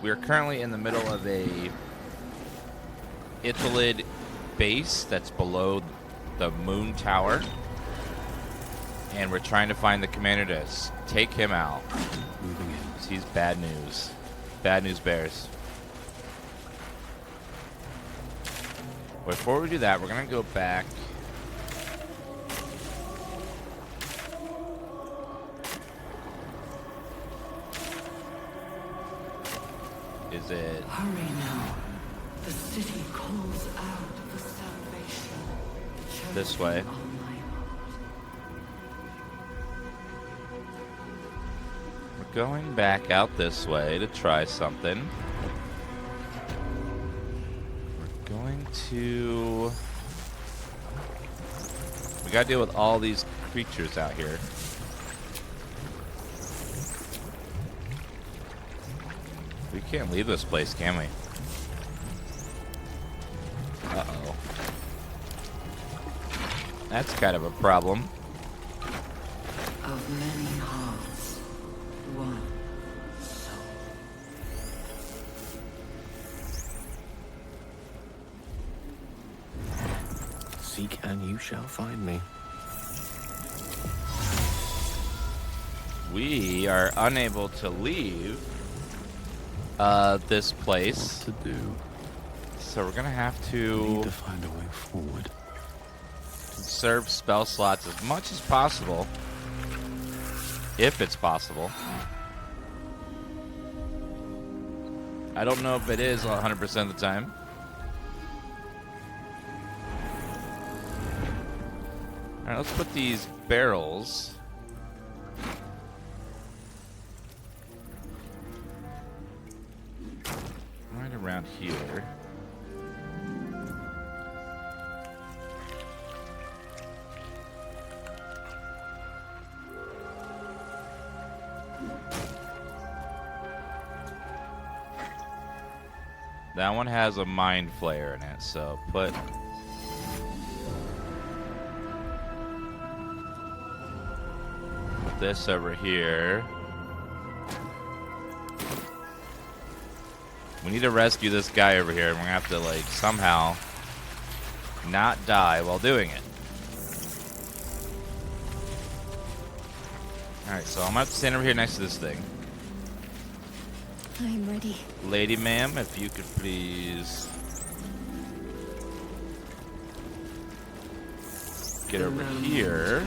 we're currently in the middle of a Ithalid base that's below the moon tower. And we're trying to find the commander to take him out. Moving in. He's bad news. Bad news bears. Before we do that, we're going to go back. Is it... Hurry now. The city calls out for salvation. This way. We're going back out this way to try something. We're going to... We gotta deal with all these creatures out here. We can't leave this place, can we? Uh-oh. That's kind of a problem. Of many hearts, one soul. Seek and you shall find me. We are unable to leave this place. What to do? So we're gonna have Need to to find a way forward. conserve spell slots as much as possible. If it's possible. I don't know if it is 100% of the time. Alright, let's put these barrels. Right around here. That one has a mind flayer in it, so put this over here. We need to rescue this guy over here, and we're gonna have to, like, somehow not die while doing it. Alright, so I'm gonna have to stand over here next to this thing. I'm ready. Lady ma'am, if you could please get over here.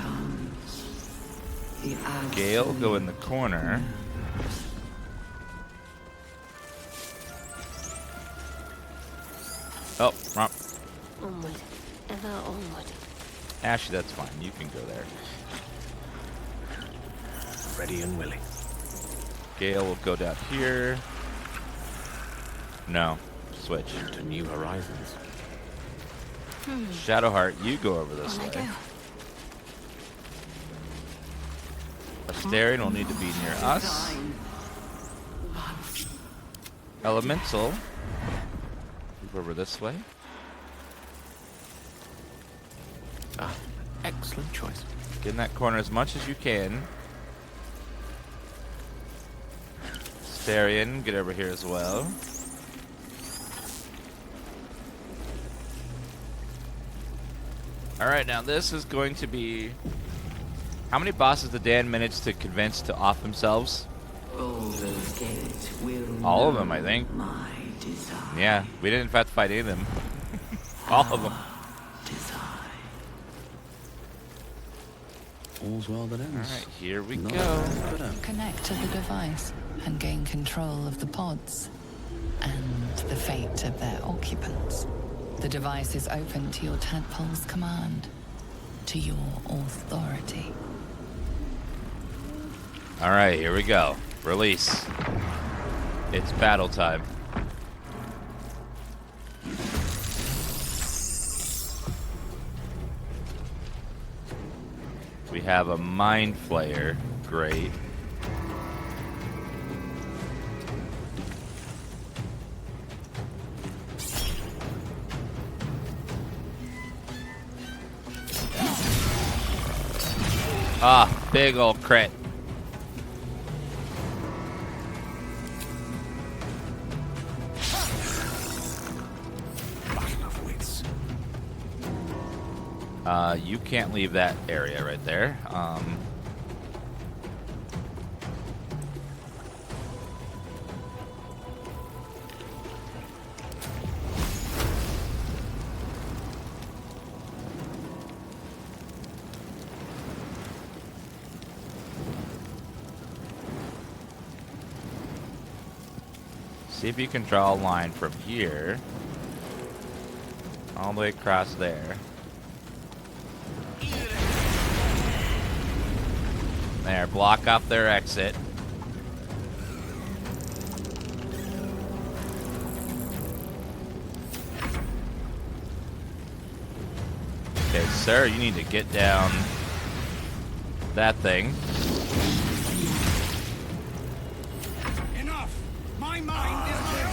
Gale, go in the corner. Oh, wrong. Onward. Ever onward. Ashley, that's fine. You can go there. Ready and willing. Gale will go down here. No. Switch. To new horizons. Shadowheart, you go over this On I way. go. Astarion will need to be near us. Elemental, move over this way. Ah, excellent choice. Get in that corner as much as you can. Astarion, get over here as well. Alright, now this is going to be... How many bosses did Dan manage to convince to off themselves? Baldur's Gate will All of them, I think. my desire. Yeah, we didn't have to fight any of them. All of them. Desire. All's well that ends. Alright, here we Not go. bad, but, Connect to the device and gain control of the pods and the fate of their occupants. The device is open to your Tadpole's command, to your authority. Alright, here we go. Release. It's battle time. We have a mind flayer. Great. Ah, big ol' crit. You can't leave that area right there. See if you can draw a line from here all the way across there. There, block off their exit. Okay, sir, you need to get down that thing. Enough! My mind is my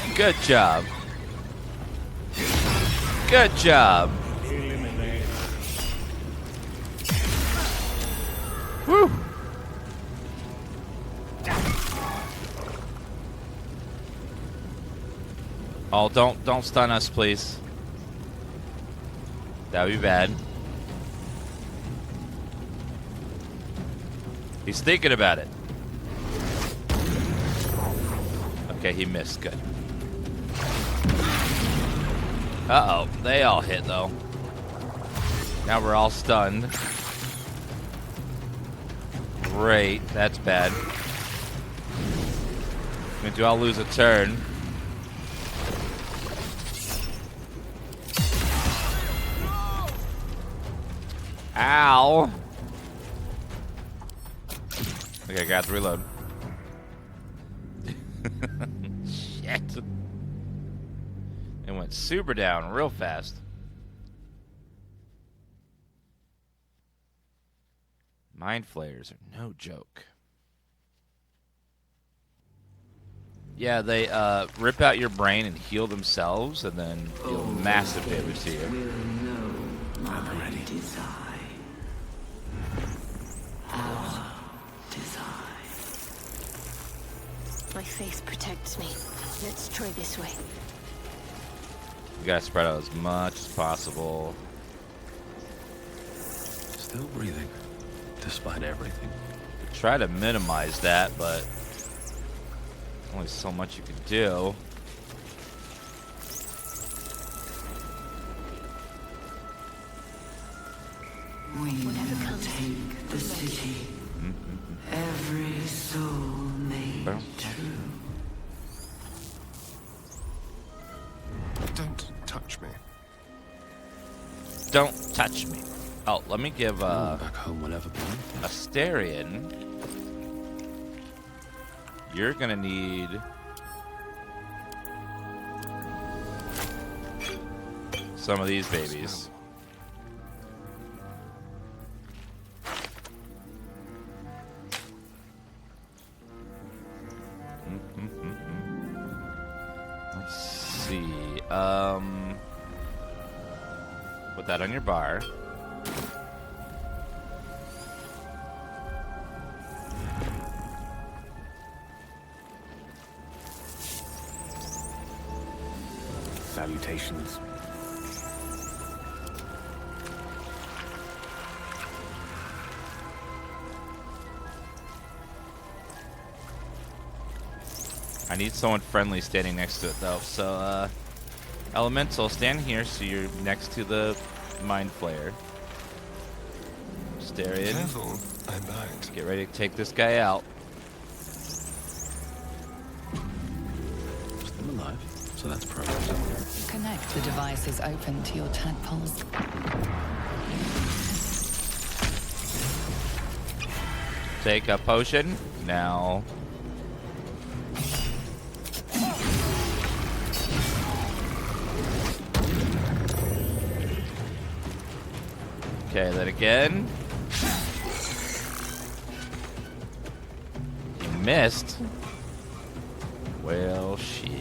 own! Good job. Good job. Woo! Oh, don't stun us, please. That would be bad. He's thinking about it. Okay, he missed. Good. Uh-oh. They all hit, though. Now we're all stunned. Great. That's bad. Means we all lose a turn. Ow! Okay, I got to reload. Shit. It went super down real fast. Mind flayers are no joke. Yeah, they rip out your brain and heal themselves and then deal massive damage to you. Will know my desire. Our desire. My faith protects me. Let's try this way. You gotta spread out as much as possible. Still breathing, despite everything. Try to minimize that, but only so much you can do. We Whatever will comes, take the I'm ready. city. Every soul made Boom. true. Don't touch me. Don't touch me. Oh, let me give Back home will ever be. Asterion. You're gonna need some of these babies. Let's see. Put that on your bar. Salutations. I need someone friendly standing next to it, though. So, Elemental, stand here so you're next to the Mind Flayer. Asterion, Careful, I bite. get ready to take this guy out. Still alive, so that's progress. Connect the devices open to your tadpoles. Take a potion. Now. Okay, then again. You missed. Well, shit.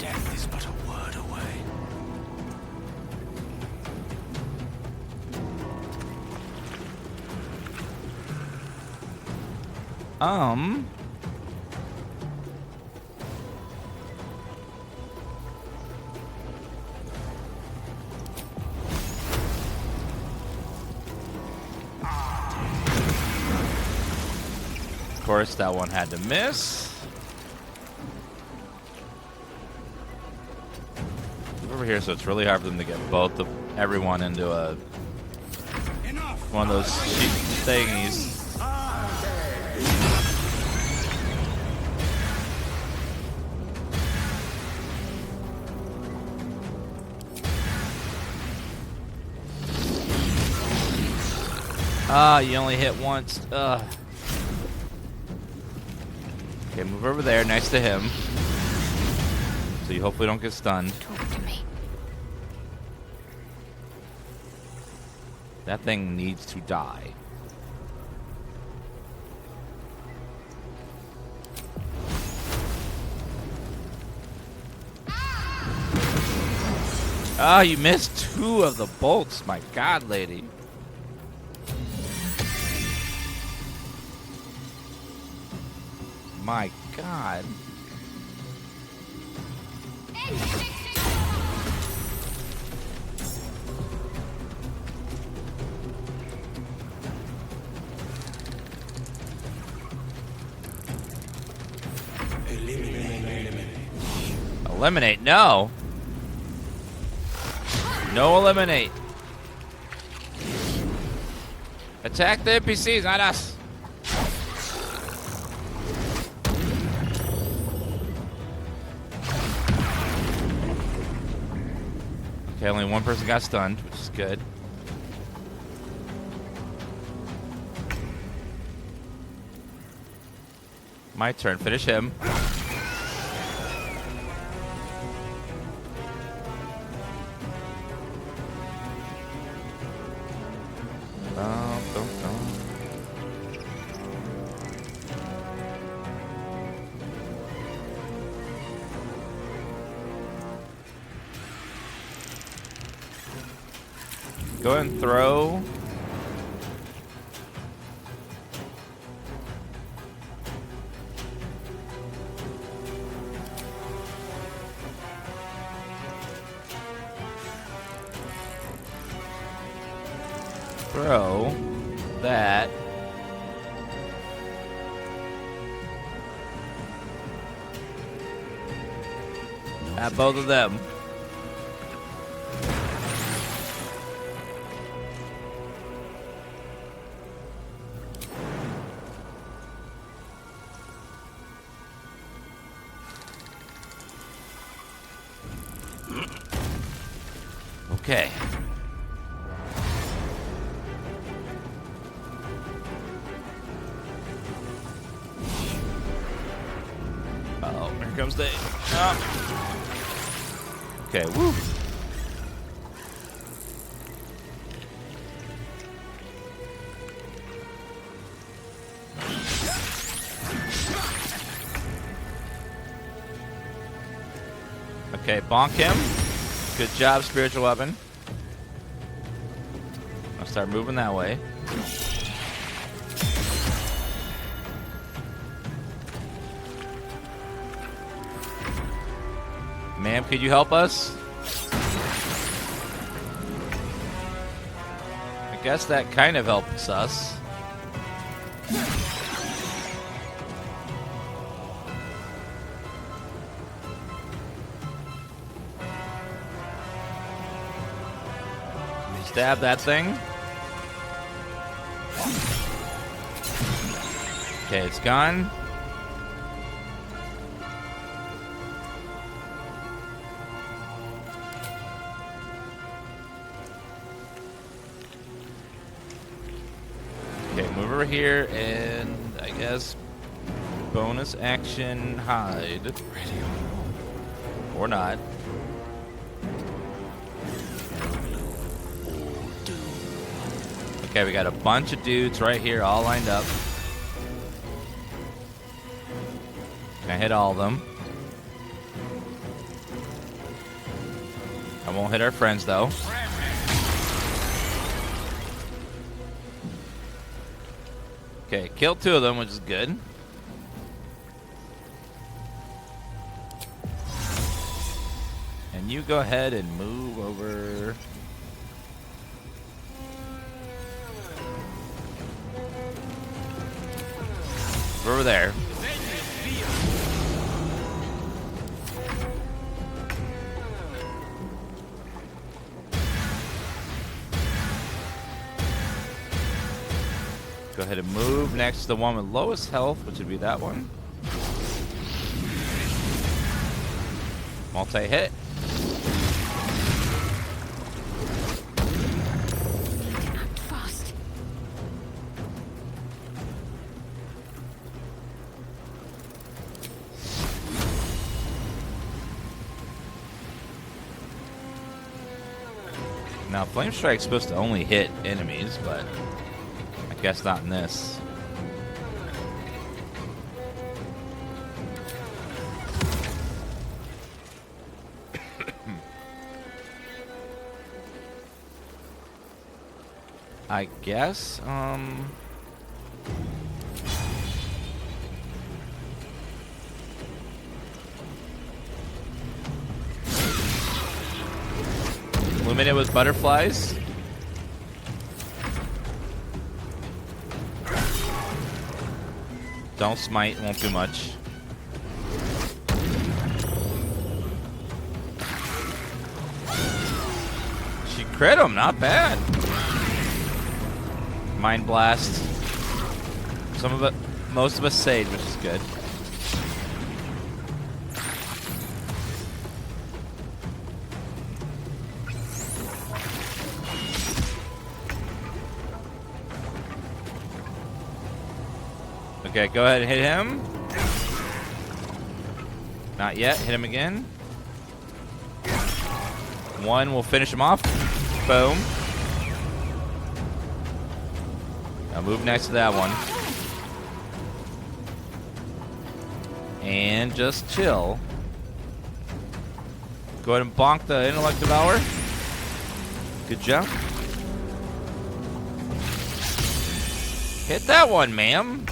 Death is but a word away. Of course, that one had to miss. Move over here, so it's really hard for them to get everyone into one of those thingies. Ah, you only hit once. Ugh. Okay, move over there next to him. So you hopefully don't get stunned. Talk to me. That thing needs to die. Ah, you missed 2 of the bolts. My God, lady. My God. Eliminate? No. No eliminate. Attack the NPCs, not us. Okay, only one person got stunned, which is good. My turn. Finish him. Go ahead and throw. Throw that. At both of them. Okay. Uh-oh, here comes the... Oh. Okay, woo. Okay, bonk him. Good job, spiritual weapon. I'll start moving that way. Ma'am, could you help us? I guess that kind of helps us. Stab that thing. Okay, it's gone. Okay, move over here and I guess bonus action hide. Or not. Okay, we got a bunch of dudes right here all lined up. Can I hit all of them? I won't hit our friends though. Okay, killed 2 of them, which is good. And you go ahead and move over. Over there. Go ahead and move next to the one with lowest health, which would be that one. Multi-hit. Act fast. Now, Flame Strike's supposed to only hit enemies, but I guess not in this. I guess, illuminate with butterflies. Don't smite, won't do much. She crit him, not bad. Mind blast. Some of it, most of us sage, which is good. Okay, go ahead and hit him. Not yet. Hit him again. One will finish him off. Boom. Now move next to that one. And just chill. Go ahead and bonk the intellect devourer. Good job. Hit that one, ma'am.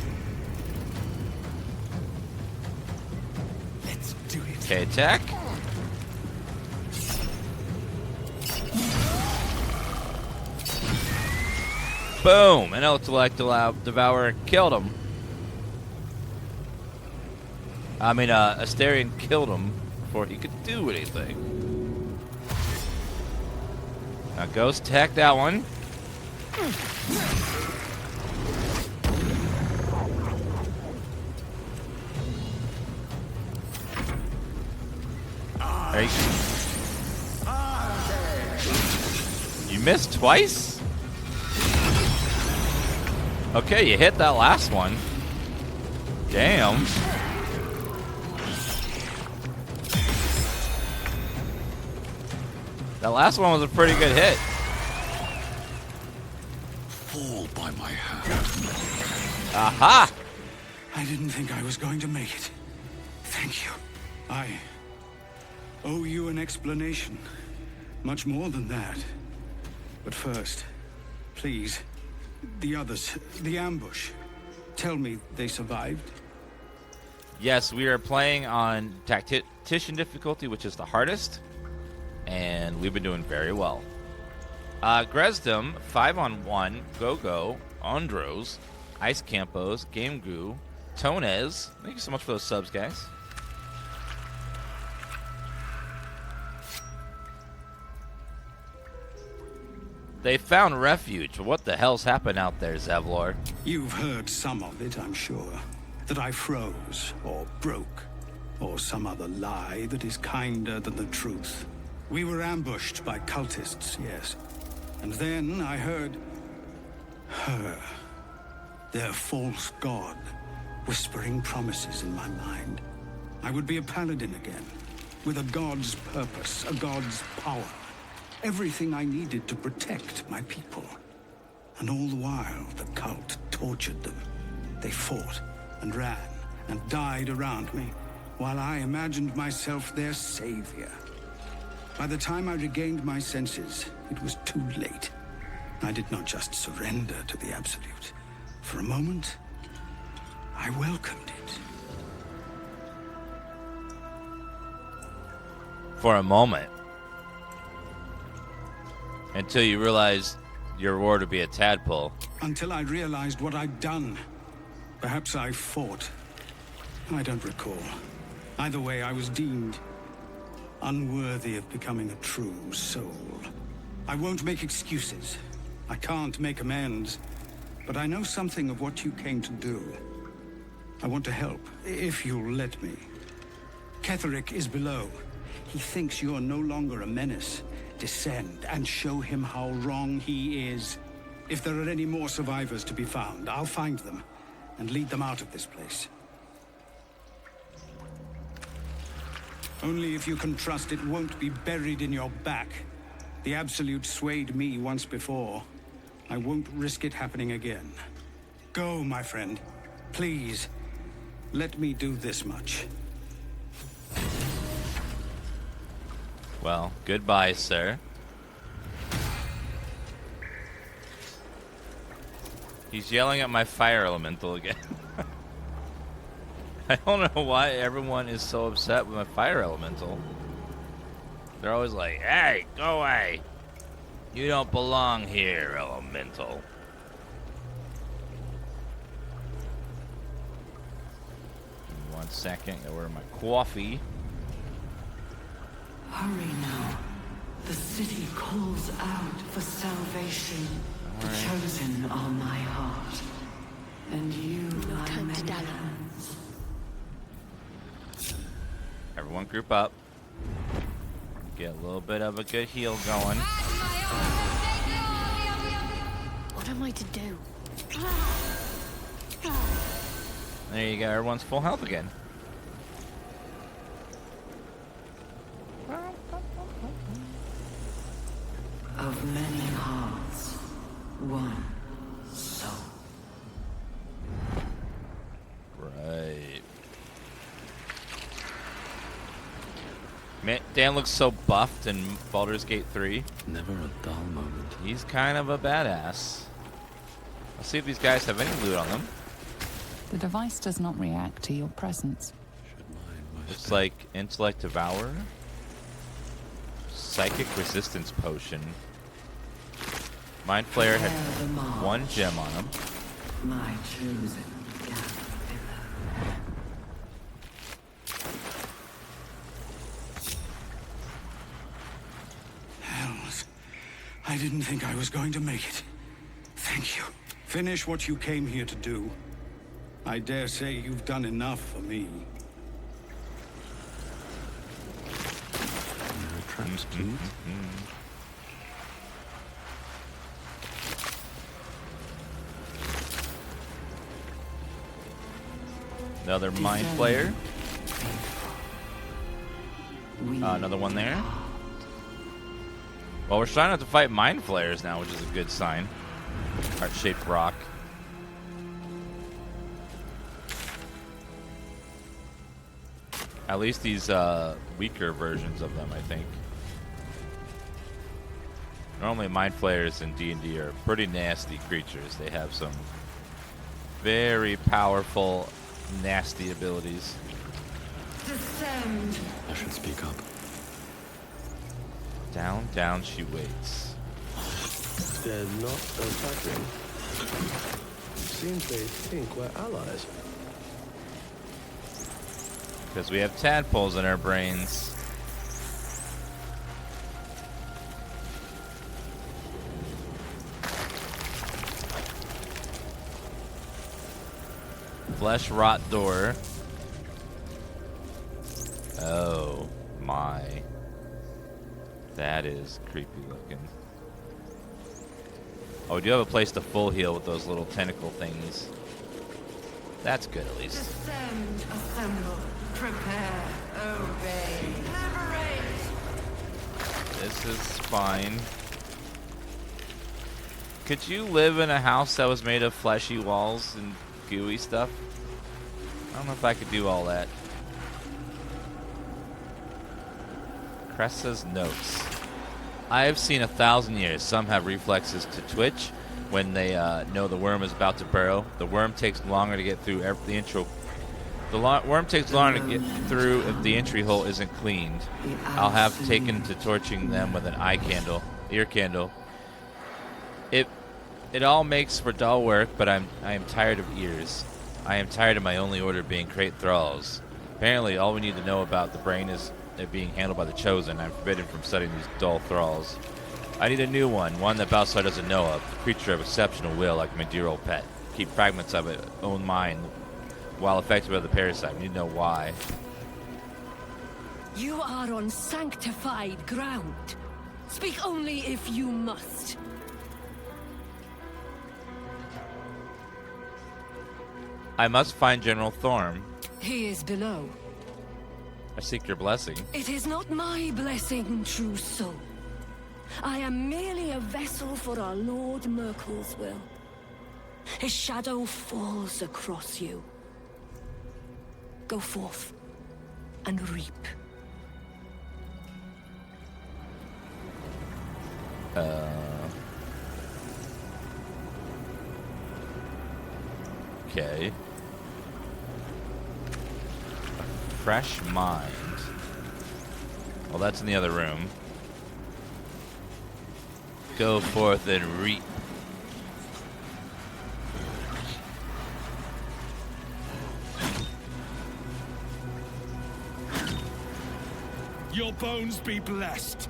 Let's do it. Okay, attack. Boom! An intellect devourer killed him. I mean, Asterion killed him before he could do anything. Now Ghost attack that one. There you missed twice? Okay, you hit that last one. Damn. That last one was a pretty good hit. Fall by my hand. Aha! I didn't think I was going to make it. Thank you. I owe you an explanation. Much more than that. But first, please, the others, the ambush. Tell me they survived? Yes, we are playing on Tactician difficulty, which is the hardest. And we've been doing very well. Gresdom, 5-on-1, Go-Go, Andros, Ice Campos, Game Goo, Tonez. Thank you so much for those subs, guys. They found refuge. What the hell's happened out there, Zevlor? You've heard some of it, I'm sure. That I froze, or broke, or some other lie that is kinder than the truth. We were ambushed by cultists, yes. And then I heard her, their false god, whispering promises in my mind. I would be a paladin again, with a god's purpose, a god's power. Everything I needed to protect my people. And all the while, the cult tortured them. They fought and ran and died around me, while I imagined myself their savior. By the time I regained my senses, it was too late. I did not just surrender to the Absolute. For a moment, I welcomed it. For a moment. Until you realized your reward would be a tadpole. Until I realized what I'd done. Perhaps I fought. I don't recall. Either way, I was deemed unworthy of becoming a true soul. I won't make excuses. I can't make amends. But I know something of what you came to do. I want to help, if you'll let me. Ketheric is below. He thinks you're no longer a menace. Descend and show him how wrong he is. If there are any more survivors to be found, I'll find them and lead them out of this place. Only if you can trust it won't be buried in your back. The Absolute swayed me once before. I won't risk it happening again. Go, my friend. Please, let me do this much. Well, goodbye, sir. He's yelling at my fire elemental again. I don't know why everyone is so upset with my fire elemental. They're always like, hey, go away. You don't belong here, elemental. Give me 1 second. I order my coffee. Hurry now. The city calls out for salvation. The chosen are my heart. And you are time to many dally. hands. Everyone group up. Get a little bit of a good heal going. What am I to do? There you go. Everyone's full health again. Of many hearts, one soul. Right. Man, Dan looks so buffed in Baldur's Gate 3. Never a dull moment. He's kind of a badass. Let's see if these guys have any loot on them. The device does not react to your presence. Should mind my Looks step. like Intellect Devour. Psychic Resistance Potion. Mind Flayer had Bear the march, 1 gem on him. My chosen caterpillar. Hells. I didn't think I was going to make it. Thank you. Finish what you came here to do. I dare say you've done enough for me. There are traps too. Another Mind Flayer. We Another one there. Well, we're starting to fight Mind Flayers now, which is a good sign. Heart-shaped rock. At least these weaker versions of them, I think. Normally, Mind Flayers in D&D are pretty nasty creatures. They have some very powerful, nasty abilities. descend. I should speak up. Down, down she waits. They're not attacking. Seems they think we're allies. Because we have tadpoles in our brains. Flesh rot door. Oh my. That is creepy looking. Oh, we do have a place to full heal with those little tentacle thingies. That's good at least. Descend, assemble, prepare, obey, liberate. This is fine. Could you live in a house that was made of fleshy walls and gooey stuff? I don't know if I could do all that. Cressa's notes. I have seen 1,000 years. Some have reflexes to twitch when they know the worm is about to burrow. The worm takes longer to get through the intro. Worm takes longer to get through if the entry hole isn't cleaned. I'll have taken to torching them with an ear candle. It all makes for dull work, but I am tired of ears. I am tired of my only order being crate thralls. Apparently, all we need to know about the brain is it being handled by the Chosen. I'm forbidden from studying these dull thralls. I need a new one that Baldur doesn't know of, a creature of exceptional will like my dear old pet. Keep fragments of its own mind while affected by the parasite. We need to know why. You are on sanctified ground. Speak only if you must. I must find General Thorm. He is below. I seek your blessing. It is not my blessing, true soul. I am merely a vessel for our Lord Myrkul's will. His shadow falls across you. Go forth and reap. Okay. A fresh mind. Well, that's in the other room. Go forth and reap. Your bones be blessed.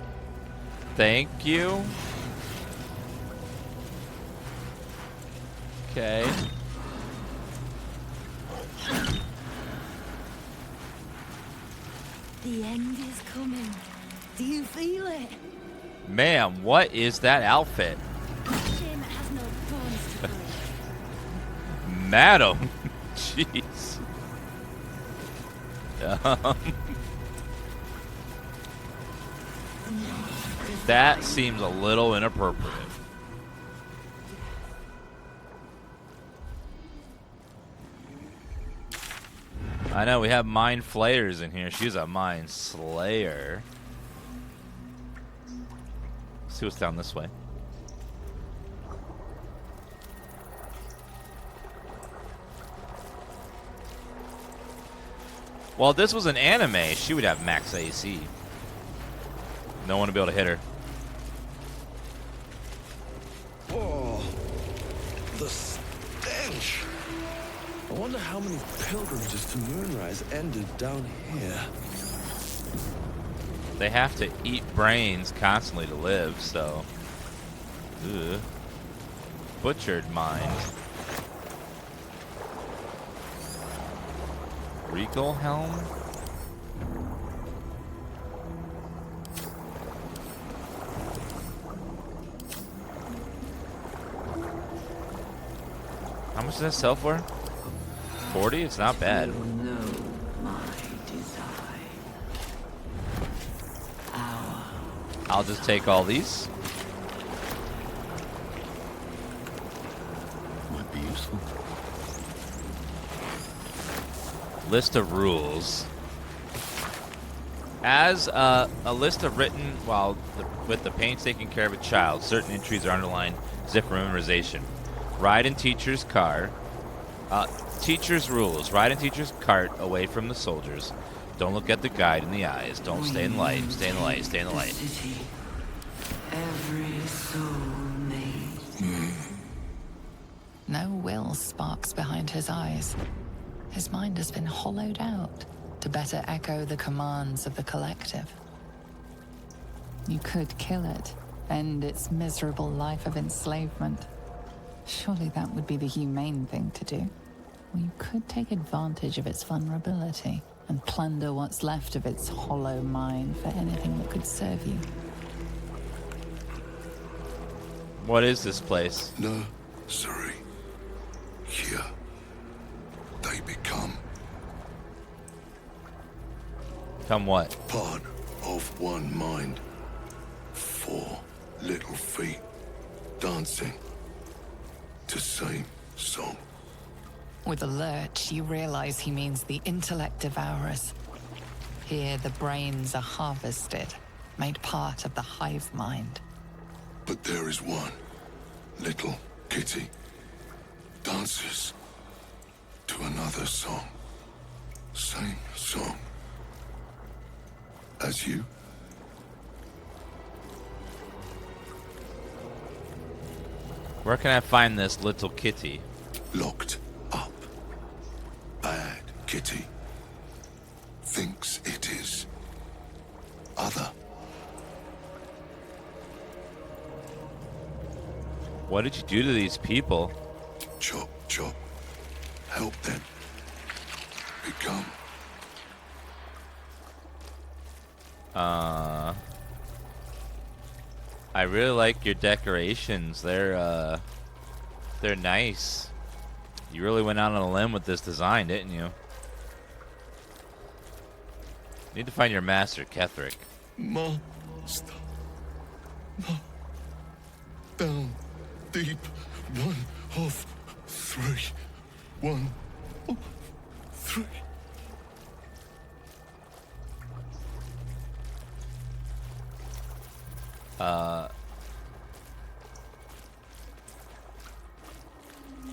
Thank you. Okay. The end is coming. Do you feel it? Ma'am, what is that outfit? Shame it has no thorns to break. Madam. Jeez. That seems a little inappropriate. I know, we have mind flayers in here. She's a mind slayer. Let's see what's down this way. Well, if this was an anime, she would have max AC. No one would be able to hit her. Oh, the stench! I wonder how many pilgrimages to Moonrise ended down here. They have to eat brains constantly to live, so... Ugh. Butchered mind. Regal helm? How much does that sell for? 40? It's not bad. You know my desire. I'll just take all these. Might be useful. List of rules. As a list of written with the painstaking care of a child, certain entries are underlined as if for memorization. Ride in teacher's car. Teacher's rules. Ride in teacher's cart away from the soldiers. Don't look at the guide in the eyes. Don't stay in light. Stay in the light. Stay in the light. City. Every soul made. No will sparks behind his eyes. His mind has been hollowed out to better echo the commands of the collective. You could kill it, end its miserable life of enslavement. Surely that would be the humane thing to do. Or you could take advantage of its vulnerability and plunder what's left of its hollow mind for anything that could serve you. What is this place? No, sorry. Here, they become Come what? part of one mind. 4 little feet dancing to same song. With a lurch, you realize he means the intellect devourers. Here, the brains are harvested, made part of the hive mind. But there is one little kitty dances to another song. Same song as you. Where can I find this little kitty? Locked up Kitty thinks it is other. What did you do to these people? Chop, chop. Help them become. I really like your decorations. They're nice. You really went out on a limb with this design, didn't you? Need to find your master, Ketheric. Master. Down deep. 1 of 3. 1 of 3.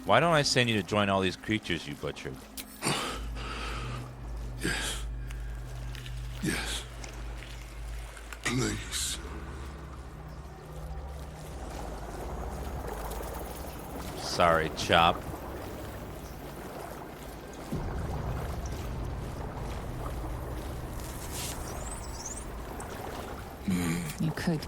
Why don't I send you to join all these creatures you butchered? Yes. Yes. Please. Sorry, Chop. You could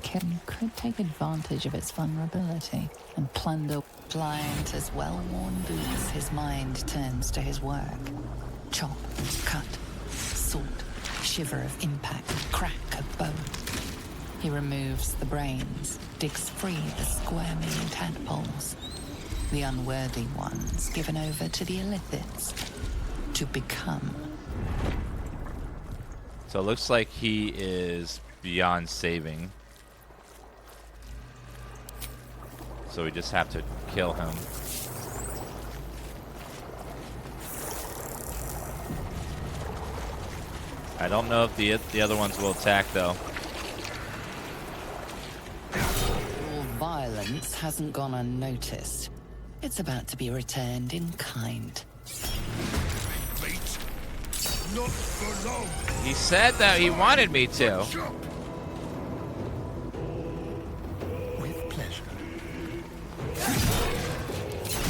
take advantage of its vulnerability and plunder. Pliant as well-worn boots, his mind turns to his work. Chop, cut, sort, shiver of impact, crack of bone. He removes the brains, digs free the squirming tadpoles. The unworthy ones given over to the illithids to become. So it looks like he is beyond saving. So we just have to kill him. I don't know if the other ones will attack though. Your violence hasn't gone unnoticed. It's about to be returned in kind. Wait. Not for long. He said that he wanted me to. With pleasure.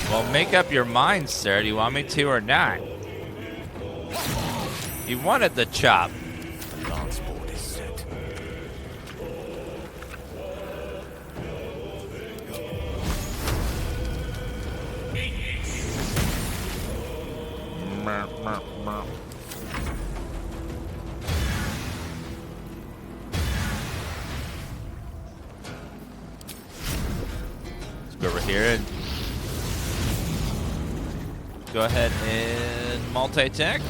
Well, make up your mind, sir. Do you want me to or not? He wanted the chop. The lance board is set. Let's go over here and go ahead and multi-attack.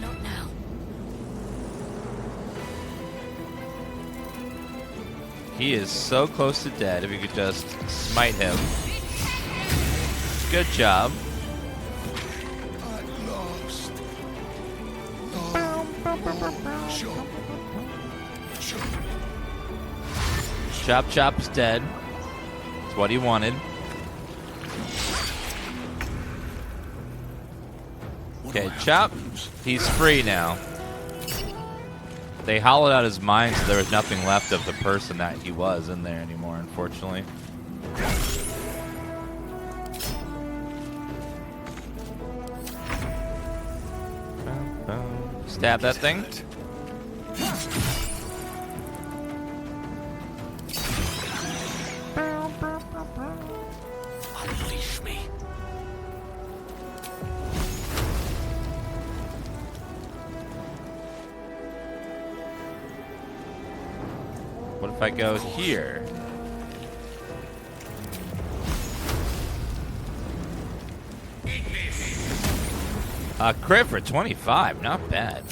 Not now. He is so close to dead. If you could just smite him. Good job. At last. Chop. Chop. Chop Chop's dead. That's what he wanted. Okay, Chop, he's free now. They hollowed out his mind, so there was nothing left of the person that he was in there anymore, unfortunately. Stab that thing. Unleash me. What if I go here? Crit for 25, not bad.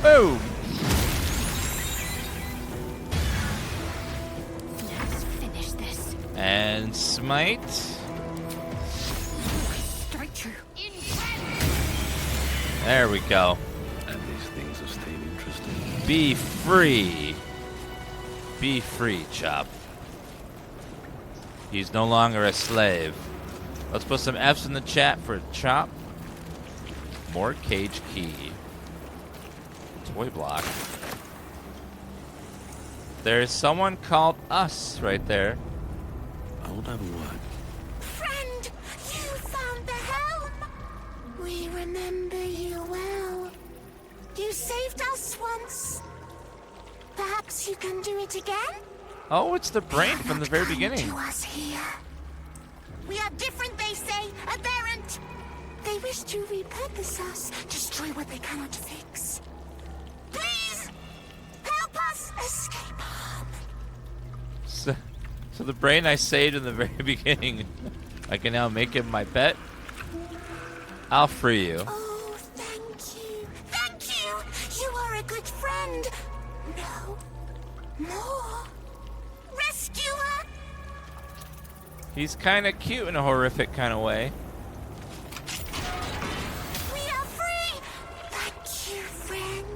Boom! Let's finish this. And smite. Strike true. There we go. And these things have stayed interesting. Be free. Be free, Chop. He's no longer a slave. Let's put some F's in the chat for Chop. More cage key. Toy block. There's someone called us right there. I won't have a word. Friend, you found the helm. We remember you well. You saved us once. Perhaps you can do it again? Oh, it's the brain from the very Come beginning. to us here. We are different, they say, aberrant. They wish to repurpose us, destroy what they cannot fix. Please, help us escape harm. So the brain I saved in the very beginning, I can now make him my pet. I'll free you. Oh, thank you. Thank you. You are a good friend. No. More. Rescuer. He's kind of cute in a horrific kind of way. We are free. Thank you, friend.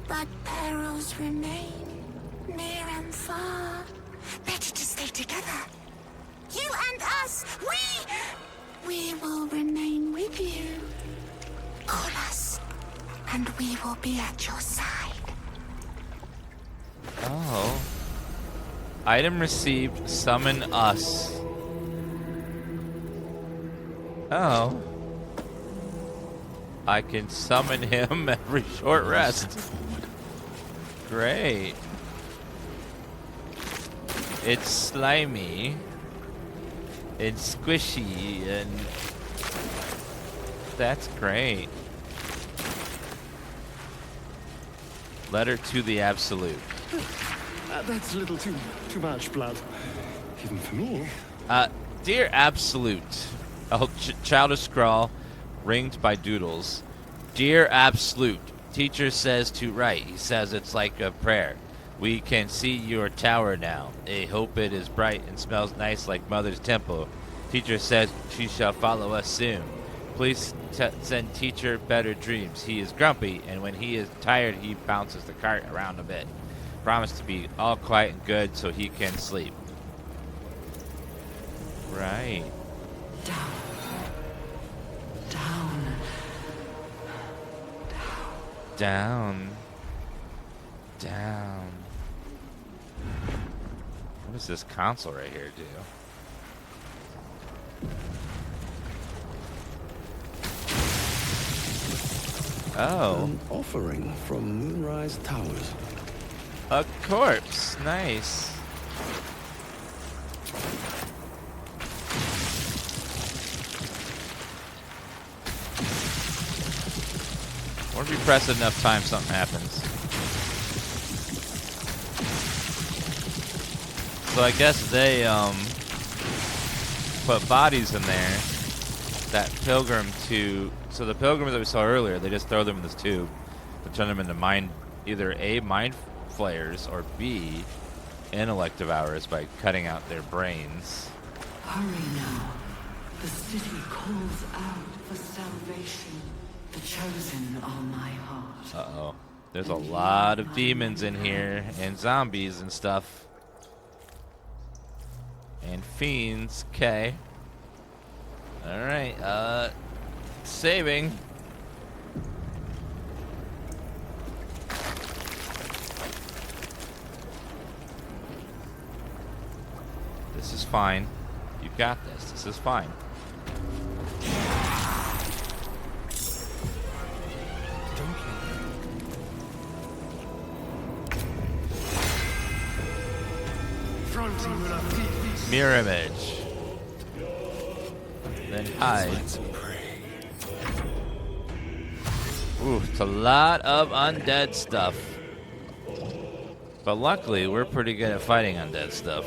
But perils remain, near and far. Better to stay together. You and us, we will remain with you. Call us, and we will be at your side. Oh. Item received, summon us. Oh. I can summon him every short rest. Great. It's slimy. It's squishy, and that's great. Letter to the Absolute. That's a little too much blood. Even for me. Dear Absolute. Oh, childish scrawl, ringed by doodles. Dear Absolute, teacher says to write. He says it's like a prayer. We can see your tower now. I hope it is bright and smells nice like Mother's temple. Teacher says she shall follow us soon. Please send teacher better dreams. He is grumpy, and when he is tired, he bounces the cart around a bit. Promise to be all quiet and good so he can sleep. Right. Down. Down. Down. Down. What does this console right here do? Oh. An offering from Moonrise Towers. A corpse. Nice. Or if you press it enough times, something happens. So I guess they put bodies in there that pilgrim to. So the pilgrims that we saw earlier, they just throw them in this tube to turn them into either A, mind flayers, or B, intellect devourers by cutting out their brains. Hurry now. The city calls out for salvation. The chosen are my heart. Uh-oh. There's a lot of demons in here, and zombies and stuff. And fiends. Okay. Alright, saving. This is fine. You got this. This is fine. Mirror image. Then hide. Ooh, it's a lot of undead stuff. But luckily, we're pretty good at fighting undead stuff.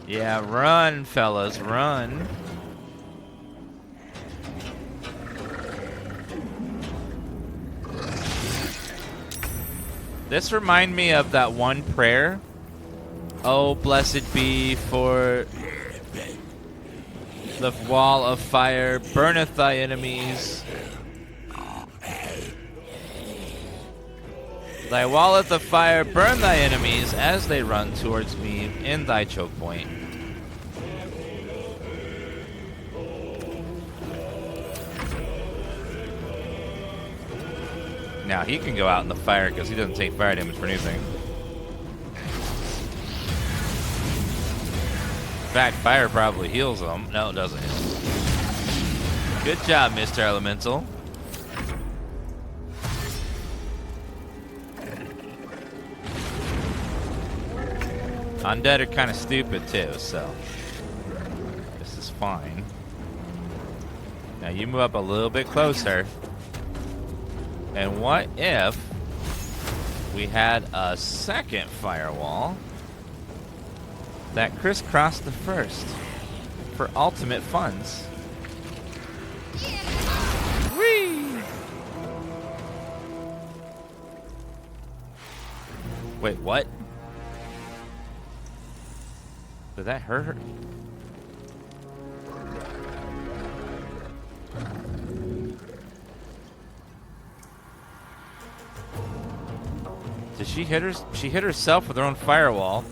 Yeah, run, fellas, run. This reminds me of that one prayer. Oh, blessed be for the wall of fire, burneth thy enemies. Thy wallet of fire burn thy enemies as they run towards me in thy choke point. Now he can go out in the fire because he doesn't take fire damage for anything. In fact, fire probably heals him. No, it doesn't heal him. Good job, Mr. Elemental. Undead are kind of stupid too, so this is fine. Now you move up a little bit closer. And what if we had a second firewall that crisscrossed the first for ultimate funds? Whee! Wait, what? Did that hurt her? Did she hit her? She hit herself with her own firewall.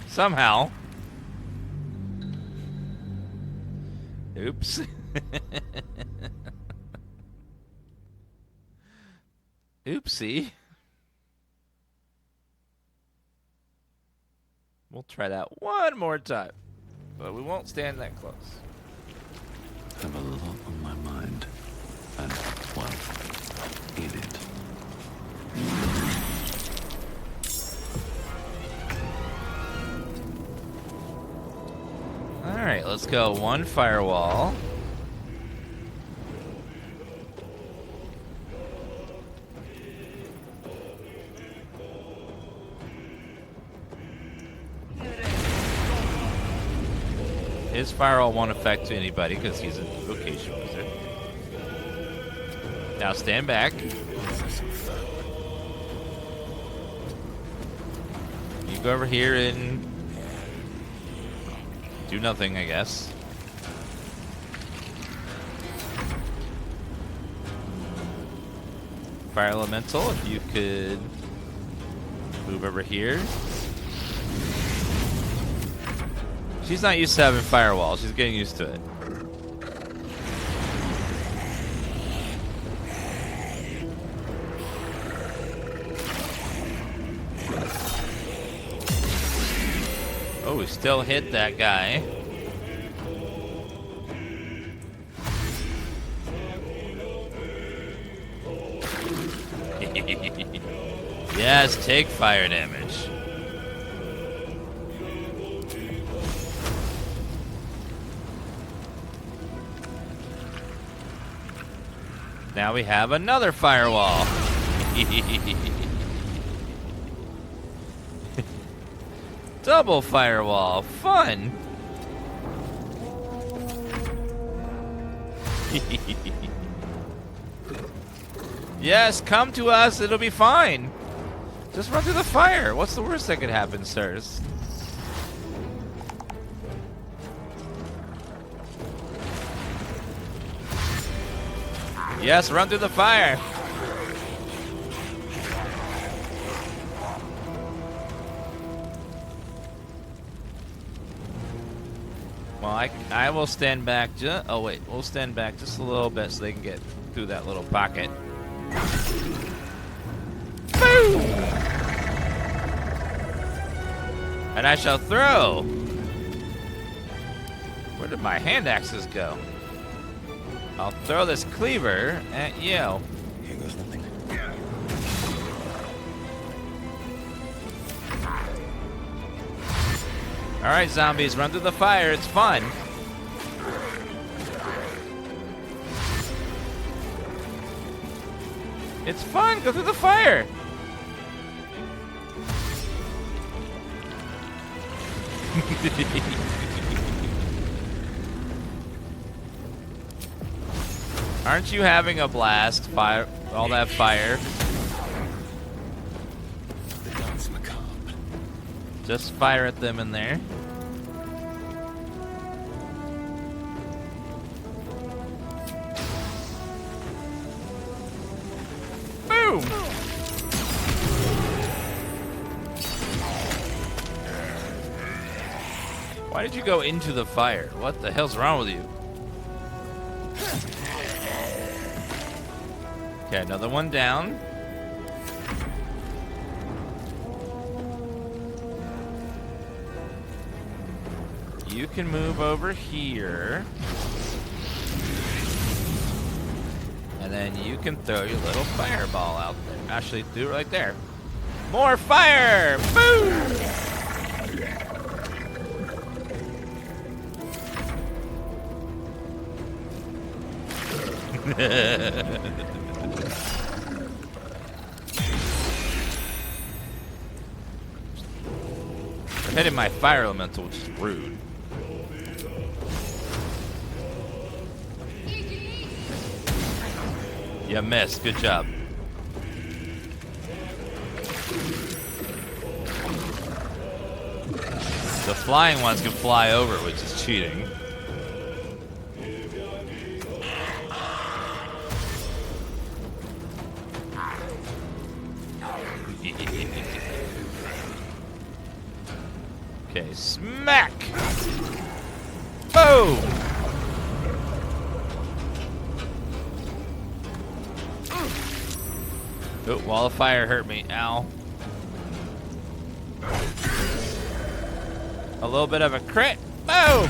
Somehow. Oops. Oopsie. We'll try that one more time, but we won't stand that close. I have a lot on my mind. And, well, in it. Alright, let's go one firewall. His firewall won't affect anybody because he's a vocation wizard. Now stand back. You go over here and do nothing, I guess. Fire Elemental, if you could move over here. She's not used to having firewalls. She's getting used to it. Oh, we still hit that guy. Yes, take fire damage. Now we have another firewall. Double firewall. Fun. Yes, come to us. It'll be fine. Just run through the fire. What's the worst that could happen, sirs? Yes, run through the fire. Well, I will stand back oh wait, we'll stand back just a little bit so they can get through that little pocket. Boom! And I shall throw. Where did my hand axes go? I'll throw this cleaver at you. Here goes nothing. Alright, zombies, run through the fire. It's fun. It's fun. Go through the fire. Aren't you having a blast? Fire, all that fire. The dance macabre. Just fire at them in there. Boom! Why did you go into the fire? What the hell's wrong with you? Okay, another one down. You can move over here. And then you can throw your little fireball out there. Actually, do it right there. More fire! Boom! Hitting my fire elemental, which is rude. You missed. Good job. The flying ones can fly over, which is cheating. Okay, smack! Boom! Oh, wall of fire hurt me. Ow. A little bit of a crit. Boom!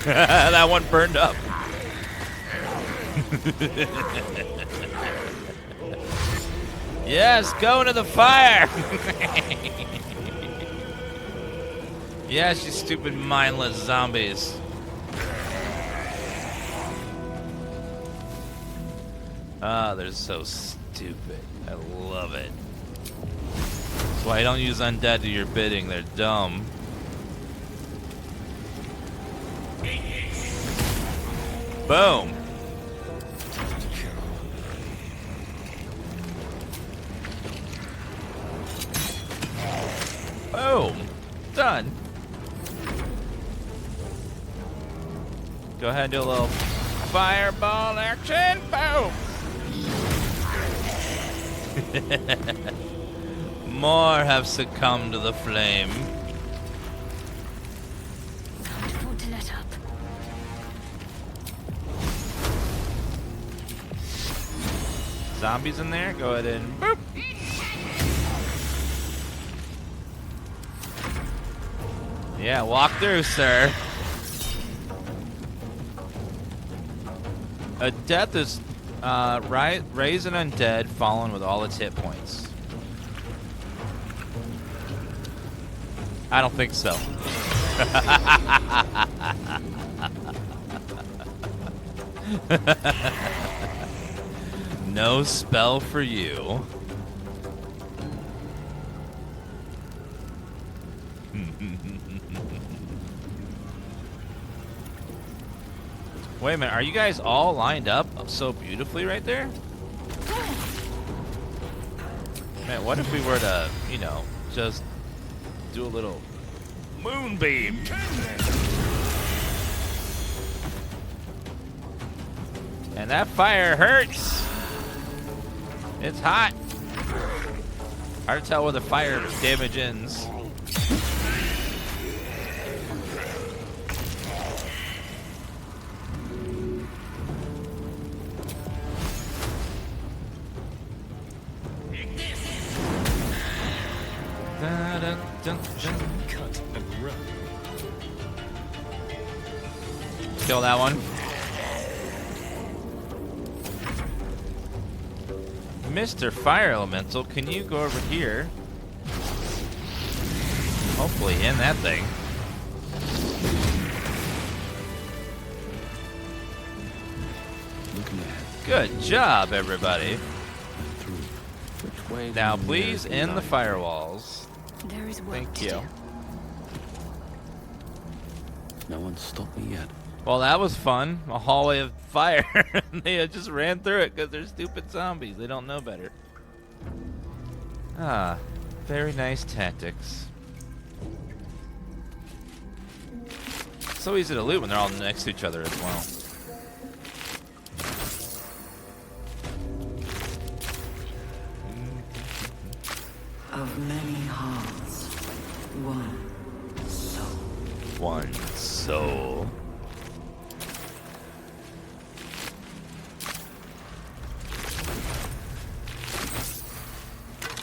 That one burned up. Yes, go into the fire! Yes, you stupid mindless zombies. Ah, they're so stupid. I love it. That's why I don't use undead to your bidding. They're dumb. Boom. Boom. Done. Go ahead and do a little fireball action. Boom. More have succumbed to the flame. Can't afford to let up. Zombies in there? Go ahead and boop. Yeah, walk through, sir. A death is raise an undead fallen with all its hit points. I don't think so. No spell for you. Wait a minute, are you guys all lined up so beautifully right there? Man, what if we were to, you know, just do a little moonbeam? And that fire hurts. It's hot. Hard to tell where the fire damage ends. Cut and run. Kill that one. Mr. Fire Elemental, can you go over here? Hopefully in that thing. Looking ahead. Good job, everybody. Through. Which way? Now, do you please near the end the light? firewalls. There is work Thank to you. do. No one stopped me yet. Well, that was fun. A hallway of fire. They just ran through it because they're stupid zombies. They don't know better. Ah, very nice tactics. so easy to loot when they're all next to each other as well. Of many hearts, one soul. One soul.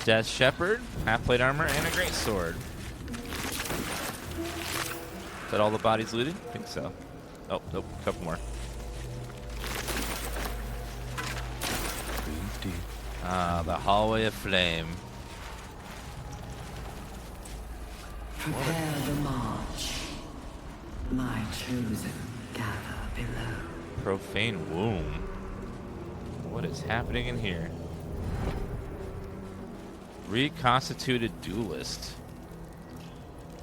Death Shepherd, half-plate armor, and a great sword. Is that all the bodies looted? I think so. Oh, nope, a couple more. Ah, the Hallway of Flame. Prepare the march. My chosen gather below. Profane Womb. What is happening in here? Reconstituted Duelist.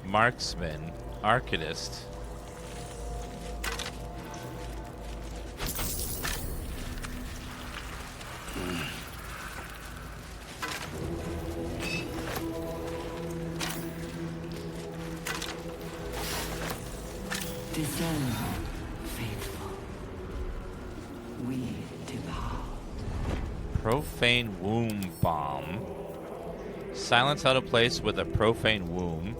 Marksman. Arcanist. Descend, faithful. We depart. Profane Womb Bomb. Silence out of place with a profane womb.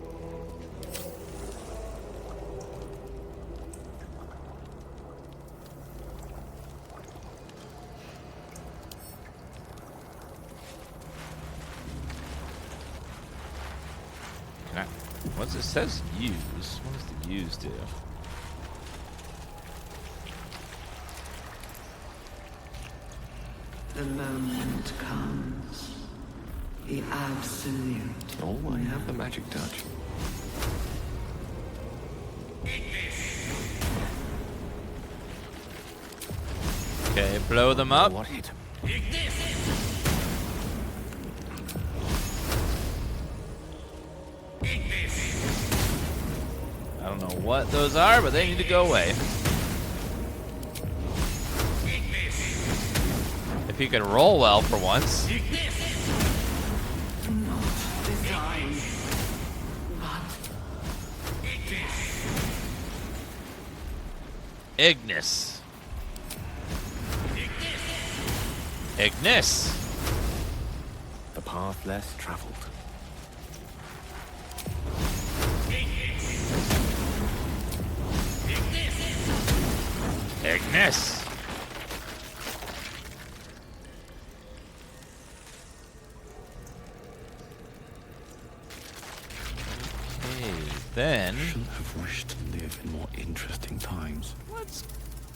What's it says use? What does the use do? The moment comes. The absolute. Oh, I have the magic touch. Okay, blow them up. What hit? I don't know what those are, but they need to go away. If you could roll well for once. Ignis. Ignis. The path less traveled. Ignis. Okay, then Shouldn't have wished to live in more interesting times.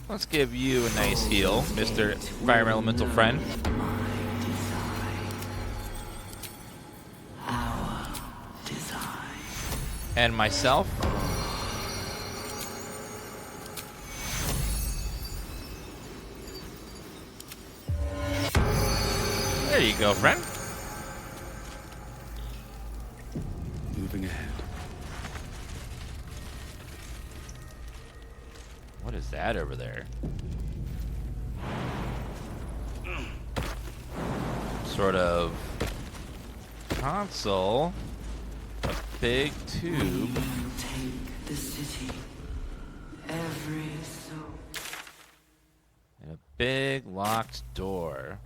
let's give you a nice heal, Mr. Fire Elemental Friend. Our design. And myself. There you go, friend. Moving ahead. What is that over there? Sort of console. A big tube. Take the city. Every soul. And a big locked door.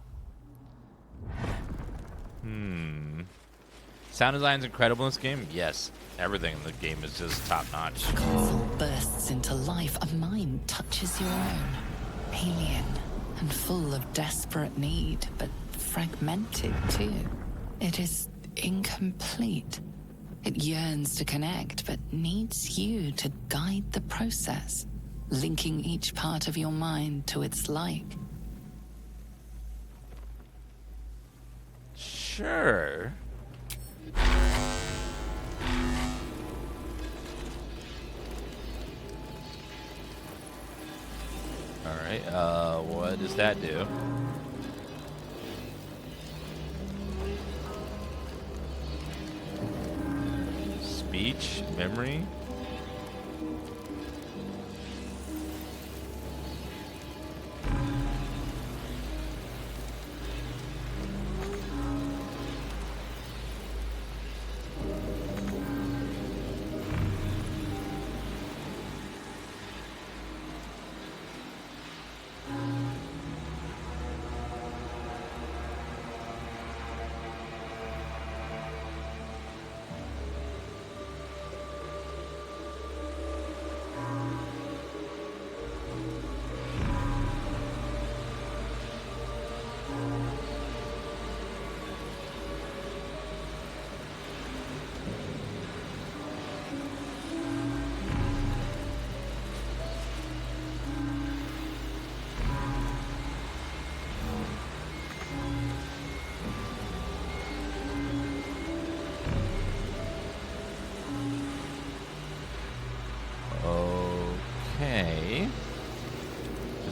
Sound design's incredible in this game? Yes. Everything in the game is just top notch. Console bursts into life. A mind touches your own. Alien and full of desperate need, but fragmented too. It is incomplete. It yearns to connect, but needs you to guide the process, linking each part of your mind to its like. Sure. Alright, what does that do? Speech, memory.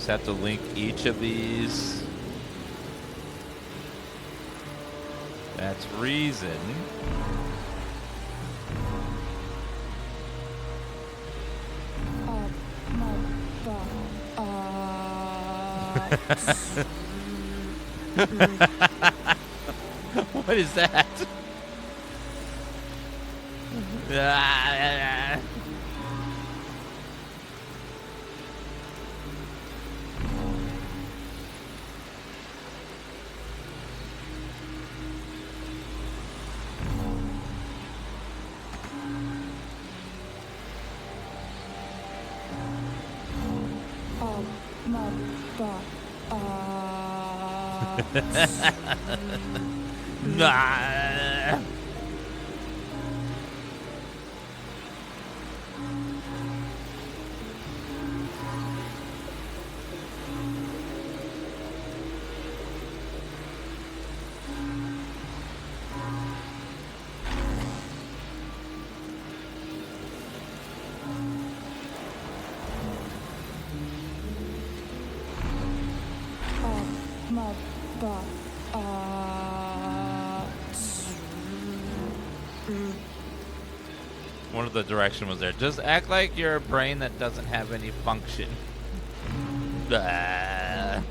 just have to link each of these. That's reason. What is that? Nah. One of the direction was there. Just act like you're a brain that doesn't have any function. Ah.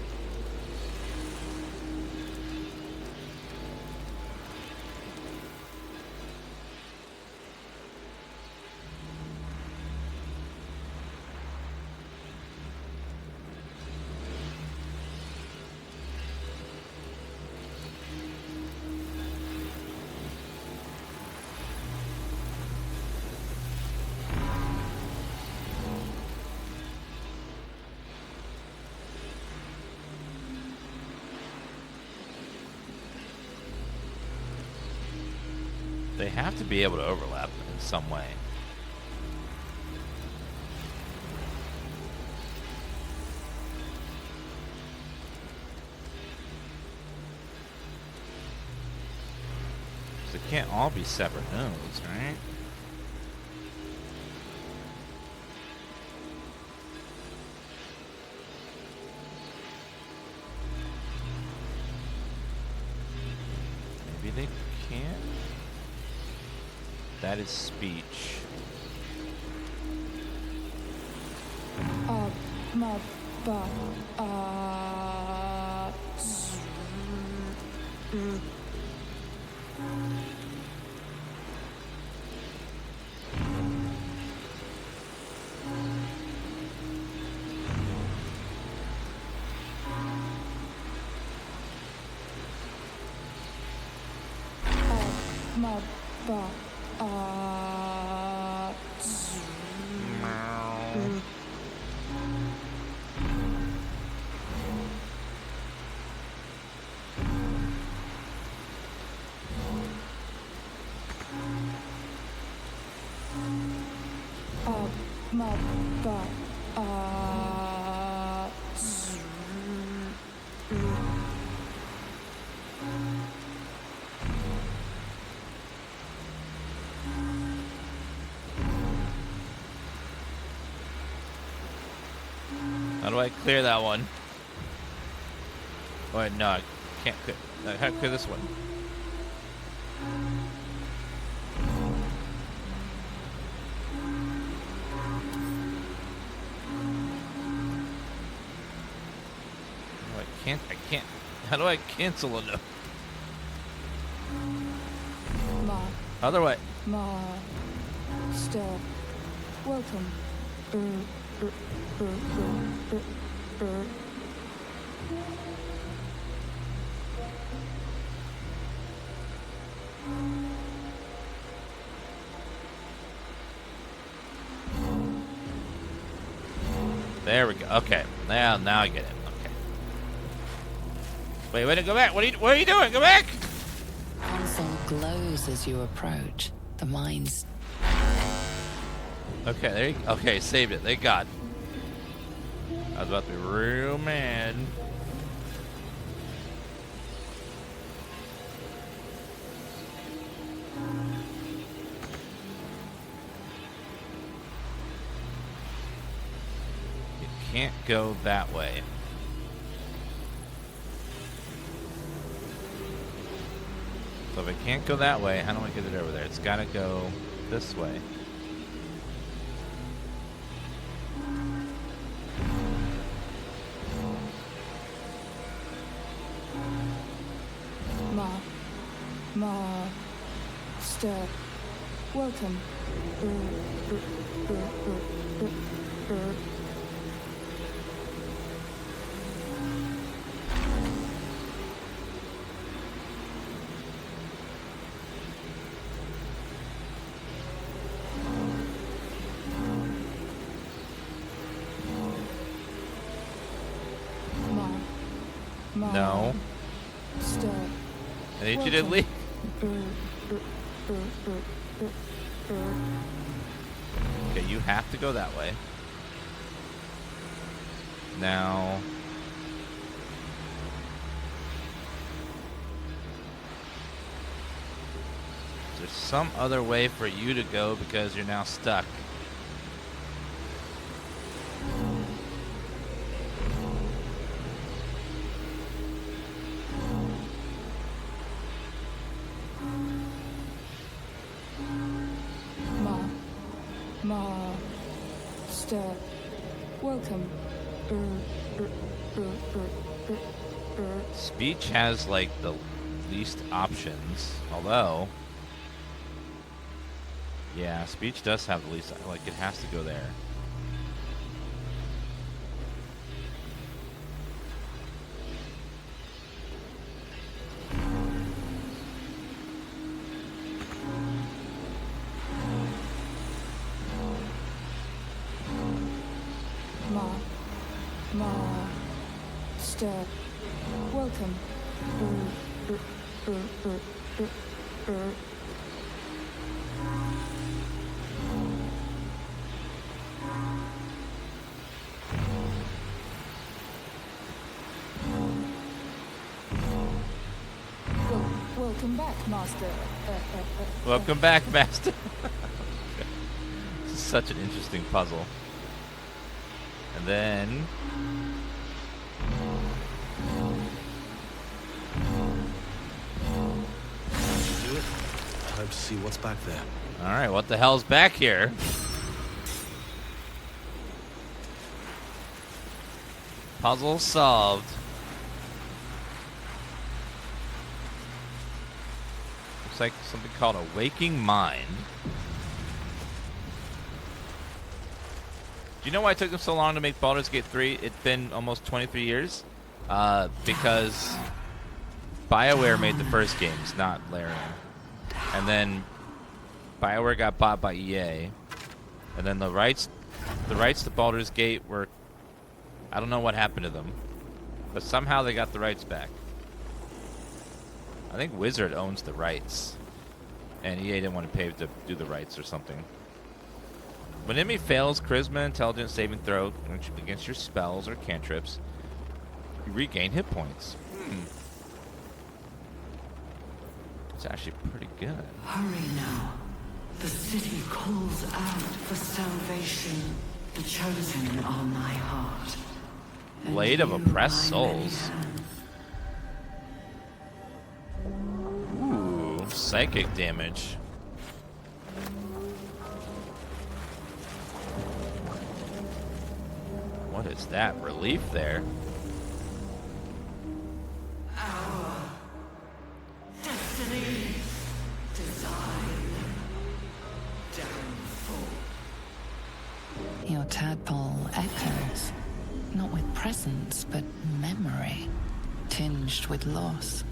They have to be able to overlap in some way. They can't all be separate nodes, right? Maybe they can't. That is speech. How do I clear that one? Oh, wait, no, I can't clear. How to clear this one? Oh, I can't. How do I cancel a note? Other way. Stop. Welcome. There we go. Okay. Now I get it. Okay. Wait, go back. What are you doing? Go back! Console glows as you approach. The mines. Okay, there you go. Okay, saved it. Thank God. I was about to be real mad. You can't go that way. So if I can't go that way, how do I get it over there? It's got to go this way. Master, welcome. No. I need you to leave. Okay, you have to go that way. Now. Is there some other way for you to go because you're now stuck? Master, welcome. Speech has like the least options, although yeah, speech does have the least, like it has to go there. Master, welcome. Welcome back, Master. Welcome back, Master. This is such an interesting puzzle. And then Do it. Time to see what's back there. all right, what the hell's back here? Puzzle solved. Looks like something called a waking mind. Do you know why it took them so long to make Baldur's Gate 3? It's been almost 23 years. Because BioWare made the first games, not Larian. And then BioWare got bought by EA. And then the rights to Baldur's Gate were, I don't know what happened to them, but somehow they got the rights back. I think Wizard owns the rights, and EA didn't want to pay to do the rights or something. When enemy fails Charisma Intelligence saving throw against your spells or cantrips, you regain hit points. It's actually pretty good. Hurry now. The city calls out for salvation. The chosen are my heart. And Blade of you Oppressed my many Souls. hands. Ooh, psychic damage. What is that? Relief there. Destiny, design, downfall. Your tadpole echoes, not with presence, but memory, tinged with loss.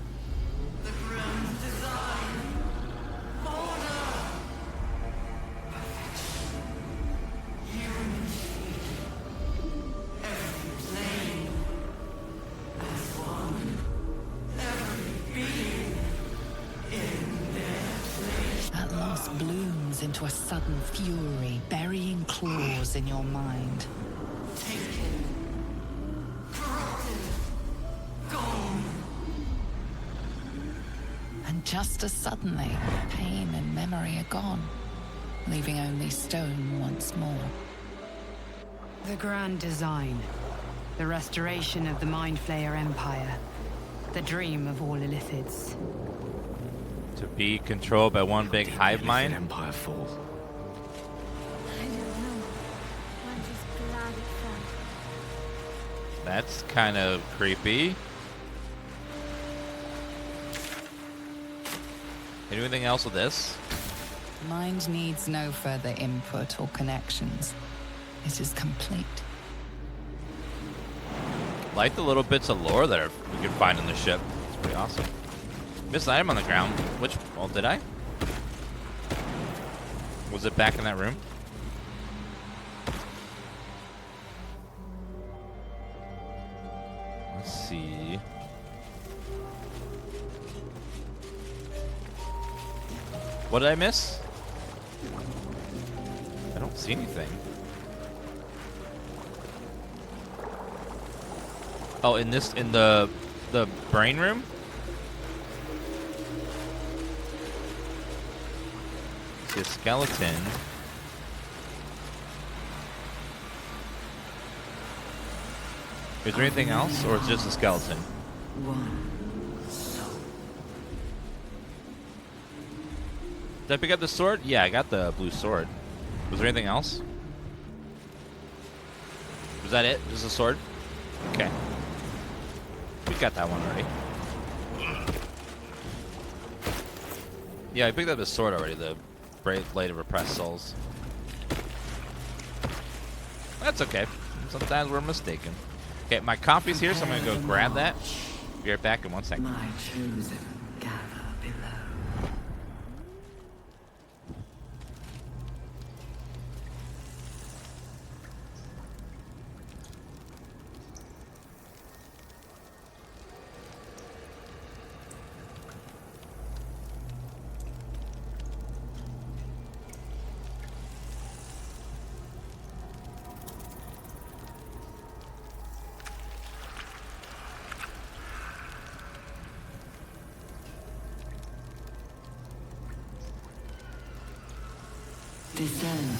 The grand design, order, perfection, unity. Every plane as one. Every being in their place. That loss blooms into a sudden fury, burying claws in your mind. Taken, corrupted, gone. And just as suddenly, pain and memory are gone, leaving only stone once more. The grand design. The restoration of the Mind Flayer Empire. The dream of all Illithids. To be controlled by one big hive mind? Empire fall. I don't know. I'm just glad it fell. That's kind of creepy. Anything else with this? Mind needs no further input or connections. It is complete. Like the little bits of lore that we can find in the ship. It's pretty awesome. Missed an item on the ground. Which, well, did I? Was it back in that room? Let's see. What did I miss? I don't see anything. Oh, in the brain room? See a skeleton. Is there anything else, or is it just a skeleton? One soul. Did I pick up the sword? Yeah, I got the blue sword. Was there anything else? Was that it? Just a sword? Okay. We got that one already. Yeah, I picked up the sword already, the Blade of Repressed Souls. That's okay. Sometimes we're mistaken. Okay, my coffee's here, so I'm gonna go grab that. Be right back in 1 second. My chosen gather below. Descend,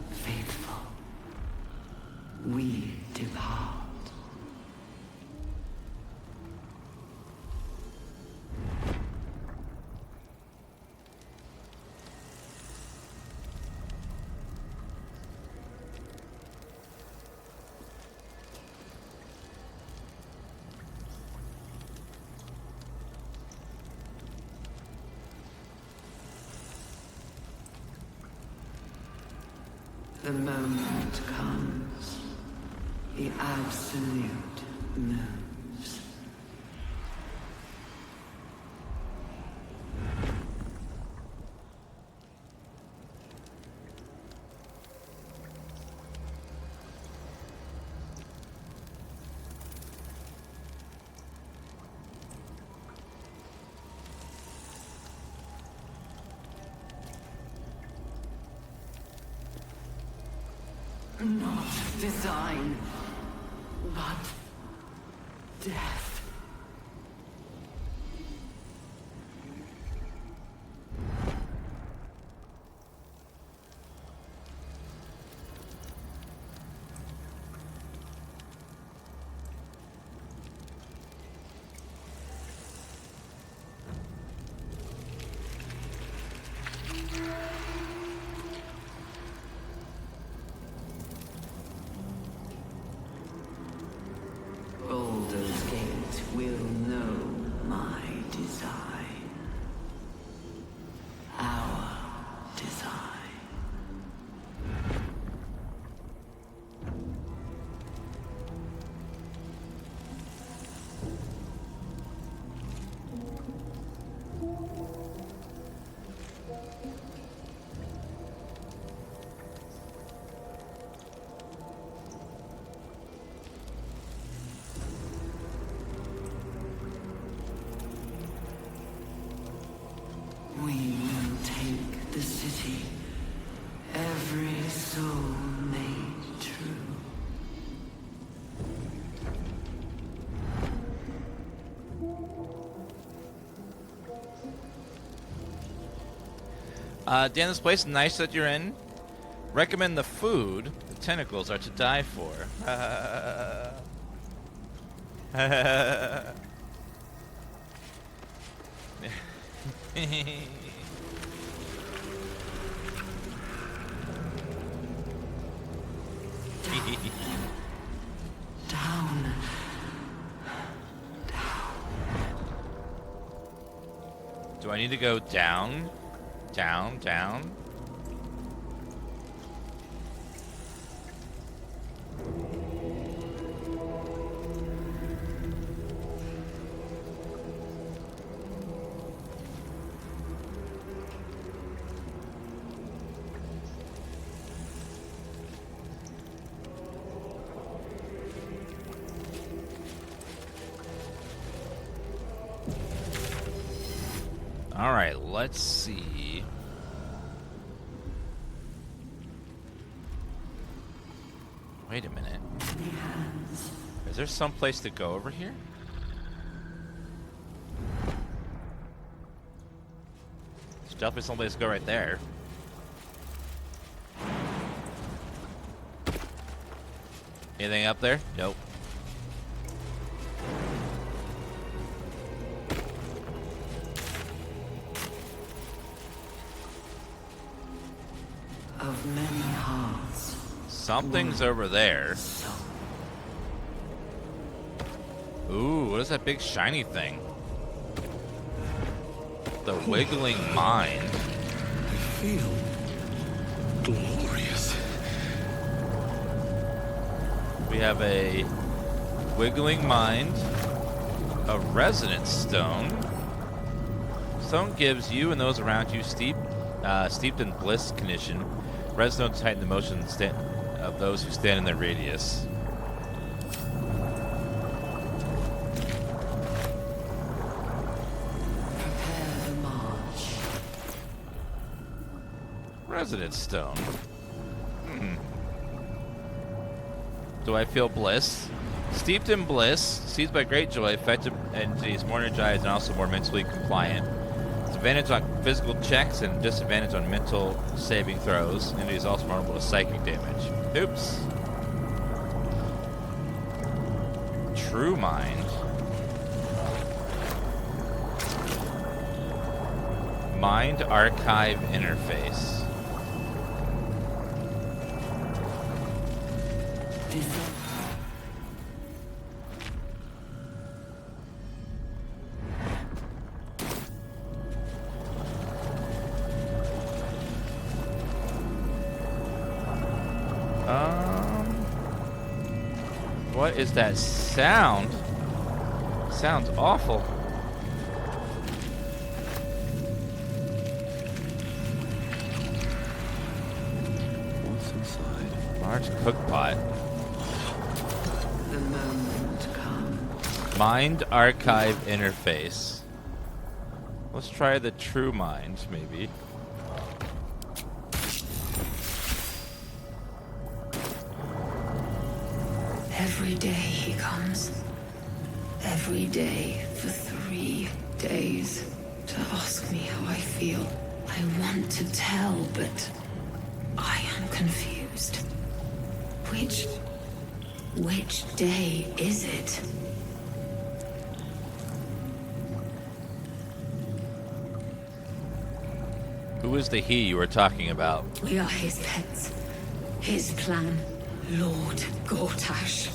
faithful. We depart. The moment comes. The absolute moves. Not design, but death. Baldur's Gate will know my design. Our design. We will take the city, every soul made true. Dan, this place nice that you're in. Recommend the food. of tentacles are to die for. Down. Do I need to go down? Down, down? All right, let's see. Wait a minute. Is there some place to go over here? There's definitely some place to go right there. Anything up there? Nope. Of many hearts. Something's over there. Ooh, what is that big shiny thing? The wiggling mind. I feel glorious. We have a wiggling mind, a resonance stone. Stone gives you and those around you steeped in bliss condition. Resonance heighten the motion of those who stand in their radius. Prepare the march. Resonance stone. Do I feel bliss? Steeped in bliss, seized by great joy, affected entities more energized and also more mentally compliant. Advantage on physical checks and disadvantage on mental saving throws. And he's also vulnerable to psychic damage. Oops. True Mind. Mind Archive Interface. What is that sound? Sounds awful. What's inside? Large cookpot. The moment comes. Mind Archive Interface. Let's try the True Mind, maybe. Every day he comes. Every day for 3 days to ask me how I feel. I want to tell, but I am confused. Which day is it? Who is the he you were talking about? We are his pets. His plan. Lord Gortash.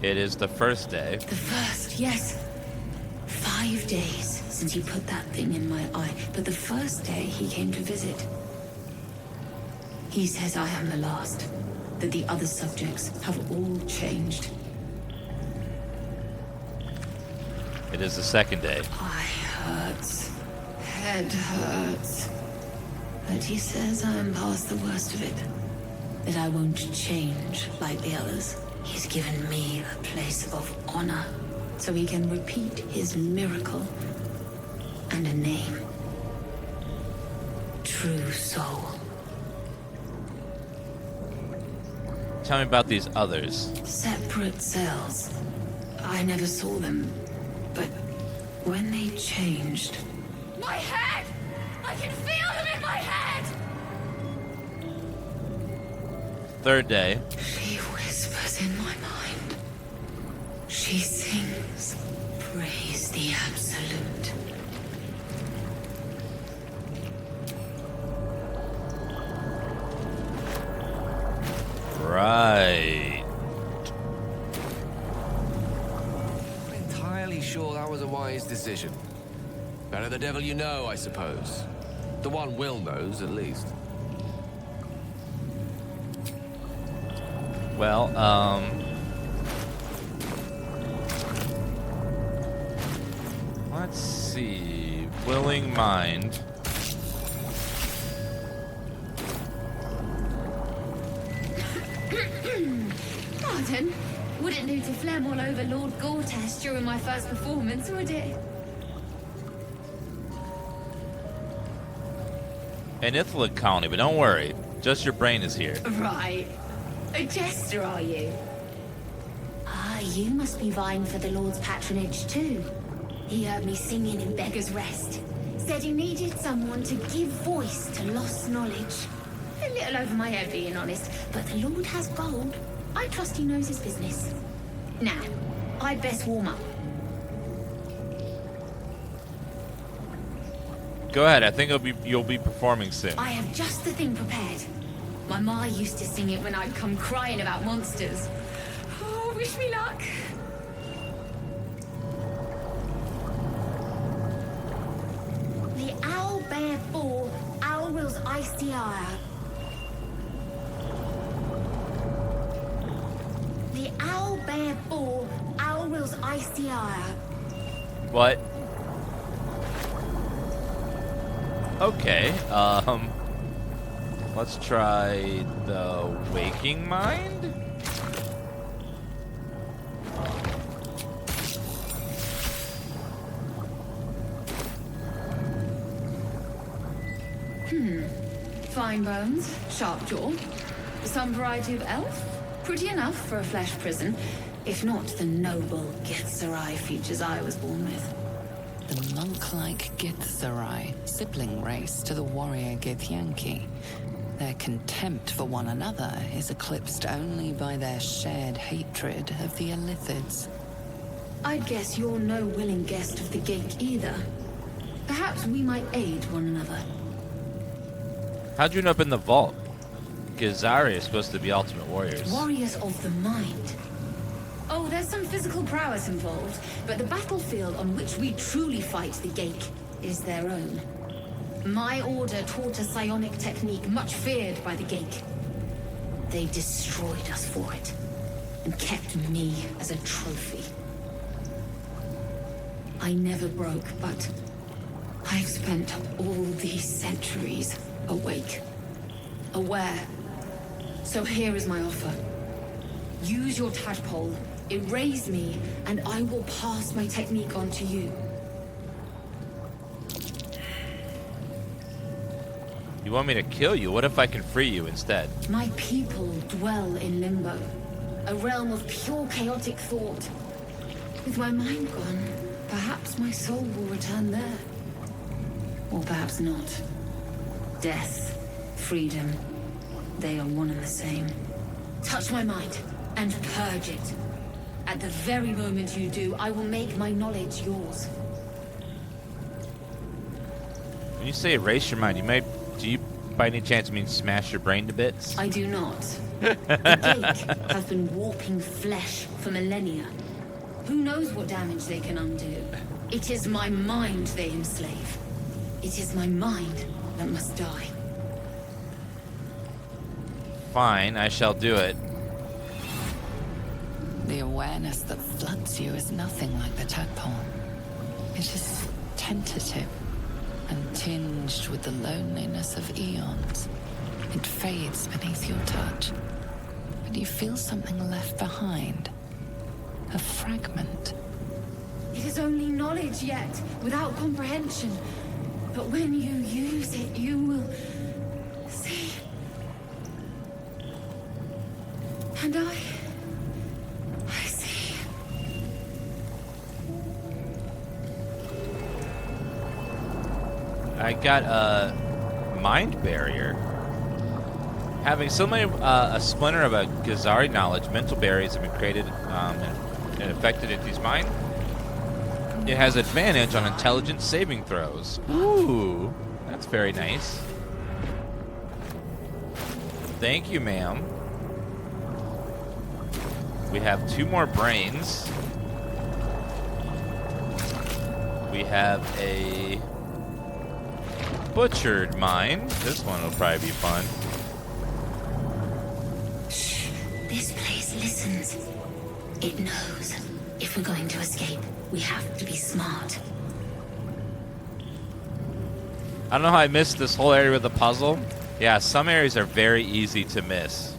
It is the first day. The first, yes. 5 days since he put that thing in my eye, but the first day he came to visit. He says I am the last, that the other subjects have all changed. It is the second day. Eye hurts. Head hurts. But he says I am past the worst of it. That I won't change like the others. He's given me a place of honor, so he can repeat his miracle and a name. True Soul. Tell me about these others. Separate cells. I never saw them, but when they changed... My head! I can feel third day. She whispers in my mind. She sings, praise the absolute. Right. I'm entirely sure that was a wise decision. Better the devil you know, I suppose. The one Will knows, at least. Well, let's see. Willing mind. Pardon? Wouldn't do to phlegm all over Lord Gortash during my first performance, would it? An Ithilid colony, but don't worry. Just your brain is here. Right. A jester, are you? Ah, you must be vying for the Lord's patronage too. He heard me singing in Beggar's Rest. Said he needed someone to give voice to lost knowledge. A little over my head, being honest, but the Lord has gold. I trust he knows his business. Now, I'd best warm up. Go ahead. I think you'll be performing soon. I have just the thing prepared. My ma used to sing it when I'd come crying about monsters. Oh, wish me luck. The owl bear bore, owl wills icy ire. The owl bear bore, owl wills icy ire. What? Okay, let's try the waking mind? Fine bones, sharp jaw. Some variety of elf. Pretty enough for a flesh prison, if not the noble Githzerai features I was born with. The monk-like Githzerai, sibling race to the warrior Githyanki. Their contempt for one another is eclipsed only by their shared hatred of the Illithids. I'd guess you're no willing guest of the gate either. Perhaps we might aid one another. How'd you end up in the vault? Githzerai is supposed to be ultimate warriors. Warriors of the mind. Oh, there's some physical prowess involved, but the battlefield on which we truly fight the Gate is their own. My order taught a psionic technique much feared by the Gate. They destroyed us for it, and kept me as a trophy. I never broke, but I've spent all these centuries awake, aware. So here is my offer. Use your tadpole, erase me, and I will pass my technique on to you. You want me to kill you? What if I can free you instead? My people dwell in limbo, a realm of pure chaotic thought. With my mind gone, perhaps my soul will return there. Or perhaps not. Death, freedom, they are one and the same. Touch my mind, and purge it. At the very moment you do, I will make my knowledge yours. When you say erase your mind, do you by any chance mean smash your brain to bits? I do not. The Gate have been warping flesh for millennia. Who knows what damage they can undo? It is my mind they enslave. It is my mind that must die. Fine, I shall do it. The awareness that floods you is nothing like the tadpole. It is tentative and tinged with the loneliness of eons. It fades beneath your touch, but you feel something left behind. A fragment. It is only knowledge yet, without comprehension. But when you use it, you will see. And I see. I got a mind barrier. Having so many a splinter of a Gazari knowledge, mental barriers have been created and affected at these mine. It has advantage on intelligence saving throws. Ooh, that's very nice. Thank you, ma'am. We have 2 more brains. We have a butchered mine. This one will probably be fun. Shh. This place listens. It knows. If we're going to escape, we have to be smart. I don't know how I missed this whole area with the puzzle. Yeah, some areas are very easy to miss.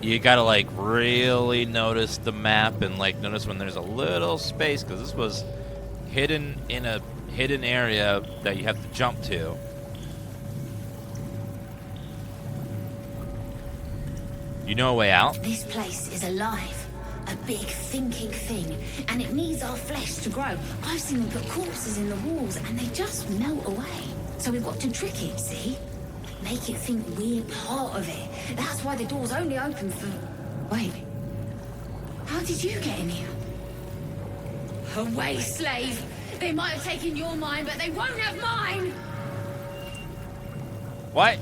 You gotta like really notice the map and like notice when there's a little space, because this was hidden in a hidden area that you have to jump to. You know a way out? This place is alive. A big thinking thing, and it needs our flesh to grow. I've seen them put corpses in the walls and they just melt away. So we've got to trick it, see? Make it think we're part of it. That's why the door's only open for... Wait. How did you get in here? Away, slave! They might have taken your mind, but they won't have mine! What?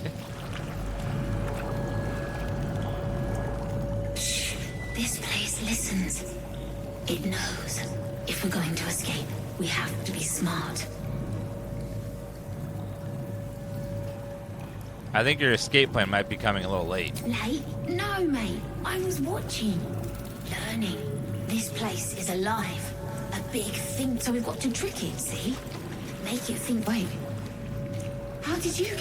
Shh. This place listens. It knows. If we're going to escape, we have to be smart. I think your escape plan might be coming a little late. Late? No, mate. I was watching. Learning. This place is alive. A big thing, so we've got to trick it, see? Make it think, wait. How did you...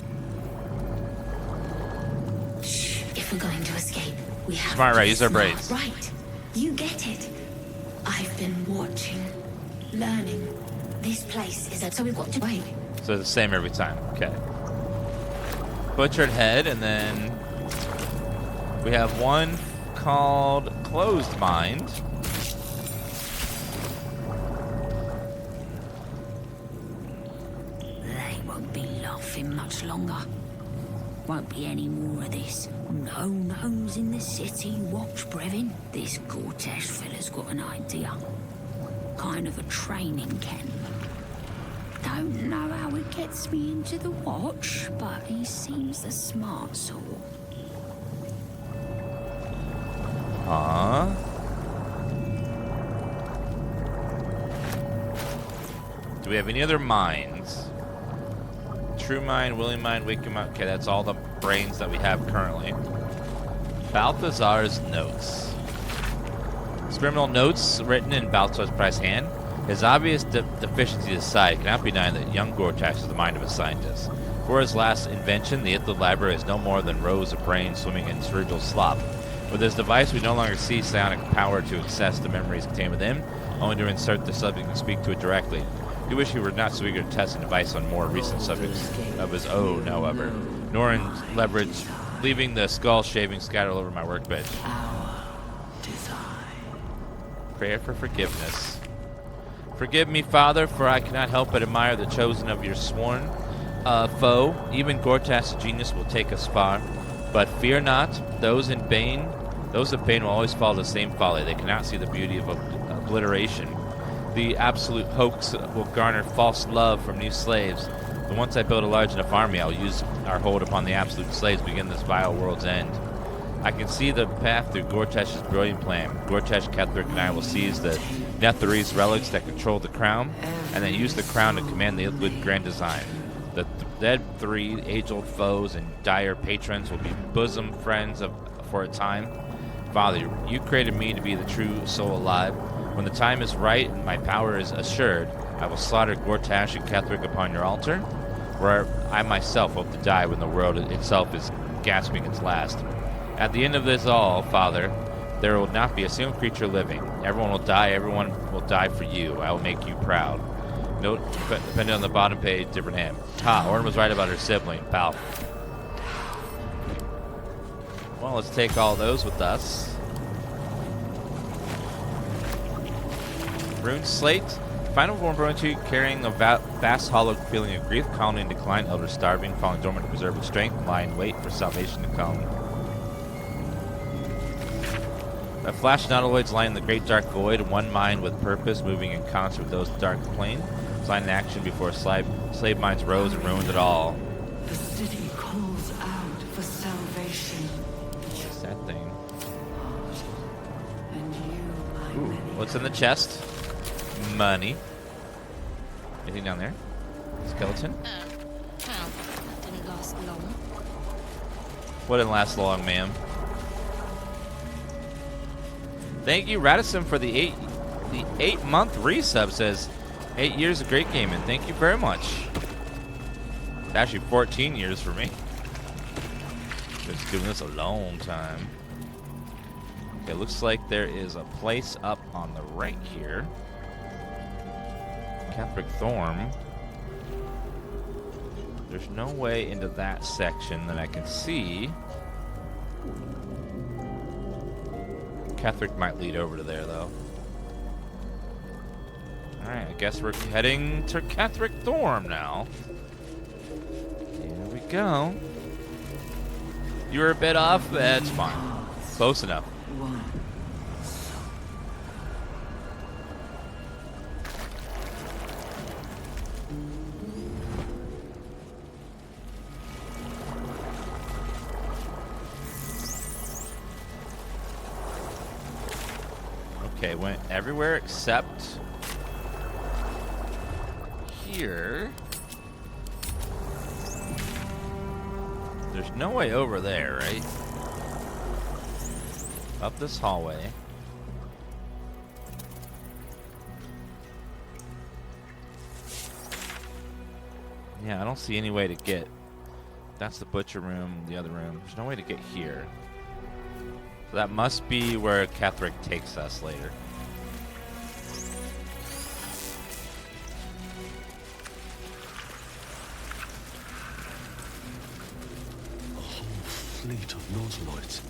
Shh. If we're going to escape, we have Smart, to right? be Use our smart. braids. Right. You get it. I've been watching. Learning. This place is a... So we've got to... Wait. So it's the same every time. Okay. Butchered head, and then we have one called Closed Mind. They won't be laughing much longer. Won't be any more of this. No gnomes in the city. Watch, Brevin. This Gortash fella's got an idea. Kind of a training camp. Don't know how it gets me into the watch, but he seems the smart sort. Do we have any other minds? True mind, willing mind, waking mind. Okay, that's all the brains that we have currently. Balthazar's notes. Experimental notes written in Balthazar's prize hand. His obvious deficiency aside, it cannot be denied that young Gortash is the mind of a scientist. For his last invention, the Ithil Library is no more than rows of brains swimming in cerebral slop. With this device, we no longer see psionic power to access the memories contained within, only to insert the subject and speak to it directly. We wish he were not so eager to test the device on more recent subjects of his own, however, nor in leverage, leaving the skull shavings scattered all over my workbench. Prayer for forgiveness. Forgive me, Father, for I cannot help but admire the chosen of your sworn foe. Even Gortash's genius will take us far. But fear not, those of Bane will always follow the same folly. They cannot see the beauty of obliteration. The absolute hoax will garner false love from new slaves. But once I build a large enough army, I will use our hold upon the absolute slaves to begin this vile world's end. I can see the path through Gortash's brilliant plan. Gortash, Ketheric, and I will seize the Netherese relics that control the crown, and then use the crown to command the Ithilid grand design. The dead 3 age-old foes and dire patrons will be bosom friends for a time. Father, you created me to be the true soul alive. When the time is right and my power is assured, I will slaughter Gortash and Ketheric upon your altar, where I myself hope to die when the world itself is gasping its last. At the end of this all, Father, there will not be a single creature living. Everyone will die for you. I will make you proud. Note, depending on the bottom page, different hand. Orn was right about her sibling, pal. Well, let's take all those with us. Rune Slate. Final Form Bruntry carrying a vast hollow feeling of grief, colony in decline, elders starving, falling dormant to preserve with strength, lie in wait for salvation to come. A flash nautiloids lie in the great dark void, one mind with purpose, moving in concert with those dark plane, flying in action before slave minds rose and ruined it all. The city calls out for salvation. What's that thing? And you, my Ooh, many. what's in the chest? Money. Anything down there? Skeleton? Well, that didn't last long. What didn't last long, ma'am? Thank you, Radisson, for the 8-month resub. Says 8 years of great gaming. Thank you very much. It's actually 14 years for me. Just doing this a long time. Okay, looks like there is a place up on the right here. Ketheric Thorm. There's no way into that section that I can see. Ketheric might lead over to there, though. Alright, I guess we're heading to Ketheric Thorm now. Here we go. You were a bit off, but that's fine. Close enough. Okay, went everywhere except here. There's no way over there, right? Up this hallway. Yeah, I don't see any way to get. That's the butcher room, the other room. There's no way to get here. So that must be where Ketheric takes us later. A whole fleet of nautiloids.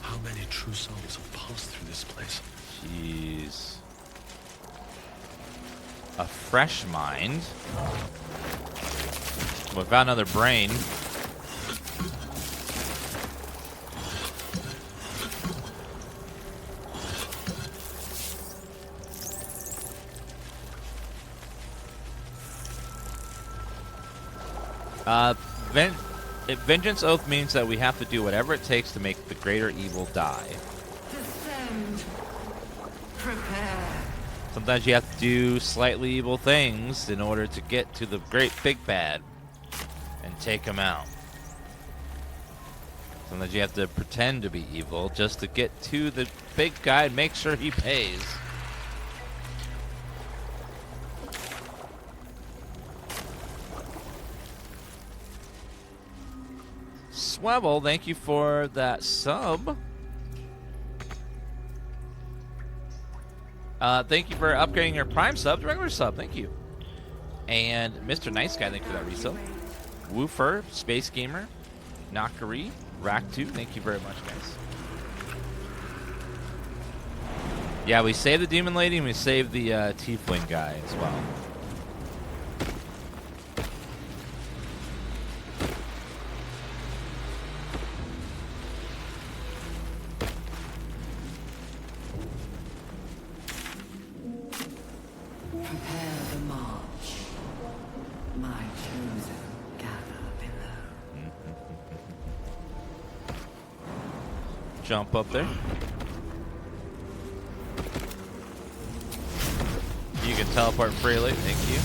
How many true souls have passed through this place? Jeez. A fresh mind. Without another brain. Vengeance Oath means that we have to do whatever it takes to make the greater evil die. Descend. Prepare. Sometimes you have to do slightly evil things in order to get to the great big bad and take him out. Sometimes you have to pretend to be evil just to get to the big guy and make sure he pays. Swevel, thank you for that sub. Thank you for upgrading your Prime sub to regular sub. Thank you. And Mr. Nice Guy, thank you for that resub. Woofer, Space Gamer, Nakari, Rack2, thank you very much, guys. Yeah, we saved the Demon Lady and we saved the Tiefling guy as well. Prepare the march. My chosen gather below. Jump up there. You can teleport freely, thank you.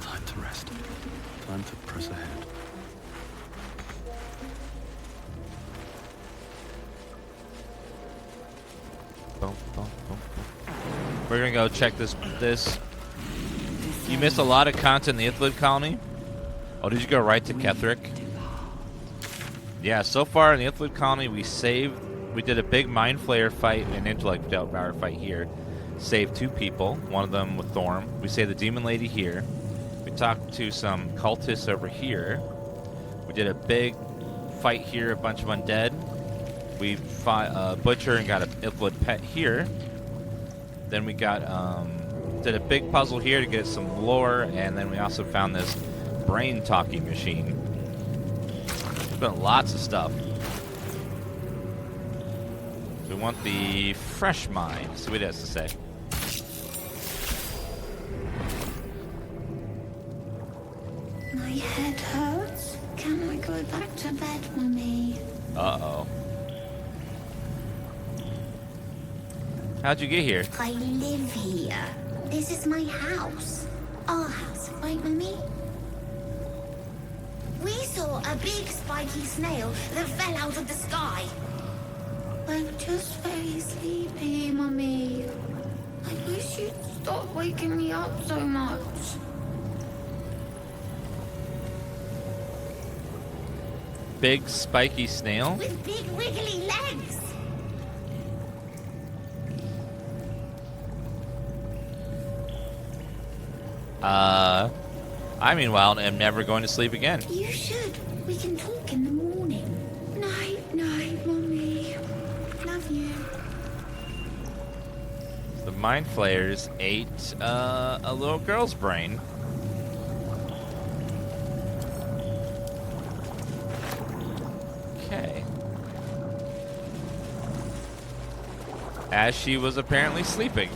Time to rest. Time to press ahead. We're gonna go check this. You missed a lot of content in the Ithilid colony. Oh, did you go right to Ketheric? Yeah, so far in the Ithilid colony, we did a big mind flayer fight and intellect devour fight here. Saved 2 people, one of them with Thorm. We saved the Demon Lady here. We talked to some cultists over here. We did a big fight here a bunch of undead. We fought a butcher and got a Iflid pet here. Then we got did a big puzzle here to get some lore, and then we also found this brain talking machine. There's been lots of stuff. We want the fresh mine. See what it has to say. My head hurts. Can I go back to bed, Mummy? Uh-oh. How'd you get here? I live here. This is my house. Our house, right, Mummy? We saw a big spiky snail that fell out of the sky. I'm just very sleepy, Mummy. I wish you'd stop waking me up so much. Big spiky snail? With big wiggly legs. I meanwhile am never going to sleep again. You should. We can talk in the morning. Night, night, Mummy. Love you. The mind flayers ate a little girl's brain. Okay. As she was apparently sleeping.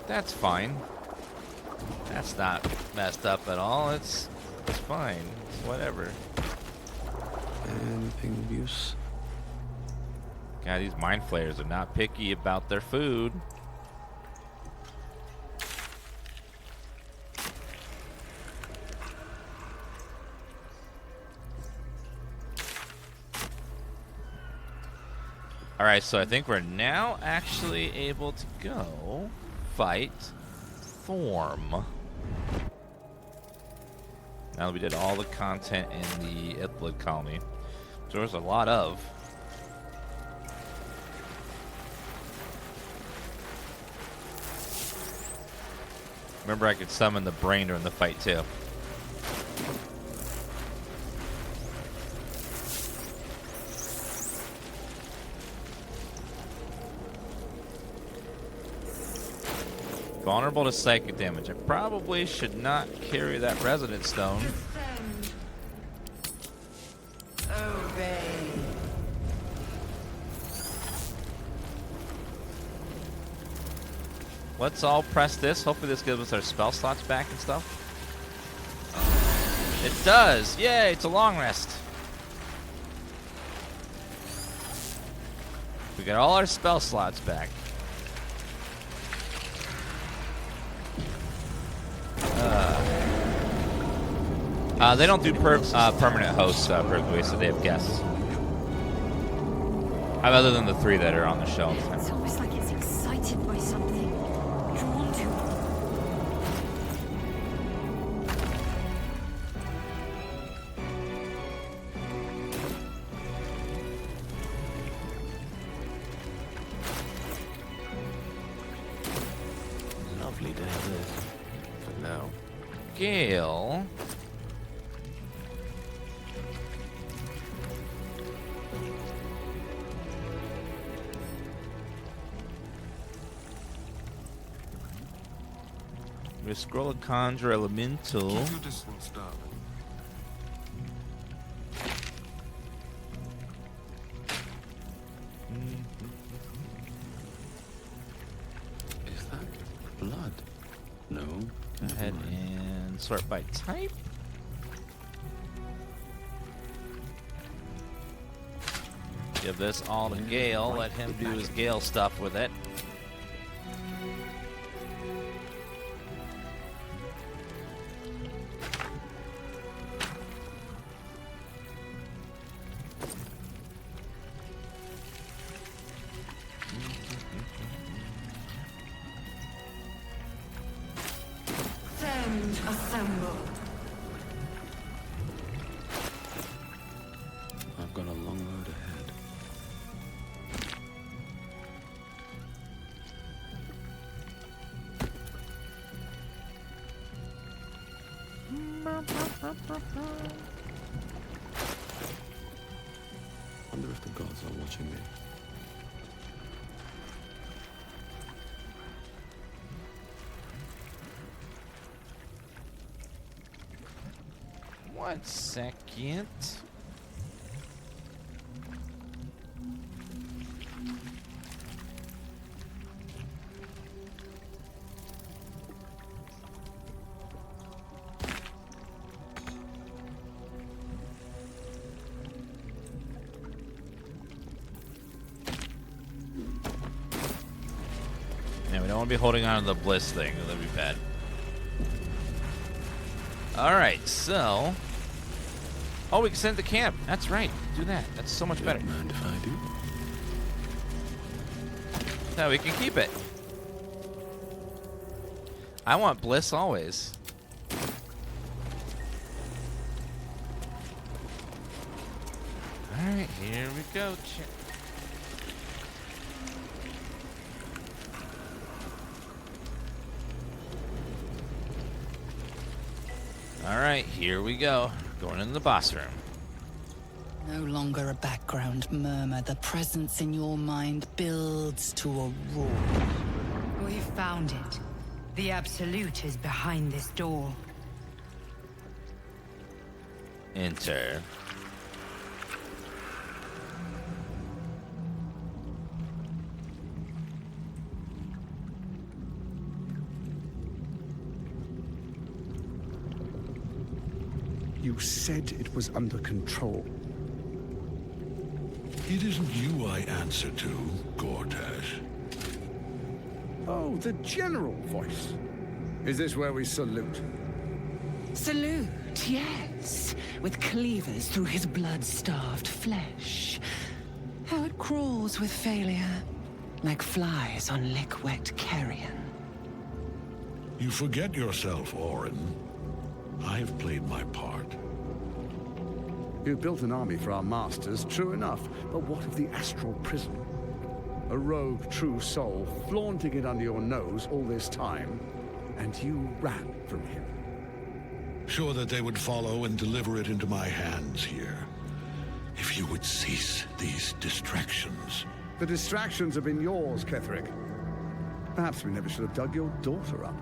That's fine. That's not messed up at all. It's fine. It's whatever. Anything of use? God, these mind flayers are not picky about their food. Alright, so I think we're now actually able to go fight Thorm. Now that we did all the content in the Iflid colony. So there's a lot of. Remember, I could summon the brain during the fight too. Vulnerable to psychic damage. I probably should not carry that resonance stone. Obey. Let's all press this. Hopefully this gives us our spell slots back and stuff. It does! Yay, it's a long rest. We got all our spell slots back. They don't do permanent hosts, Myrkul, so they have guests. Other than the 3 that are on the show. It's almost like it's excited by something. Drawn to it. Lovely to have this. For now. Gale. We scroll a conjure elemental. Keep your distance, darling. Is that blood? No. Go ahead and sort by type. Give this all to Gale. Let him do his Gale stuff with it. Send assemble. I've got a long road ahead. if the gods are watching me. One second. Yeah, we don't want to be holding on to the bliss thing. That'd be bad. Alright, so... Oh, we can send it to camp. That's right. Do that. That's so much better. Don't mind if I do? No, we can keep it. I want bliss always. Alright, here we go. Alright, here we go. Going in the boss room. No longer a background murmur. The presence in your mind builds to a roar. We've found it. The Absolute is behind this door. Enter. You said it was under control. It isn't you I answer to, Gortash. Oh, the general voice. Is this where we salute? Salute, yes. With cleavers through his blood-starved flesh. How it crawls with failure, like flies on lick-wet carrion. You forget yourself, Orin. I've played my part. You built an army for our masters, true enough. But what of the astral prison? A rogue true soul flaunting it under your nose all this time, and you ran from him. Sure that they would follow and deliver it into my hands here. If you would cease these distractions. The distractions have been yours, Ketheric. Perhaps we never should have dug your daughter up.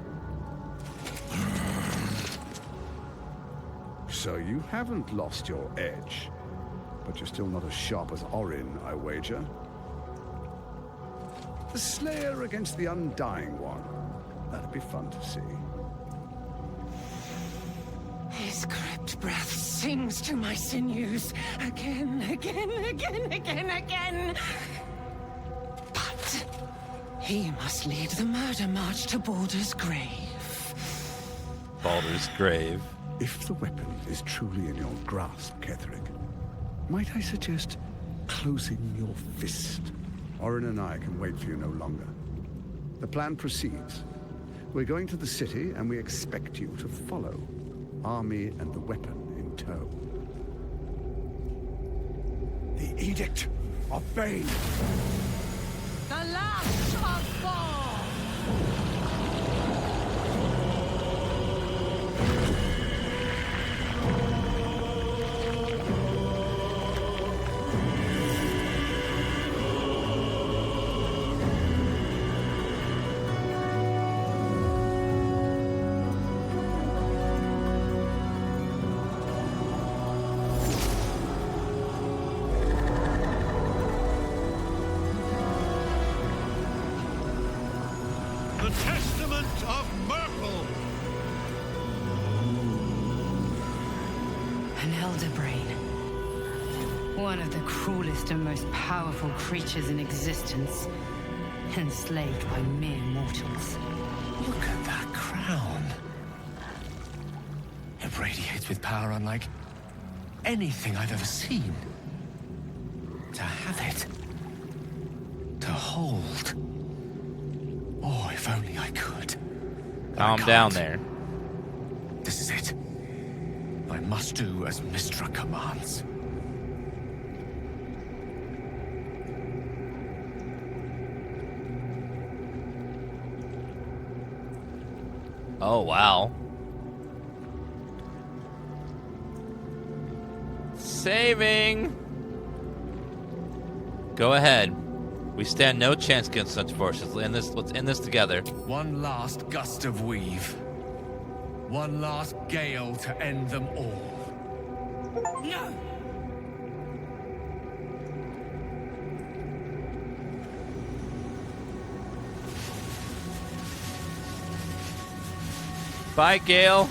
So you haven't lost your edge, but you're still not as sharp as Orin, I wager. The Slayer against the Undying One. That'd be fun to see. His crypt breath sings to my sinews. Again, again, again, again, again. But he must lead the murder march to Baldur's grave. Baldur's grave. If the weapon is truly in your grasp, Ketheric, might I suggest closing your fist? Orin and I can wait for you no longer. The plan proceeds. We're going to the city, and we expect you to follow. Army and the weapon in tow. The Edict of Bane! The last of four! The Testament of Myrkul! An elder brain. One of the cruelest and most powerful creatures in existence. Enslaved by mere mortals. Look at that crown. It radiates with power unlike anything I've ever seen. To have it. To hold. Oh, if only I could. Calm down there. This is it. I must do as Mystra commands. Oh, wow. Saving! Go ahead. We stand no chance against such forces. Let's end this together. One last gust of weave. One last gale to end them all. No! Bye, Gale.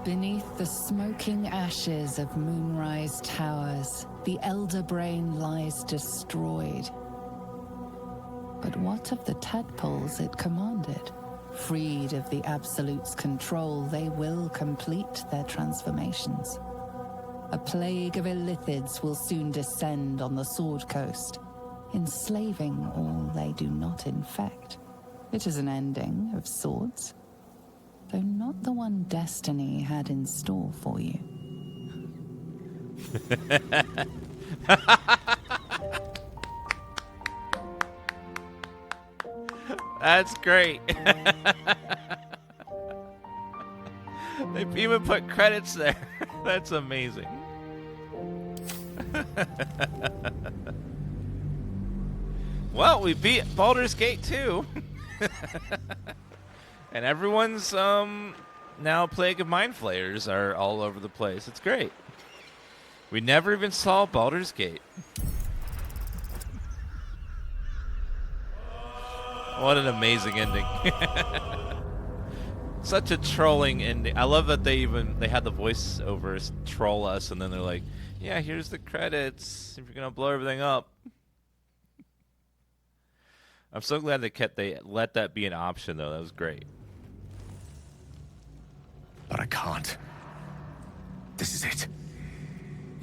Beneath the smoking ashes of Moonrise Towers, the Elder Brain lies destroyed. But what of the tadpoles it commanded? Freed of the Absolute's control, they will complete their transformations. A plague of illithids will soon descend on the Sword Coast, enslaving all they do not infect. It is an ending of sorts, though not the one destiny had in store for you. That's great. They even put credits there. That's amazing. Well, we beat Baldur's Gate 2. And everyone's now Plague of Mind Flayers are all over the place. It's great. We never even saw Baldur's Gate. What an amazing ending. Such a trolling ending. I love that they had the voiceovers troll us, and then they're like, yeah, here's the credits if you're going to blow everything up. I'm so glad they let that be an option, though. That was great. But I can't. This is it.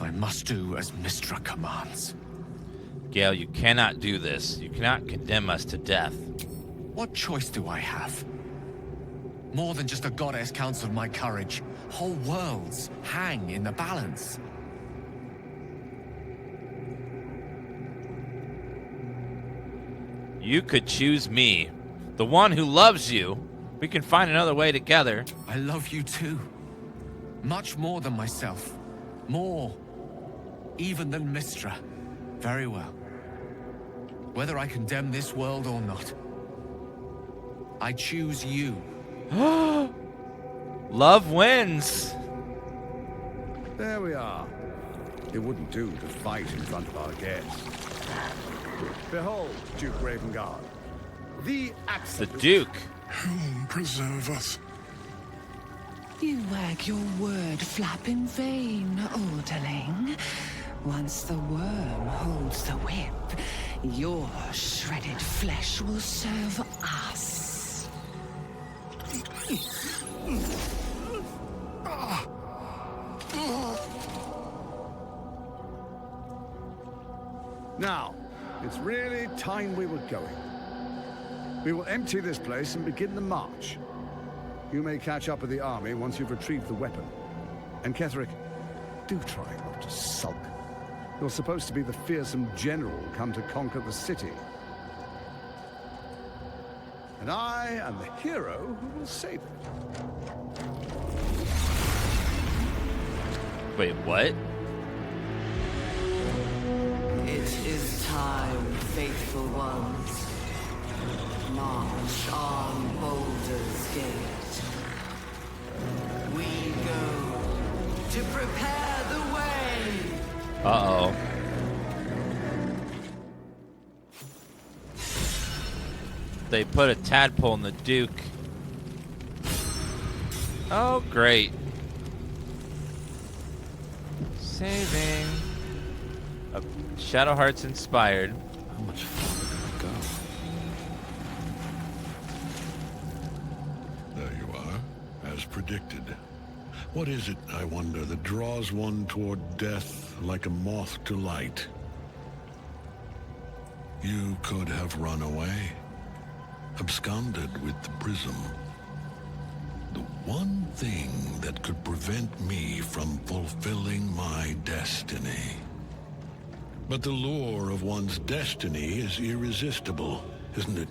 I must do as Mystra commands. Gale, you cannot do this. You cannot condemn us to death. What choice do I have? More than just a goddess counseled my courage. Whole worlds hang in the balance. You could choose me, the one who loves you. We can find another way together. I love you too. Much more than myself. More even than Mystra. Very well. Whether I condemn this world or not, I choose you. Love wins. There we are. It wouldn't do to fight in front of our guests. Behold, Duke Ravengard. The absolute... The Duke. Whom preserve us? You wag your word flap in vain, orderling. Once the worm holds the whip, your shredded flesh will serve us. Now, it's really time we were going. We will empty this place and begin the march. You may catch up with the army once you've retrieved the weapon. And Ketheric, do try not to sulk. You're supposed to be the fearsome general come to conquer the city. And I am the hero who will save it. Wait, what? It is time, faithful ones. March on Baldur's Gate. We go to prepare the way. Uh-oh. They put a tadpole in the Duke. Oh, great. Saving. Shadowheart's inspired. How much farther can I go? There you are, as predicted. What is it, I wonder, that draws one toward death like a moth to light? You could have run away, absconded with the prism. The one thing that could prevent me from fulfilling my destiny. But the lure of one's destiny is irresistible, isn't it?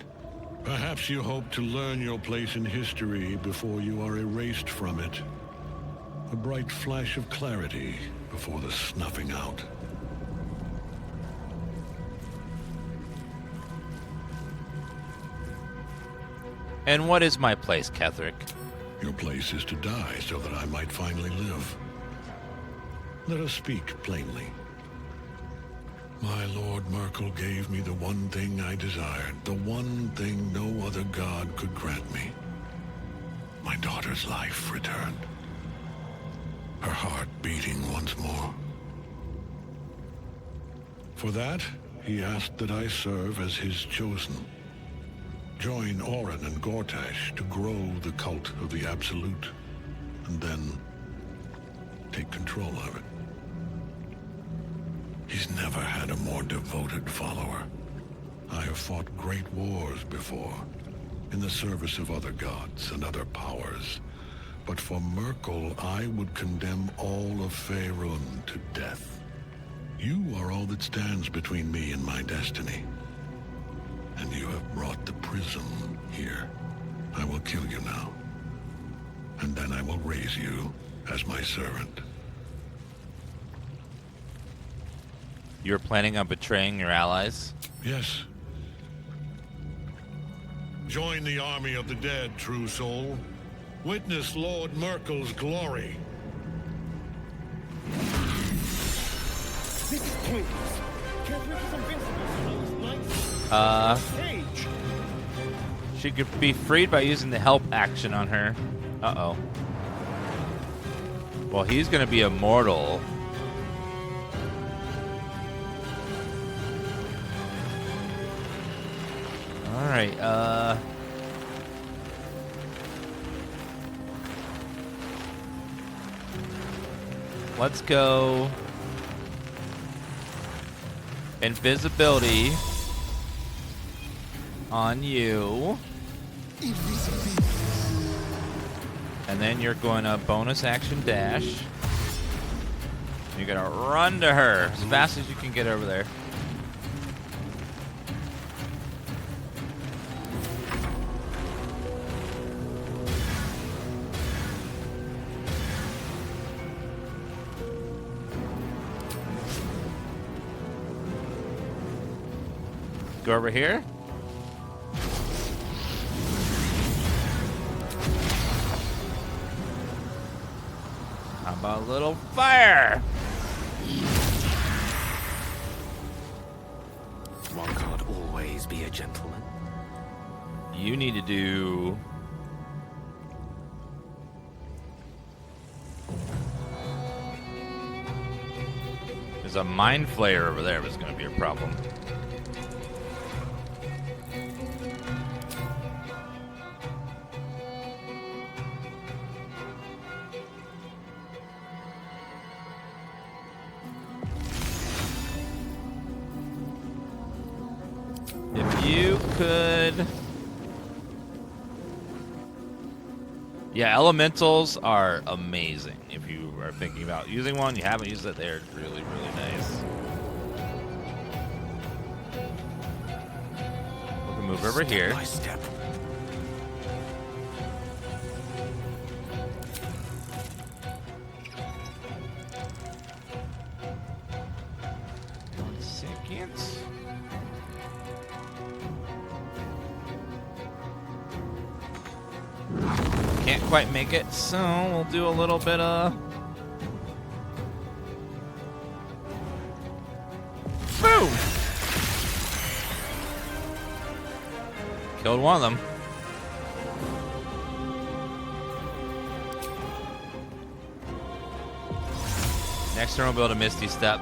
Perhaps you hope to learn your place in history before you are erased from it. A bright flash of clarity before the snuffing out. And what is my place, Ketheric? Your place is to die so that I might finally live. Let us speak plainly. My Lord Myrkul gave me the one thing I desired, the one thing no other god could grant me. My daughter's life returned. Her heart beating once more. For that, he asked that I serve as his chosen. Join Orin and Gortash to grow the cult of the Absolute, and then take control of it. He's never had a more devoted follower. I have fought great wars before, in the service of other gods and other powers. But for Myrkul, I would condemn all of Faerun to death. You are all that stands between me and my destiny. And you have brought the prism here. I will kill you now. And then I will raise you as my servant. You're planning on betraying your allies? Yes. Join the army of the dead, true soul. Witness Lord Myrkul's glory. This is pointless. Ketheric is invincible, so nice. She could be freed by using the help action on her. Uh-oh. Well, he's gonna be immortal. Alright, let's go invisibility on you. And then you're going to bonus action dash. You're going to run to her as fast as you can get over there. Go over here. How about a little fire? One can't always be a gentleman. You need to do... There's a mind flayer over there, but it's going to be a problem. You could... Yeah, elementals are amazing. If you are thinking about using one, you haven't used it, they're really, really nice. We can move over here. Step by step. One second. Can't quite make it, so we'll do a little bit of... Boom! Killed one of them. Next turn we'll build a Misty Step.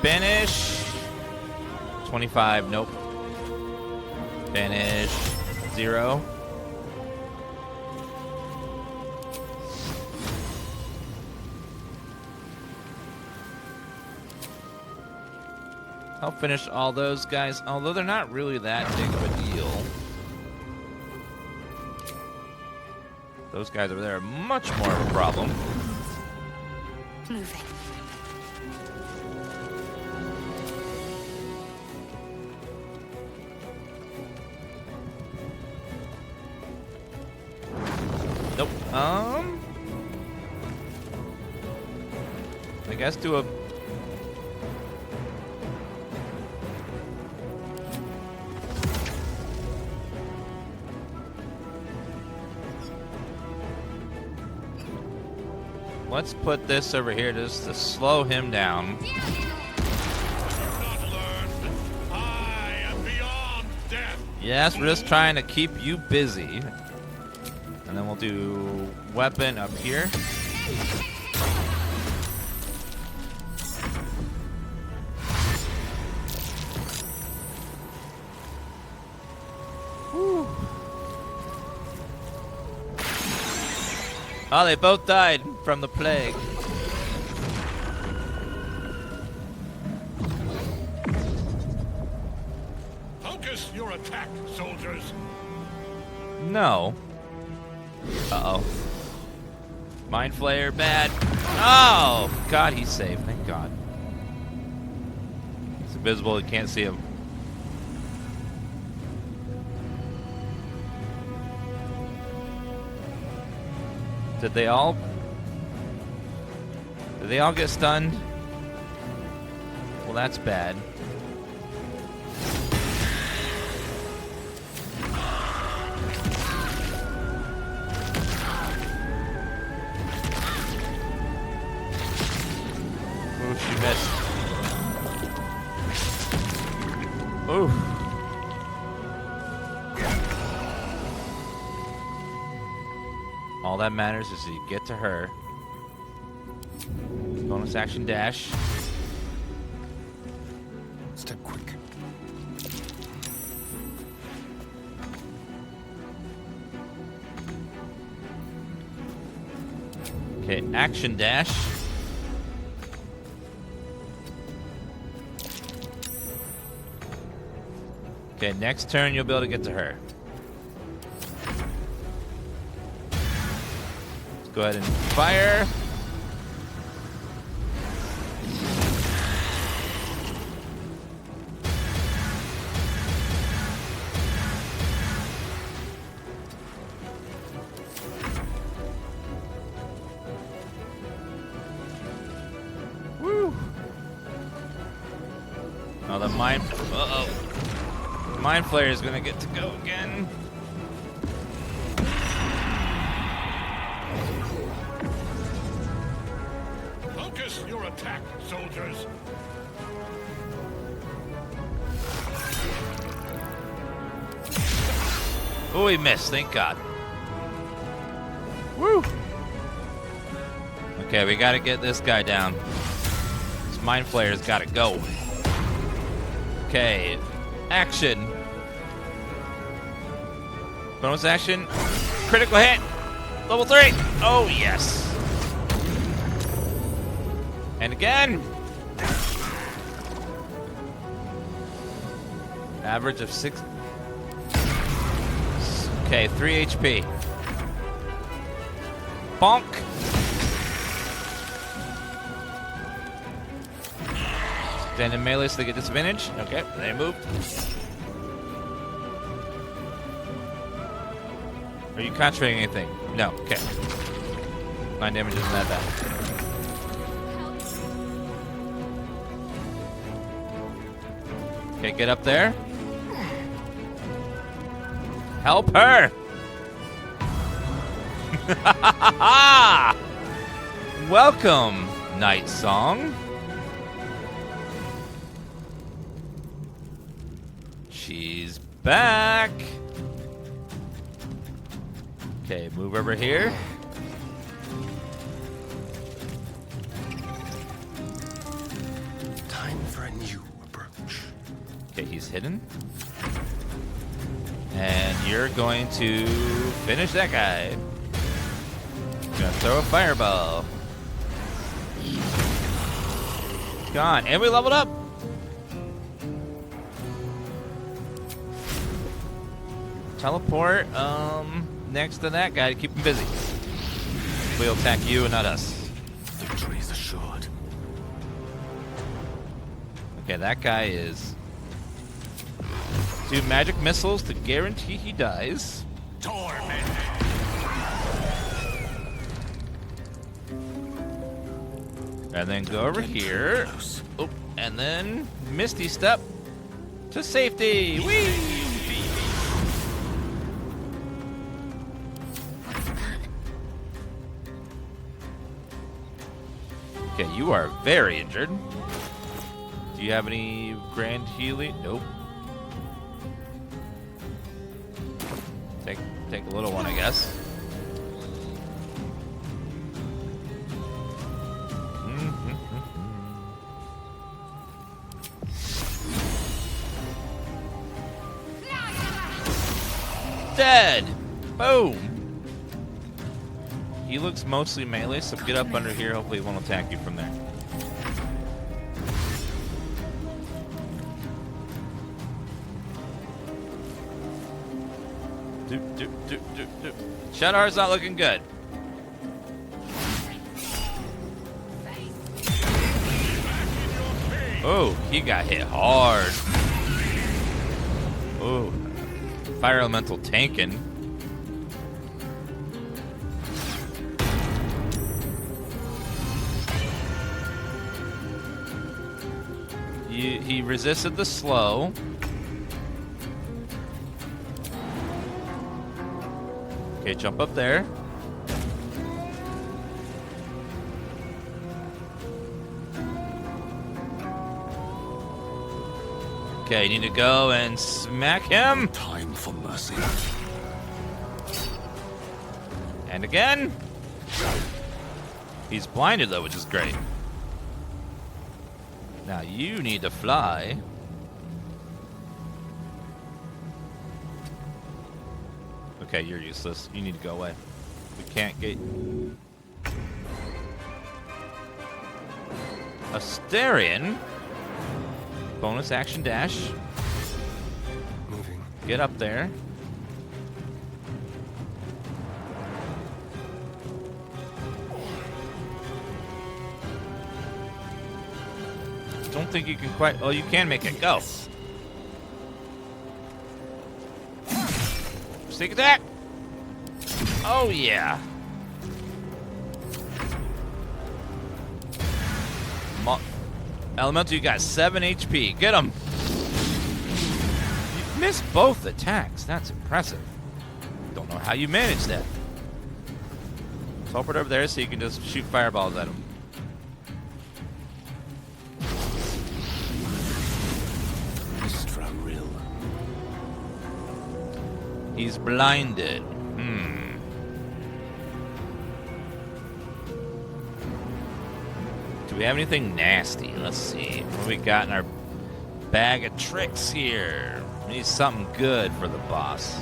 Banish. 25, nope. Banish. 0. I'll finish all those guys, although they're not really that big of a deal. Those guys over there are much more of a problem. Moving. Nope. I guess do a... Let's put this over here just to slow him down. Yes, we're just trying to keep you busy. And then we'll do weapon up here. Whew. Oh, they both died from the plague. Focus your attack, soldiers. No. Uh-oh. Mind Flayer, bad. Oh! God, he's safe. Thank God. He's invisible. You can't see him. Did they all get stunned? Well, that's bad. Ooh, she missed. Ooh. All that matters is you get to her. Bonus action dash. Step quick. Okay, action dash. Okay, next turn you'll be able to get to her. Let's go ahead and fire. Woo! Oh, the mind. Uh-oh. Mind Flayer is gonna get to go again. Focus your attack, soldiers. Oh, he missed. Thank God. Woo! Okay, we gotta get this guy down. This Mind Flayer's gotta go. Okay, action. Bonus action. Critical hit. Level 3. Oh, yes. And again. Average of 6. Okay, 3 HP. Bonk. Stand in melee so they get disadvantage. Okay, they moved. Are you contracting anything? No. Okay. 9 damage isn't that bad. Okay, get up there. Help her! Welcome, Night Song. She's back. Okay, move over here. Time for a new approach. Okay, he's hidden. And you're going to finish that guy. Gonna throw a fireball. Gone. And we leveled up. Teleport. next to that guy to keep him busy. We'll attack you and not us. Victory is assured. Okay, that guy is... 2 magic missiles to guarantee he dies. And then go over here. Oh, and then Misty Step to safety. Whee! Okay, you are very injured. Do you have any grand healing? Nope. Take a little one, I guess. Dead! Boom! He looks mostly melee, so get up under here. Hopefully he won't attack you from there. Shadowheart's not looking good. Oh, he got hit hard. Oh, fire elemental tanking. He resisted the slow. Okay, jump up there. Okay, you need to go and smack him. Time for mercy. And again. He's blinded though, which is great. Now you need to fly. Okay, you're useless. You need to go away. We can't get... Asterion. Bonus action dash. Moving. Get up there. Don't think you can quite... Oh, you can make it. Go. Sneak attack! Oh, yeah. Elemental, you got 7 HP. Get him! You missed both attacks. That's impressive. Don't know how you managed that. Teleport over there so you can just shoot fireballs at him. He's blinded. Do we have anything nasty? Let's see. What we got in our bag of tricks here? We need something good for the boss.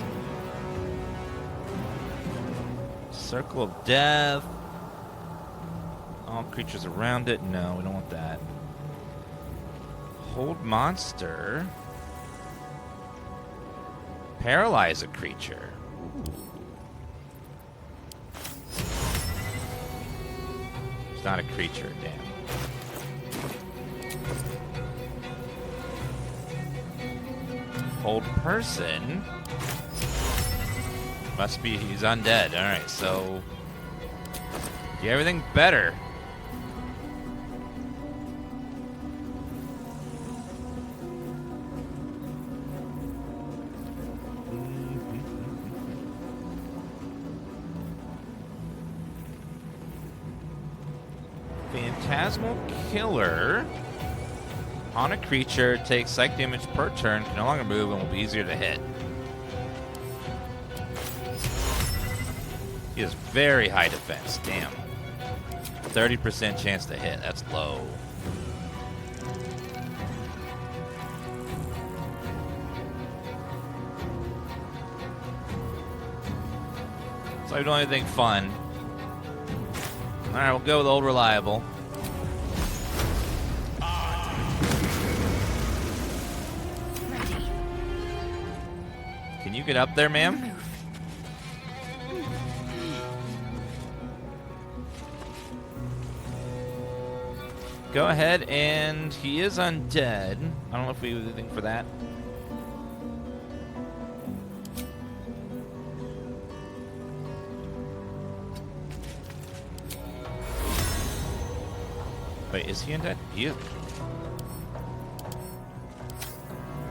Circle of Death. All creatures around it. No, we don't want that. Hold monster. Paralyze a creature. Ooh. It's not a creature, damn. Hold person. Must be he's undead. Alright, so get everything better. Phantasmal Killer. On a creature, takes psych damage per turn, can no longer move, and will be easier to hit. He has very high defense. Damn. 30% chance to hit. That's low. So I don't do anything fun. Alright, we'll go with old reliable. Can you get up there, ma'am? go ahead, and he is undead. I don't know if we have anything for that. Wait, is he undead? He is.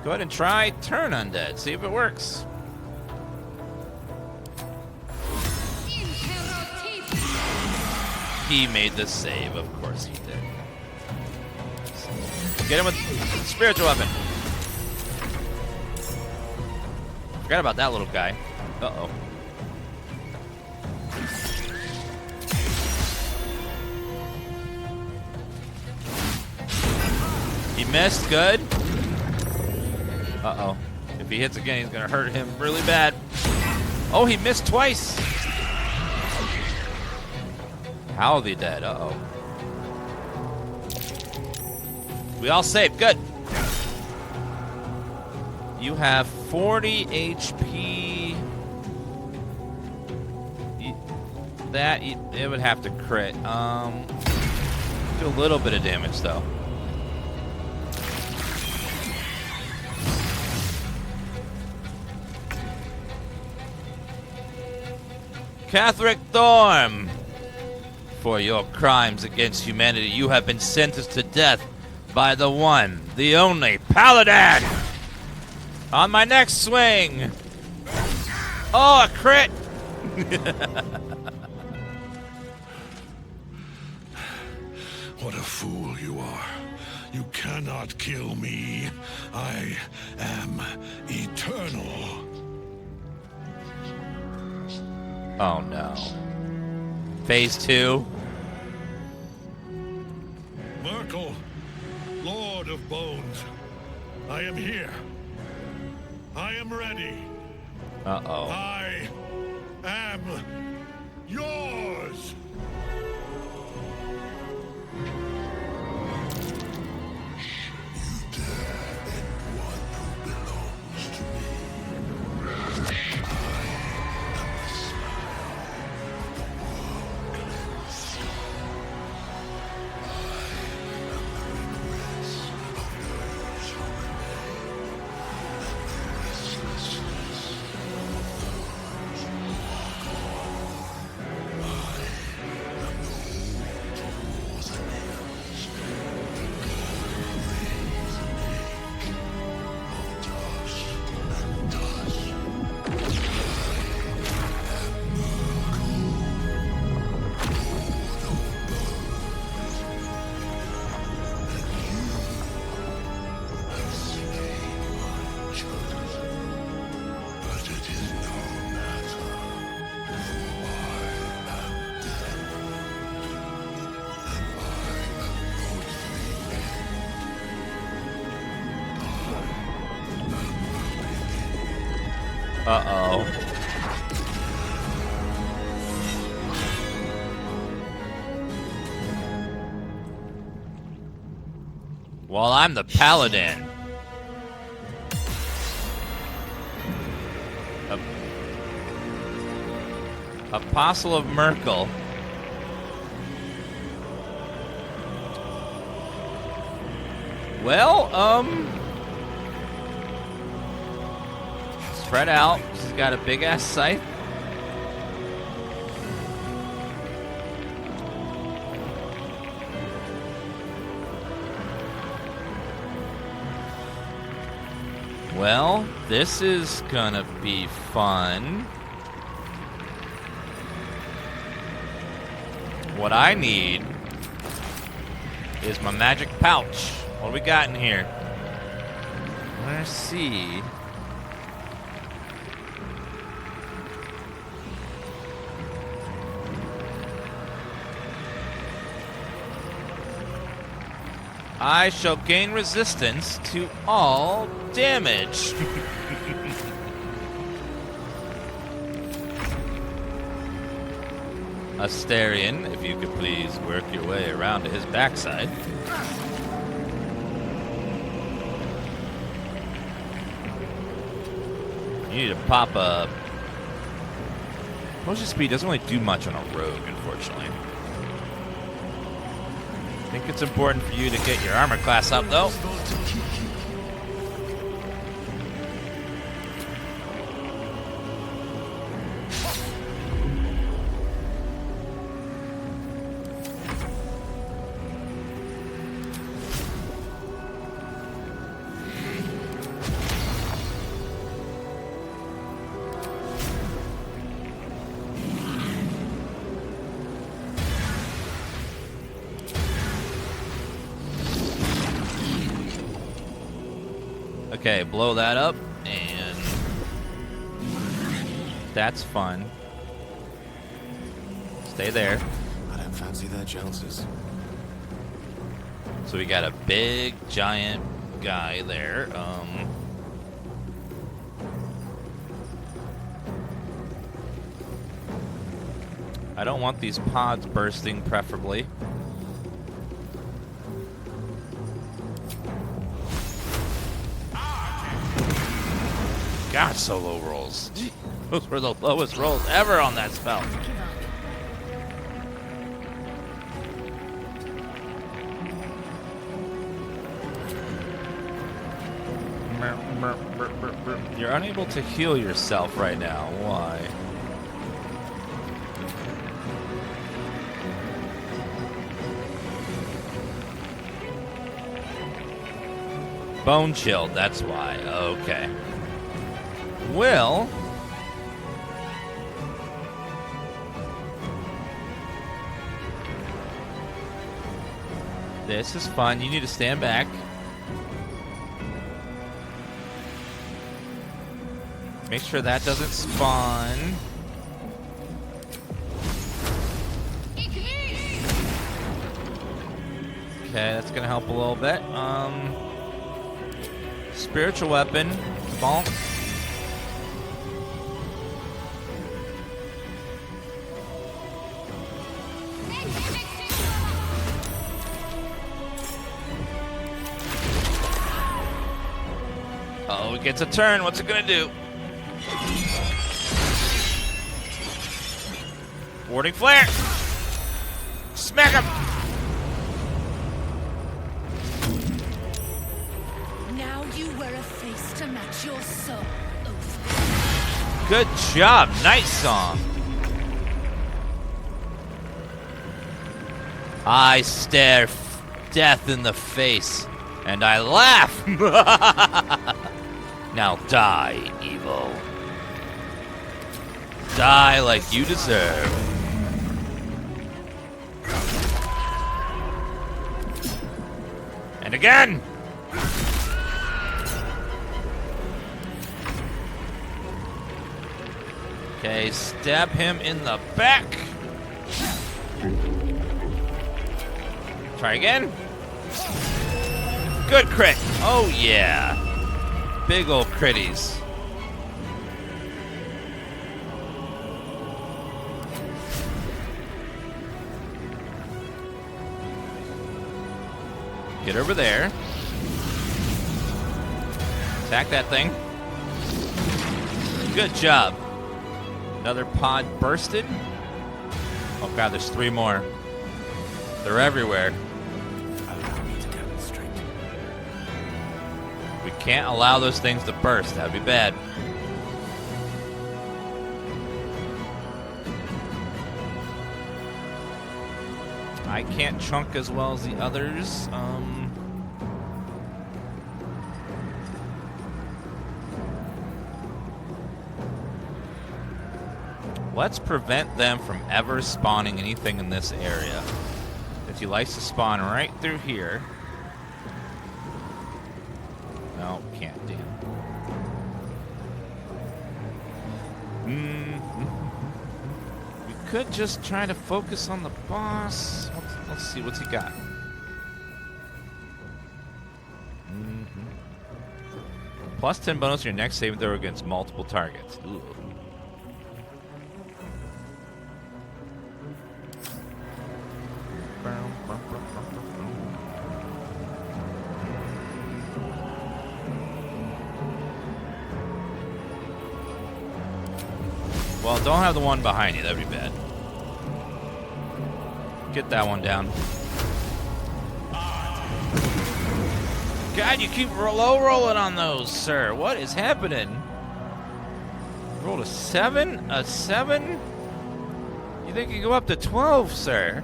Go ahead and try turn undead. See if it works. He made the save. Of course he did. Get him with spiritual weapon. Forgot about that little guy. Uh-oh. He missed. Good. Uh-oh. If he hits again, he's going to hurt him really bad. Oh, he missed twice. How are they dead? Uh-oh. We all saved. Good. You have 40 HP. It would have to crit. Do a little bit of damage, though. Ketheric Thorm, for your crimes against humanity, you have been sentenced to death by the one, the only Paladin. On my next swing. Oh, a crit. What a fool you are. You cannot kill me. I am eternal. Oh no. Phase 2. Myrkul, Lord of Bones, I am here. I am ready. Uh-oh. I am yours. Uh-oh. Well, I'm the Paladin. Apostle of Myrkul. Well, spread out. He's got a big ass scythe. Well, this is gonna be fun. What I need is my magic pouch. What do we got in here? Let's see. I shall gain resistance to all damage. Astarion, if you could please work your way around to his backside. You need to pop a... Potion speed doesn't really do much on a rogue, unfortunately. I think it's important for you to get your armor class up, though. Okay, blow that up, and that's fun. Stay there. I don't fancy their chances. So we got a big, giant guy there. I don't want these pods bursting, preferably. God, so low rolls. Those were the lowest rolls ever on that spell. You're unable to heal yourself right now. Why? Bone chilled, that's why. Okay. Well, this is fun. You need to stand back. Make sure that doesn't spawn. Okay, that's gonna help a little bit. Spiritual weapon. Bonk. Oh, it gets a turn. What's it gonna do? Warding flare. Smack him. Now you wear a face to match your soul. Good job. Nice song. I stare death in the face, and I laugh. Now die, evil. Die like you deserve. And again! Okay, stab him in the back. Try again. Good crit. Oh, yeah. Big ol' critties. Get over there. Attack that thing. Good job. Another pod bursted. Oh god, there's 3 more. They're everywhere. Allow me to demonstrate. We can't allow those things to burst. That'd be bad. I can't chunk as well as the others. Let's prevent them from ever spawning anything in this area. If he likes to spawn right through here. No, can't, damn. We could just try to focus on the boss. Let's see, what's he got? Plus 10 bonus to your next saving throw against multiple targets. Ooh. Well, don't have the one behind you. That'd be bad. Get that one down. God, you keep low rolling on those, sir. What is happening? Rolled a 7? A 7? You think you can go up to 12, sir?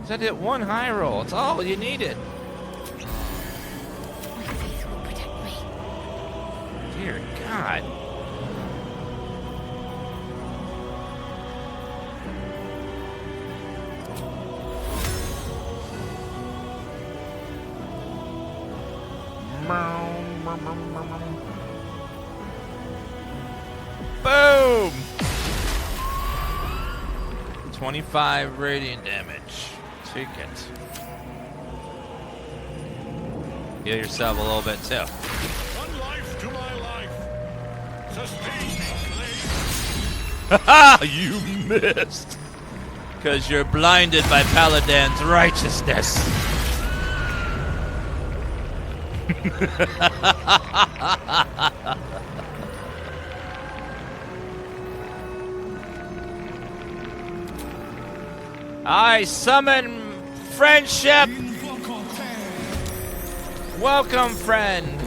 Just hit one high roll. It's all you needed. My faith will protect me. Dear God. Boom! 25 radiant damage. Take it. Heal yourself a little bit too. One life to my life. Sustain me, Haha! You missed! Because you're blinded by Paladin's righteousness. I summon friendship. Welcome, friend.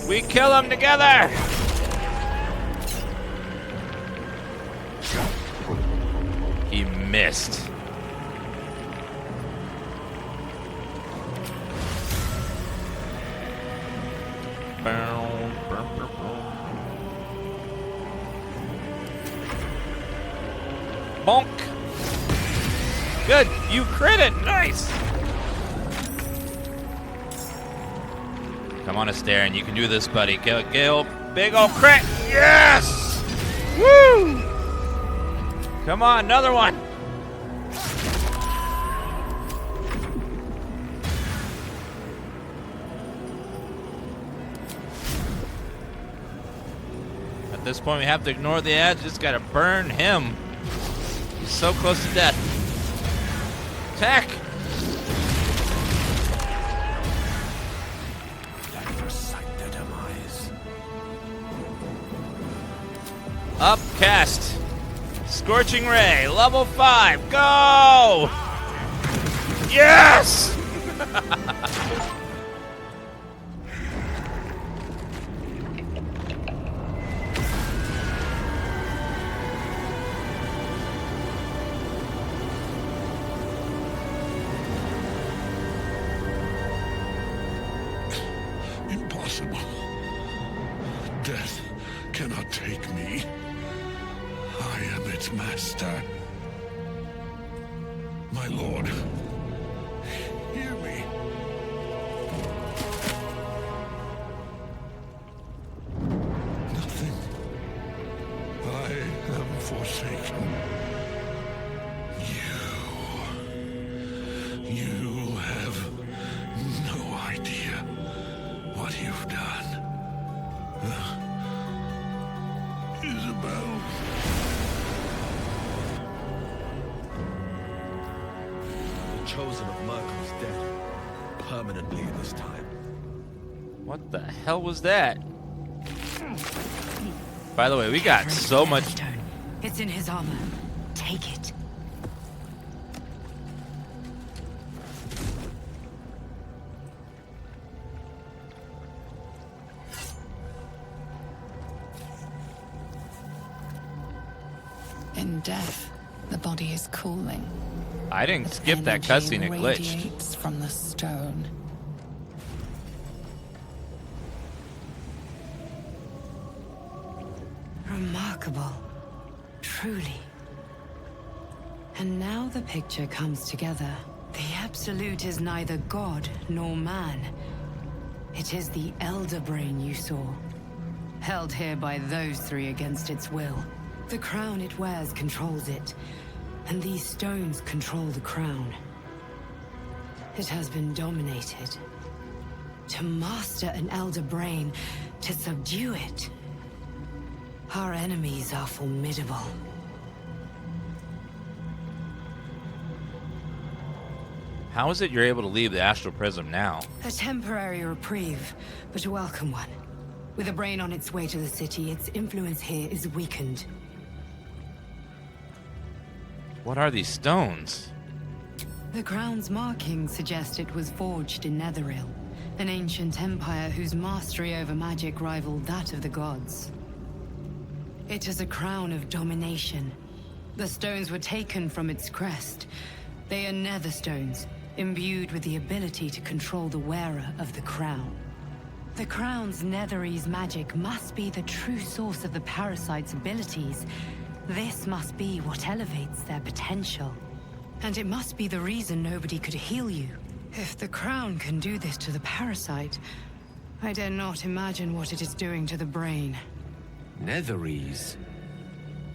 We kill them together. He missed. Bonk. Good. You crit it. Nice. Come on, Astarion. You can do this, buddy. Go, big ol' crit. Yes. Woo. Come on, another one. At this point, we have to ignore the ads. Just gotta burn him. He's so close to death. Attack! At first sight, their demise. Upcast. Scorching Ray, level 5. Go! Yes! Impossible. Death cannot take me. I am its master. My lord, hear me. Nothing. I am forsaken. You have no idea what you've done. Isabel. The chosen of Myrkul's dead. Permanently this time. What the hell was that? By the way, we got so much. It's in his armor. Take it. In death, the body is cooling. I didn't skip that cutscene, it glitched. Radiates from the stone. Remarkable. Truly. And now the picture comes together. The Absolute is neither god nor man. It is the Elder Brain you saw. Held here by those three against its will. The crown it wears controls it, and these stones control the crown. It has been dominated. To master an Elder Brain, to subdue it. Our enemies are formidable. How is it you're able to leave the Astral Prism now? A temporary reprieve, but a welcome one. With a brain on its way to the city, its influence here is weakened. What are these stones? The crown's markings suggest it was forged in Netheril. an ancient empire whose mastery over magic rivaled that of the gods. It is a crown of domination. The stones were taken from its crest. They are nether stones, imbued with the ability to control the wearer of the crown. The crown's netherese magic must be the true source of the parasite's abilities. This must be what elevates their potential. And it must be the reason nobody could heal you. If the crown can do this to the parasite, I dare not imagine what it is doing to the brain. Netherese.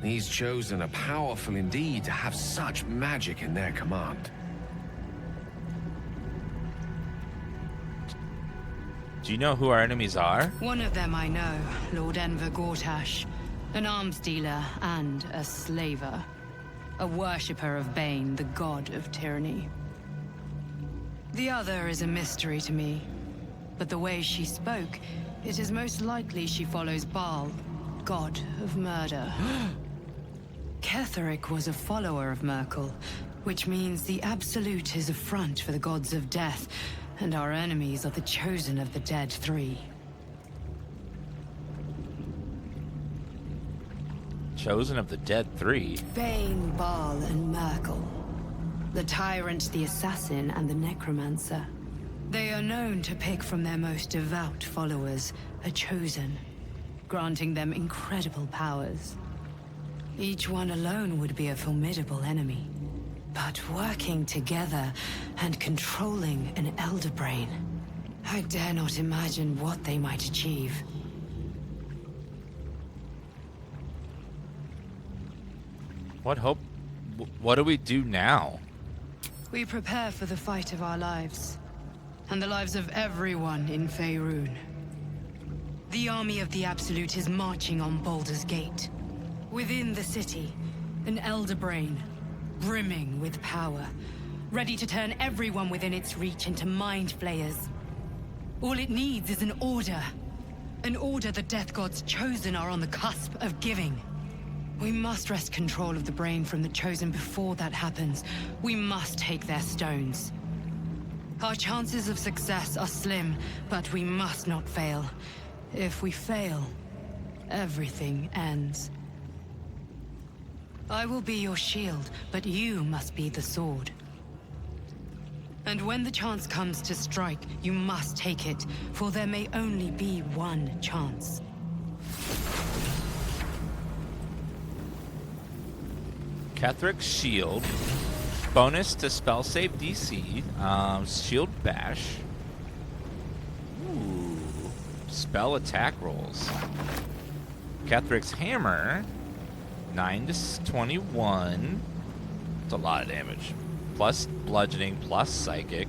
These Chosen are powerful indeed to have such magic in their command. Do you know who our enemies are? One of them I know, Lord Enver Gortash, an arms dealer and a slaver. A worshipper of Bane, the god of tyranny. The other is a mystery to me, but the way she spoke, it is most likely she follows Baal, god of murder. Ketheric was a follower of Myrkul, which means the Absolute is a front for the gods of death, and our enemies are the chosen of the Dead Three. Chosen of the Dead Three? Bane, Baal, and Myrkul. The Tyrant, the Assassin, and the Necromancer. They are known to pick from their most devout followers a chosen, granting them incredible powers. Each one alone would be a formidable enemy. But working together and controlling an Elder Brain, I dare not imagine what they might achieve. What hope? What do we do now? We prepare for the fight of our lives, and the lives of everyone in Faerun. The army of the Absolute is marching on Baldur's Gate. Within the city, an Elder Brain, brimming with power, ready to turn everyone within its reach into mind flayers. All it needs is an order. An order the Death Gods Chosen are on the cusp of giving. We must wrest control of the brain from the Chosen before that happens. We must take their stones. Our chances of success are slim, but we must not fail. If we fail, everything ends. I will be your shield, but you must be the sword. And when the chance comes to strike, you must take it, for there may only be one chance. Ketheric's shield. Bonus to spell save DC. Shield bash. Ooh. Spell attack rolls. Ketheric's hammer. 9 to 21. It's a lot of damage. Plus bludgeoning, plus psychic.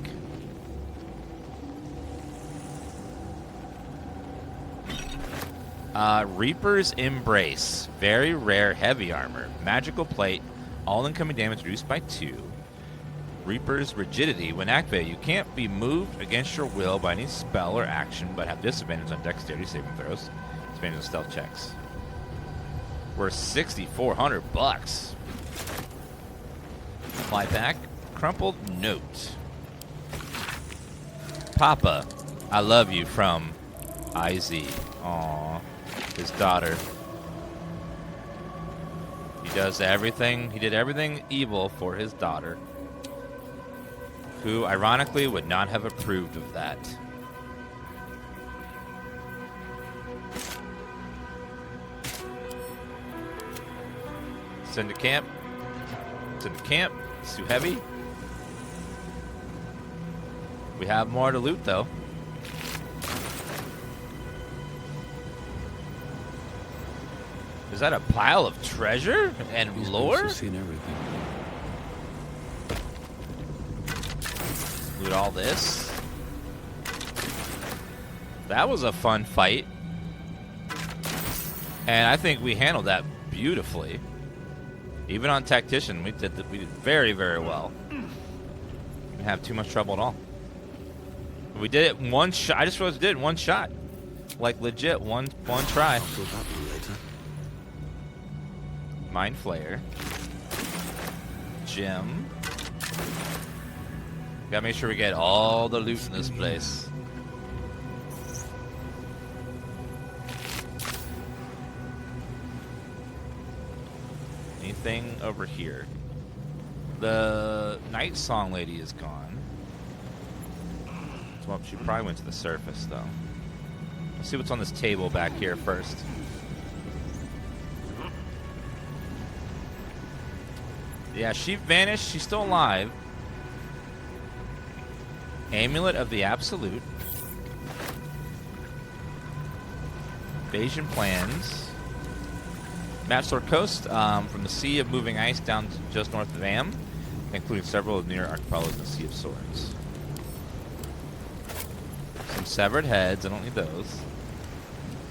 Reaper's Embrace. Very rare heavy armor. Magical plate. All incoming damage reduced by 2. Reaper's Rigidity. When activated, you can't be moved against your will by any spell or action, but have disadvantage on dexterity saving throws. Disadvantage on stealth checks. We're $6,400. Fly pack. Crumpled note. Papa, I love you from IZ. Aww. His daughter. He does everything. He did everything evil for his daughter, who ironically would not have approved of that. Send to camp. Send to camp. It's too heavy. We have more to loot, though. Is that a pile of treasure and lore? I've seen everything. Loot all this. That was a fun fight. And I think we handled that beautifully. Even on Tactician, we did very, very well. Didn't have too much trouble at all. We did it in one shot. I just realized we did it in one shot. Like legit, one try. Mind Flayer. Gem. Gotta make sure we get all the loot in this place. anything over here. The Night Song Lady is gone. Well, she probably went to the surface, though. Let's see what's on this table back here first. Yeah, she vanished. She's still alive. Amulet of the Absolute. Invasion plans. Matchsword Coast, from the Sea of Moving Ice down to just north of Am, including several of the near archipelagos in the Sea of Swords. Some severed heads, I don't need those.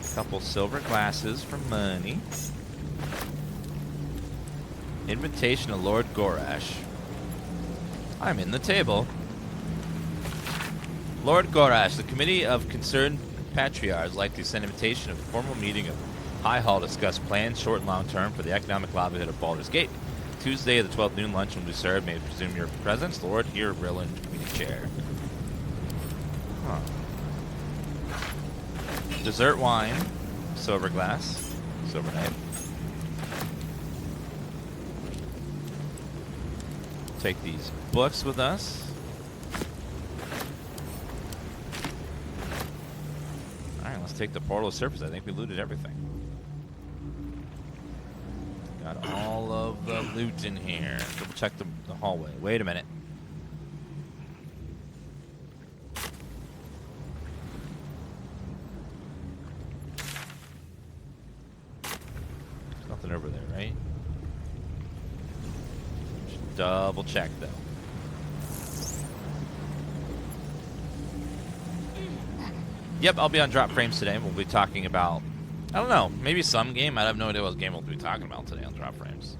A couple silver glasses for money. Invitation to Lord Gorash. I'm in the table. Lord Gorash, the Committee of Concerned Patriarchs likely sent invitation of a formal meeting of High Hall to discuss plans short and long term for the economic livelihood of Baldur's Gate. Tuesday at the 12th noon luncheon will be served. May we presume your presence, Lord here, Rilland, Committee Chair. Huh. Dessert wine, silver glass, silver knife. Take these books with us. Alright, let's take the portal surface. I think we looted everything. Got all of the loot in here. Double check the hallway. Wait a minute. There's nothing over there, right? Should double check, though. Yep, I'll be on Drop Frames today. We'll be talking about, I don't know, maybe some game. I have no idea what game we'll be talking about today on Drop Frames.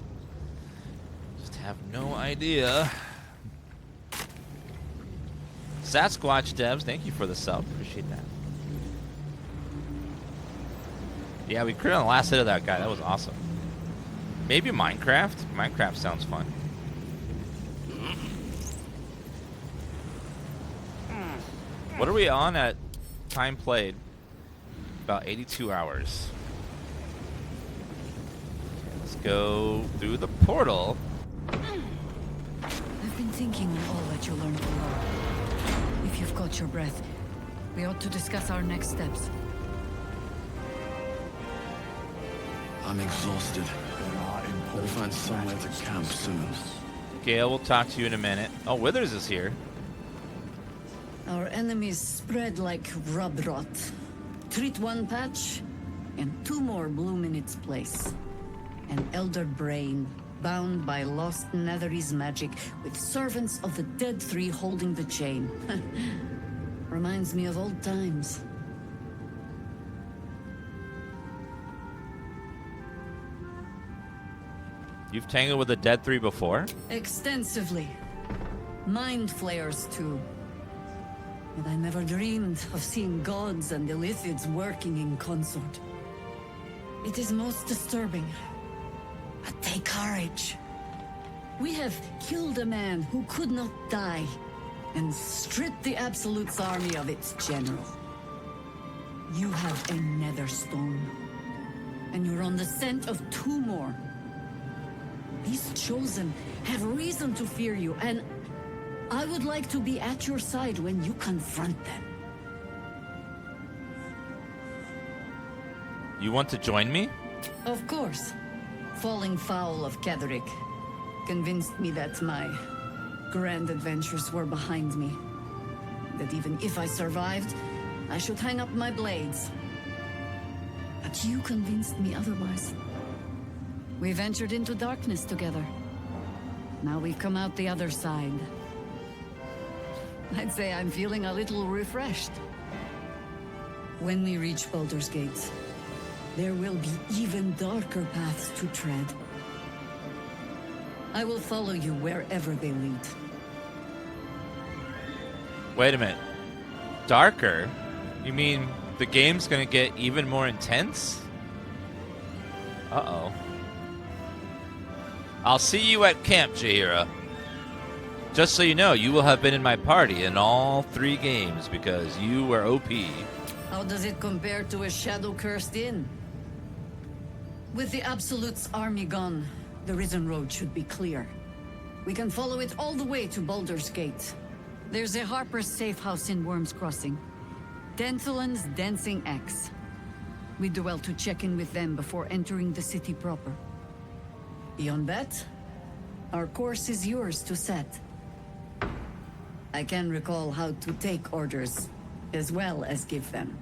Just have no idea. Sasquatch devs, thank you for the sub. Appreciate that. Yeah, we crit on the last hit of that guy. That was awesome. Maybe Minecraft? Minecraft sounds fun. What are we on at time played? About 82 hours. Let's go through the portal. I've been thinking on all that you learned below. If you've got your breath, we ought to discuss our next steps. I'm exhausted. Better find somewhere to camp soon. Gale, we'll talk to you in a minute. Oh, Withers is here. Our enemies spread like rub rot. Treat one patch, and two more bloom in its place. An elder brain, bound by lost Netherese magic, with servants of the Dead Three holding the chain. Reminds me of old times. You've tangled with the Dead Three before? Extensively. Mind flayers, too. And I never dreamed of seeing gods and Illithids working in consort. It is most disturbing. But take courage. We have killed a man who could not die, and stripped the Absolute's army of its general. You have a nether stone, and you're on the scent of two more. These chosen have reason to fear you, and I would like to be at your side when you confront them. You want to join me? Of course. Falling foul of Ketheric convinced me that my grand adventures were behind me. That even if I survived, I should hang up my blades. But you convinced me otherwise. We ventured into darkness together. Now we've come out the other side. I'd say I'm feeling a little refreshed. When we reach Baldur's Gate, there will be even darker paths to tread. I will follow you wherever they lead. Wait a minute. Darker? You mean the game's gonna get even more intense? Uh-oh. I'll see you at camp, Jaheira. Just so you know, you will have been in my party in all 3 games because you were OP. How does it compare to a shadow-cursed inn? With the Absolute's army gone, The Risen Road should be clear. We can follow it all the way to Baldur's Gate. There's a Harper's safe house in Worm's Crossing. Denthelin's Dancing Axe. We do well to check in with them before entering the city proper. Beyond that, our course is yours to set. I can recall how to take orders, as well as give them.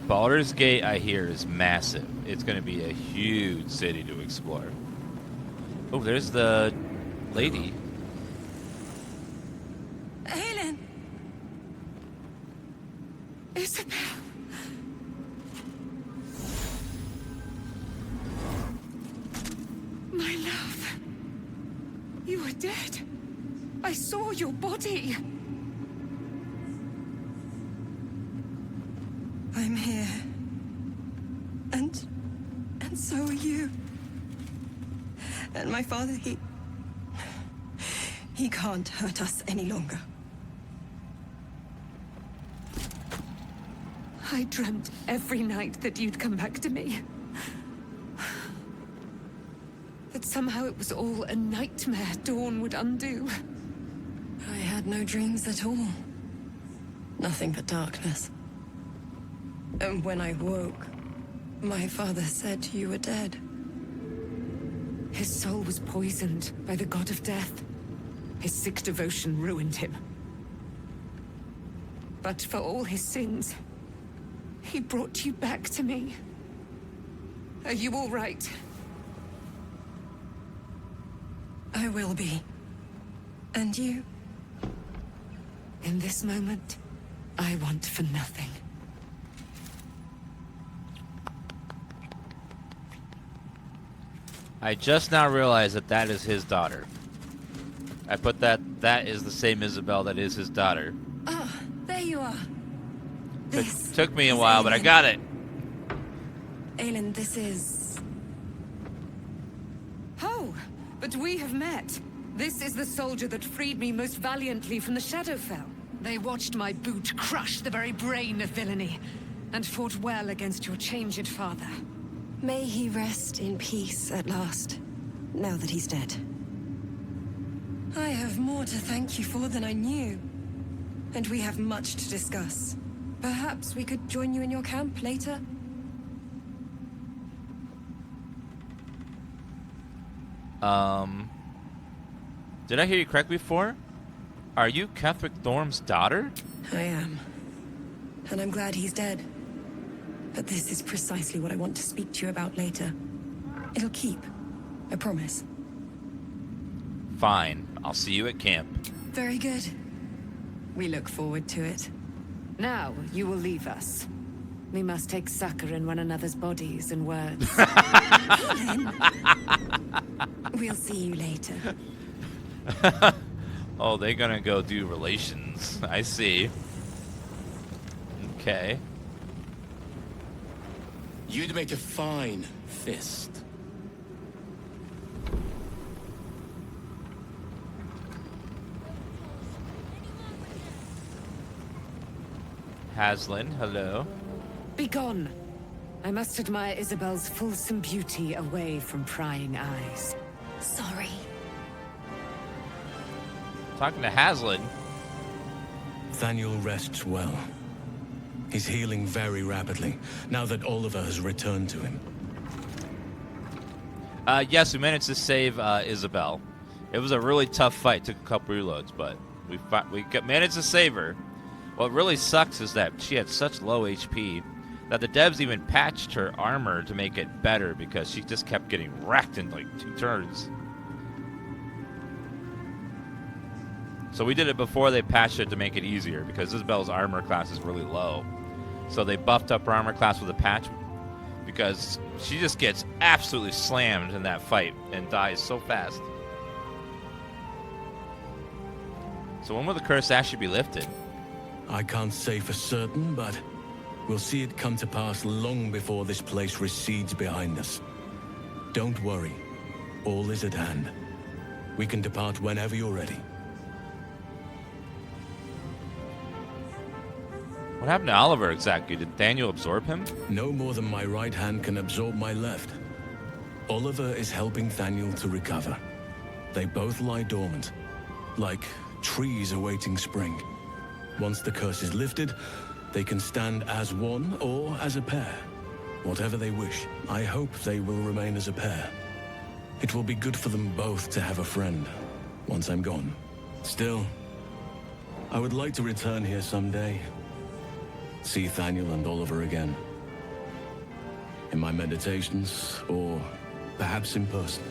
Baldur's Gate, I hear, is massive. It's going to be a huge city to explore. Oh, there's the lady. Helen! Isabel! My love. You were dead. I saw your body. I'm here. And so are you. And my father, he can't hurt us any longer. I dreamt every night that you'd come back to me. That somehow it was all a nightmare Dawn would undo. I had no dreams at all. Nothing but darkness. And when I woke, my father said you were dead. His soul was poisoned by the god of death. His sick devotion ruined him. But for all his sins, he brought you back to me. Are you all right? I will be. And you? In this moment, I want for nothing. I just now realized that that is his daughter. I put that is the same Isabel that is his daughter. Ah, there you are. This took me a while, but I got it. Aelin, this is... Oh, but we have met. This is the soldier that freed me most valiantly from the Shadowfell. They watched my boot crush the very brain of villainy, and fought well against your changed father. May he rest in peace at last, now that he's dead. I have more to thank you for than I knew. And we have much to discuss. Perhaps we could join you in your camp later? Did I hear you correctly before? Are you Ketheric Thorm's daughter? I am. And I'm glad he's dead. But this is precisely what I want to speak to you about later. It'll keep. I promise. Fine. I'll see you at camp. Very good. We look forward to it. Now, you will leave us. We must take succor in one another's bodies and words. We'll see you later. Oh, they're gonna go do relations. I see. Okay. You'd make a fine fist. Haslin, hello. Begone. I must admire Isabel's fulsome beauty away from prying eyes. Sorry. Talking to Haslin. Thaniel rests well. He's healing very rapidly, now that Oliver has returned to him. Yes, we managed to save Isabel. It was a really tough fight. Took a couple reloads, but we managed to save her. What really sucks is that she had such low HP that the devs even patched her armor to make it better because she just kept getting wrecked in like 2 turns. So we did it before they patched it to make it easier because Isabel's armor class is really low. So they buffed up her armor class with a patch because she just gets absolutely slammed in that fight and dies so fast. So when will the curse actually be lifted? I can't say for certain, but we'll see it come to pass long before this place recedes behind us. Don't worry. All is at hand. We can depart whenever you're ready. What What happened to Oliver exactly? Did Daniel absorb him? No more than my right hand can absorb my left. Oliver is helping Daniel to recover. They both lie dormant, like trees awaiting spring. Once the curse is lifted, they can stand as one or as a pair. Whatever they wish. I hope they will remain as a pair. It will be good for them both to have a friend once I'm gone. Still, I would like to return here someday. See Daniel and Oliver again. In my meditations, or perhaps in person,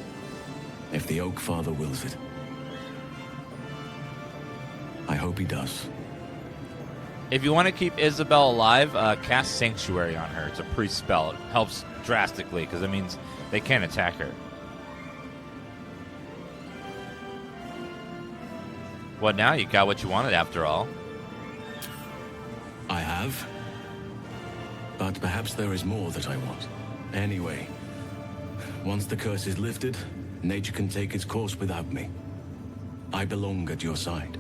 if the Oak Father wills it. I hope he does. If you want to keep Isabel alive, cast Sanctuary on her. It's a priest spell. It helps drastically because it means they can't attack her. What now? You got what you wanted after all. I have. But perhaps there is more that I want. Anyway, once the curse is lifted, nature can take its course without me. I belong at your side.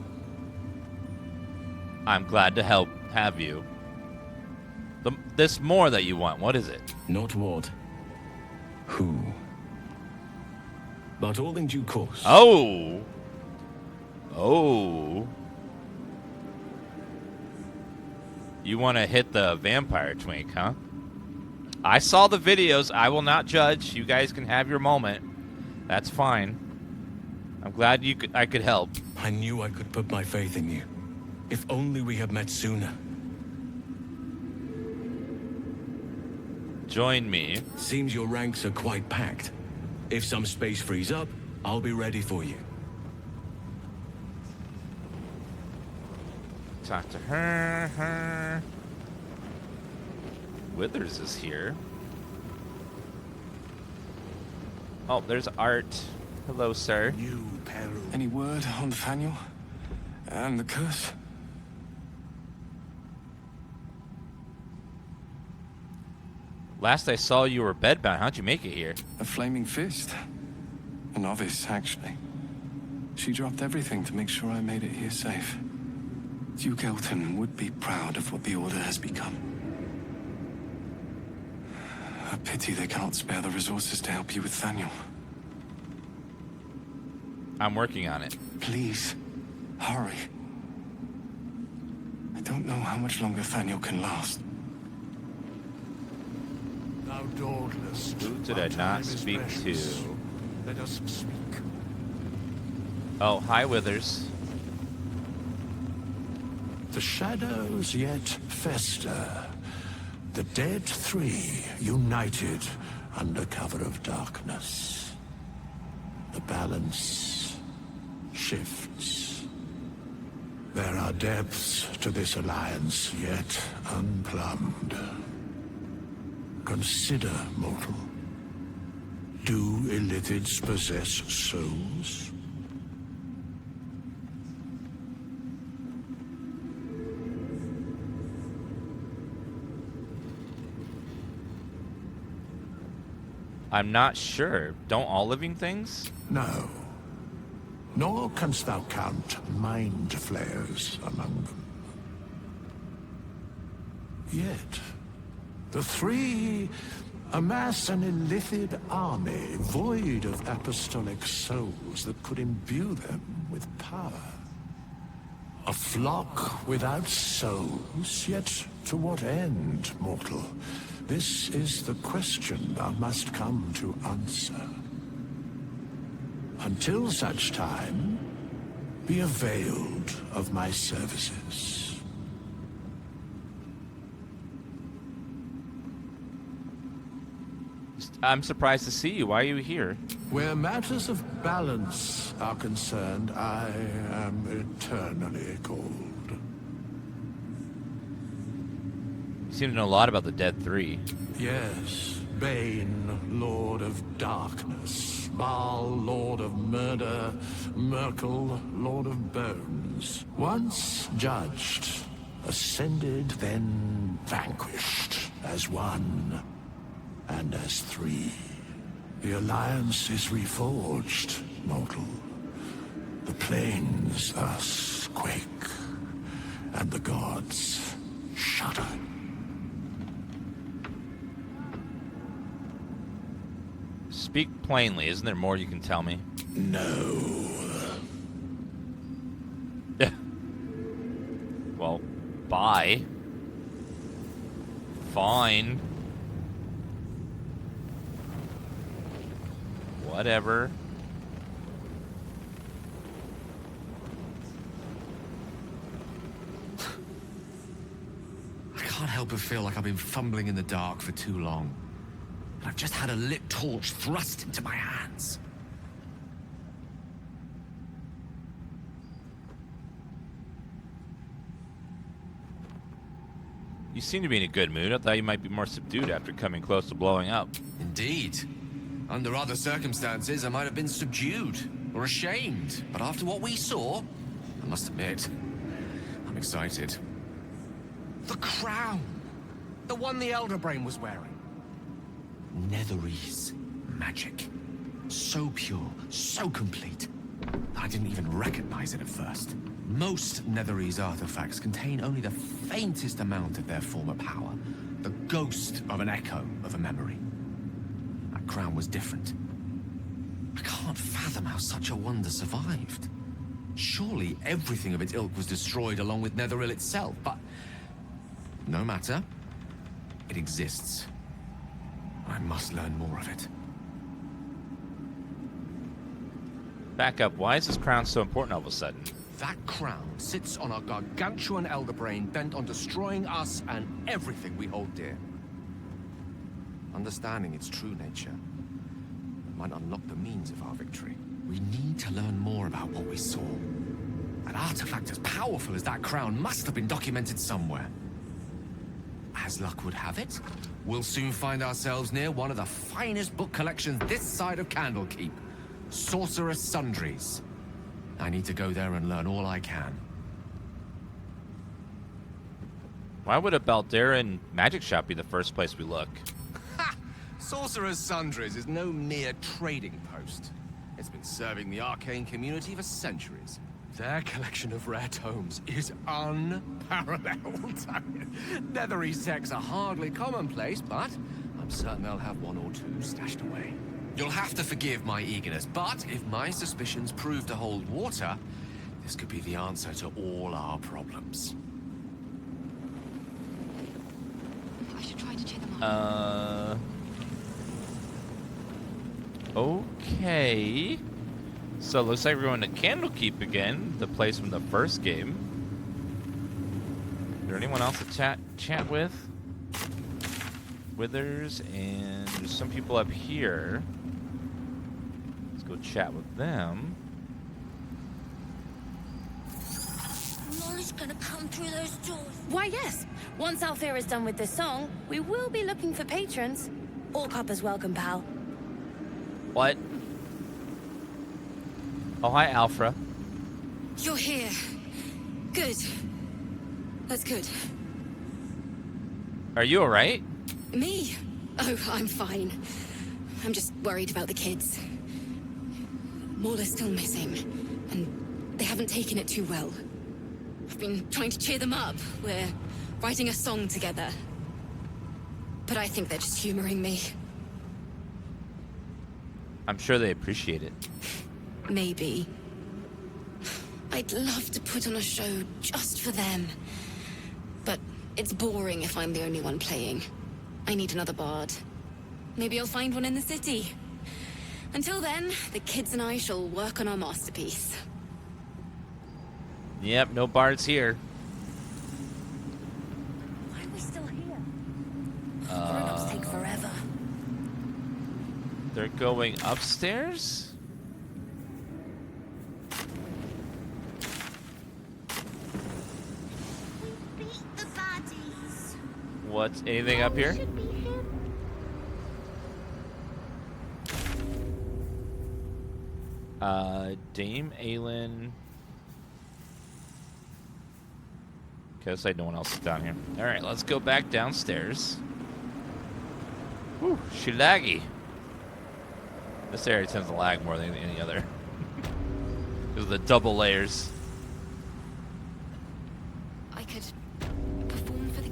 I'm glad to have you. This more that you want, what is it? Not what. Who. But all in due course. Oh! Oh. You want to hit the vampire twink, huh? I saw the videos. I will not judge. You guys can have your moment. That's fine. I'm glad I could help. I knew I could put my faith in you. If only we had met sooner. Join me. Seems your ranks are quite packed. If some space frees up, I'll be ready for you. Talk to her. Withers is here. Oh, there's Art. Hello, sir. Any word on Nathaniel? And the curse? Last I saw, you were bedbound. How'd you make it here? A flaming fist. A novice, actually. She dropped everything to make sure I made it here safe. Duke Elton would be proud of what the Order has become. A pity they cannot spare the resources to help you with Thaniel. I'm working on it. Please, hurry. I don't know how much longer Thaniel can last. Thou dauntless. Who did I not speak to? Let us speak. Oh, hi, Withers. The shadows yet fester. The dead three united under cover of darkness. The balance shifts. There are depths to this alliance yet unplumbed. Consider, mortal. Do illithids possess souls? I'm not sure. Don't all living things? No. Nor canst thou count mind flayers among them. Yet, the three amass an illithid army void of apostolic souls that could imbue them with power. A flock without souls, yet to what end, mortal? This is the question thou must come to answer. Until such time, be availed of my services. I'm surprised to see you. Why are you here? Where matters of balance are concerned, I am eternally cold. You seem to know a lot about the Dead Three. Yes, Bane, Lord of Darkness, Baal, Lord of Murder, Myrkul, Lord of Bones. Once judged, ascended, then vanquished, as one, and as three. The alliance is reforged, mortal. The plains thus quake, and the gods shudder. Speak plainly. Isn't there more you can tell me? No. Well, bye. Fine. Whatever. I can't help but feel like I've been fumbling in the dark for too long. I've just had a lit torch thrust into my hands. You seem to be in a good mood. I thought you might be more subdued after coming close to blowing up. Indeed. Under other circumstances, I might have been subdued or ashamed. But after what we saw, I must admit, I'm excited. The crown! The one the Elder Brain was wearing. Netherese magic. So pure, so complete, that I didn't even recognize it at first. Most Netherese artifacts contain only the faintest amount of their former power. The ghost of an echo of a memory. That crown was different. I can't fathom how such a wonder survived. Surely everything of its ilk was destroyed along with Netheril itself, but no matter. It exists. I must learn more of it. Back up. Why is this crown so important all of a sudden? That crown sits on a gargantuan elder brain bent on destroying us and everything we hold dear. Understanding its true nature might unlock the means of our victory. We need to learn more about what we saw. An artifact as powerful as that crown must have been documented somewhere. As luck would have it, we'll soon find ourselves near one of the finest book collections this side of Candlekeep. Sorcerer's Sundries. I need to go there and learn all I can. Why would a Balduran magic shop be the first place we look? Ha! Sorcerer's Sundries is no mere trading post. It's been serving the arcane community for centuries. Their collection of rare tomes is unparalleled. Netherese texts are hardly commonplace, but I'm certain they'll have one or two stashed away. You'll have to forgive my eagerness, but if my suspicions prove to hold water, this could be the answer to all our problems. I should try to cheer them up. Okay. So it looks like we're going to Candlekeep again, the place from the first game. Is there anyone else to chat with? Withers, and there's some people up here. Let's go chat with them. Molly's gonna come through those doors. Why, yes. Once Althea is done with this song, we will be looking for patrons. All coppers welcome, pal. What? Oh, hi, Alfra. You're here. Good. That's good. Are you alright? Me? Oh, I'm fine. I'm just worried about the kids. Maula's still missing, and they haven't taken it too well. I've been trying to cheer them up. We're writing a song together. But I think they're just humoring me. I'm sure they appreciate it. Maybe. I'd love to put on a show just for them. But it's boring if I'm the only one playing. I need another bard. Maybe I'll find one in the city. Until then, the kids and I shall work on our masterpiece. Yep, no bards here. Why are we still here? Grown-ups take forever. They're going upstairs? Beat the baddies. What's anything up here? Should be him. Dame Aelin. Okay, looks like no one else is down here. Alright, let's go back downstairs. Whew, she laggy. This area tends to lag more than any other. Because of the double layers. I could perform for the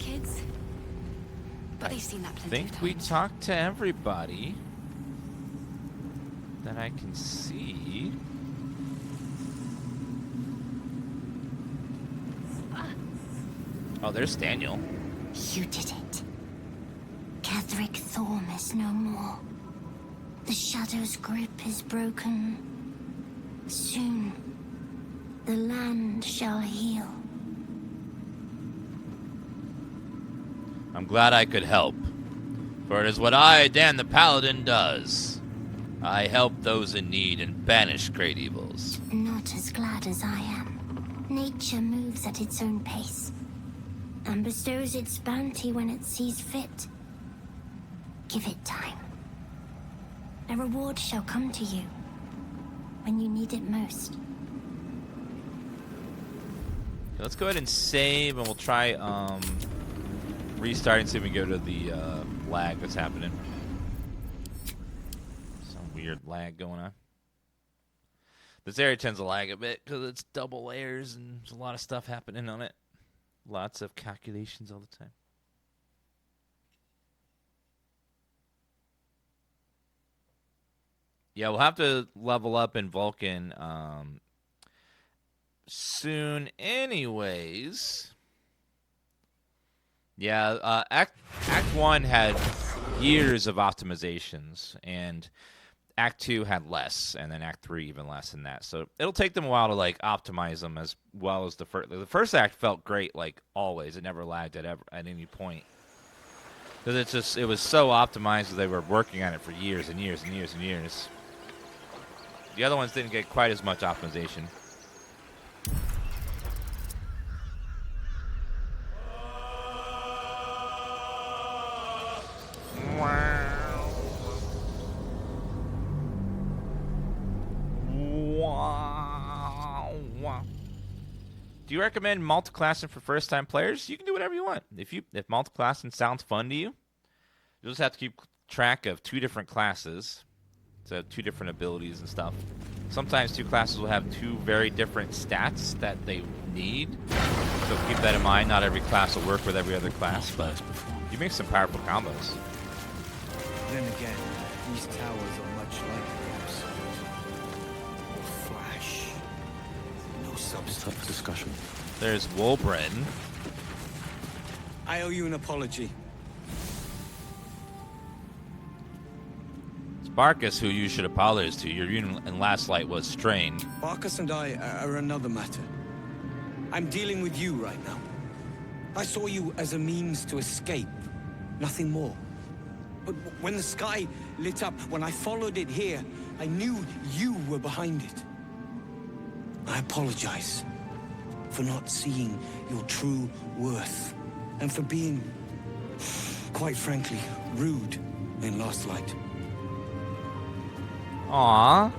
But they've seen that I plenty of think we times. talked to everybody that I can see. Oh, there's Daniel. You did it. Ketheric Thorm is no more. The Shadow's grip is broken. Soon, the land shall heal. I'm glad I could help. For it is what I, Dan the Paladin, does. I help those in need and banish great evils. Not as glad as I am. Nature moves at its own pace and bestows its bounty when it sees fit. Give it time. A reward shall come to you when you need it most. Let's go ahead and save, and we'll try restarting, see if we can go to the lag that's happening. Some weird lag going on. This area tends to lag a bit because it's double layers and there's a lot of stuff happening on it. Lots of calculations all the time. Yeah, we'll have to level up in Vulcan soon anyways. Yeah, Act 1 had years of optimizations, and Act 2 had less, and then Act 3 even less than that. So it'll take them a while to like optimize them as well as the first. The first act felt great, like always. It never lagged at any point. Because it was so optimized that they were working on it for years and years and years and years. The other ones didn't get quite as much optimization. Do you recommend multiclassing for first-time players? You can do whatever you want. If multiclassing sounds fun to you, you'll just have to keep track of 2 different classes, so 2 different abilities and stuff. Sometimes 2 classes will have 2 very different stats that they need, so keep that in mind. Not every class will work with every other class, but you make some powerful combos. Then again, these towers are much like those. No flash, no substance. Up for discussion. There's Wolbren. I owe you an apology. It's Barkus who you should apologize to. Your union in Last Light was strained. Barkus and I are another matter. I'm dealing with you right now. I saw you as a means to escape, nothing more. But when the sky lit up, when I followed it here, I knew you were behind it. I apologize for not seeing your true worth, and for being, quite frankly, rude in Last Light. Aww.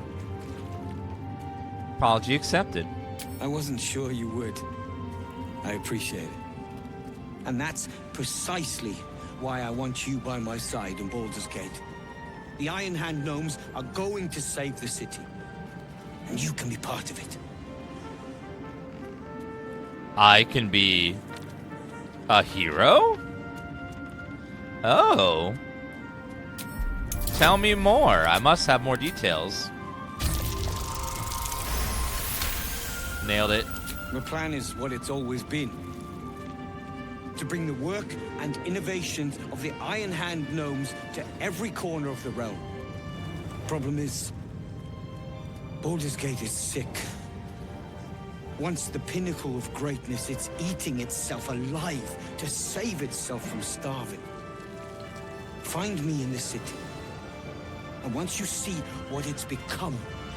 Apology accepted. I wasn't sure you would. I appreciate it. And that's precisely why I want you by my side in Baldur's Gate. The Iron Hand gnomes are going to save the city, and you can be part of it. I can be a hero? Oh. Tell me more. I must have more details. Nailed it. The plan is what it's always been. To bring the work and innovations of the Iron Hand gnomes to every corner of the realm. Problem is, Baldur's Gate is sick. Once the pinnacle of greatness, it's eating itself alive to save itself from starving. Find me in the city. And once you see what it's become,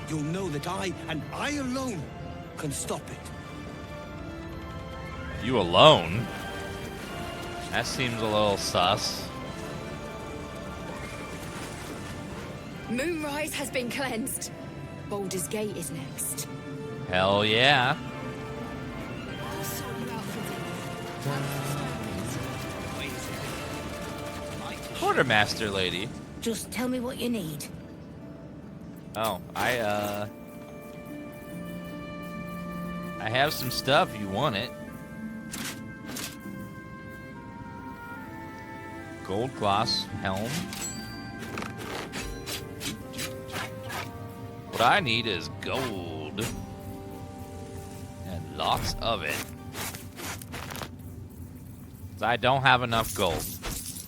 you'll know that I, and I alone, can stop it. You alone? That seems a little sus. Moonrise has been cleansed. Baldur's Gate is next. Hell yeah. Quartermaster lady. Just tell me what you need. Oh, I have some stuff. You want it? gold gloss helm. What I need is gold. And lots of it. 'Cause I don't have enough gold.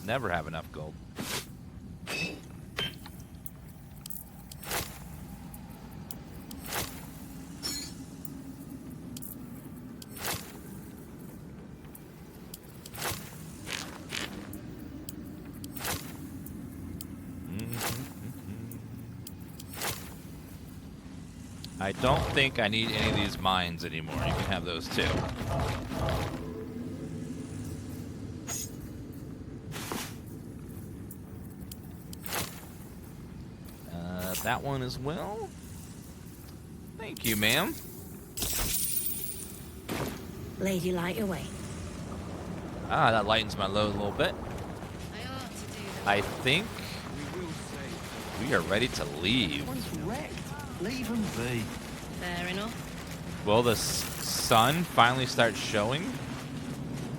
Never have enough gold. I don't think I need any of these mines anymore. You can have those too. That one as well. Thank you, ma'am. Lady, light away. Ah, that lightens my load a little bit. I think we are ready to leave. One's wrecked. Leave them be. Fair enough. Will the sun finally start showing?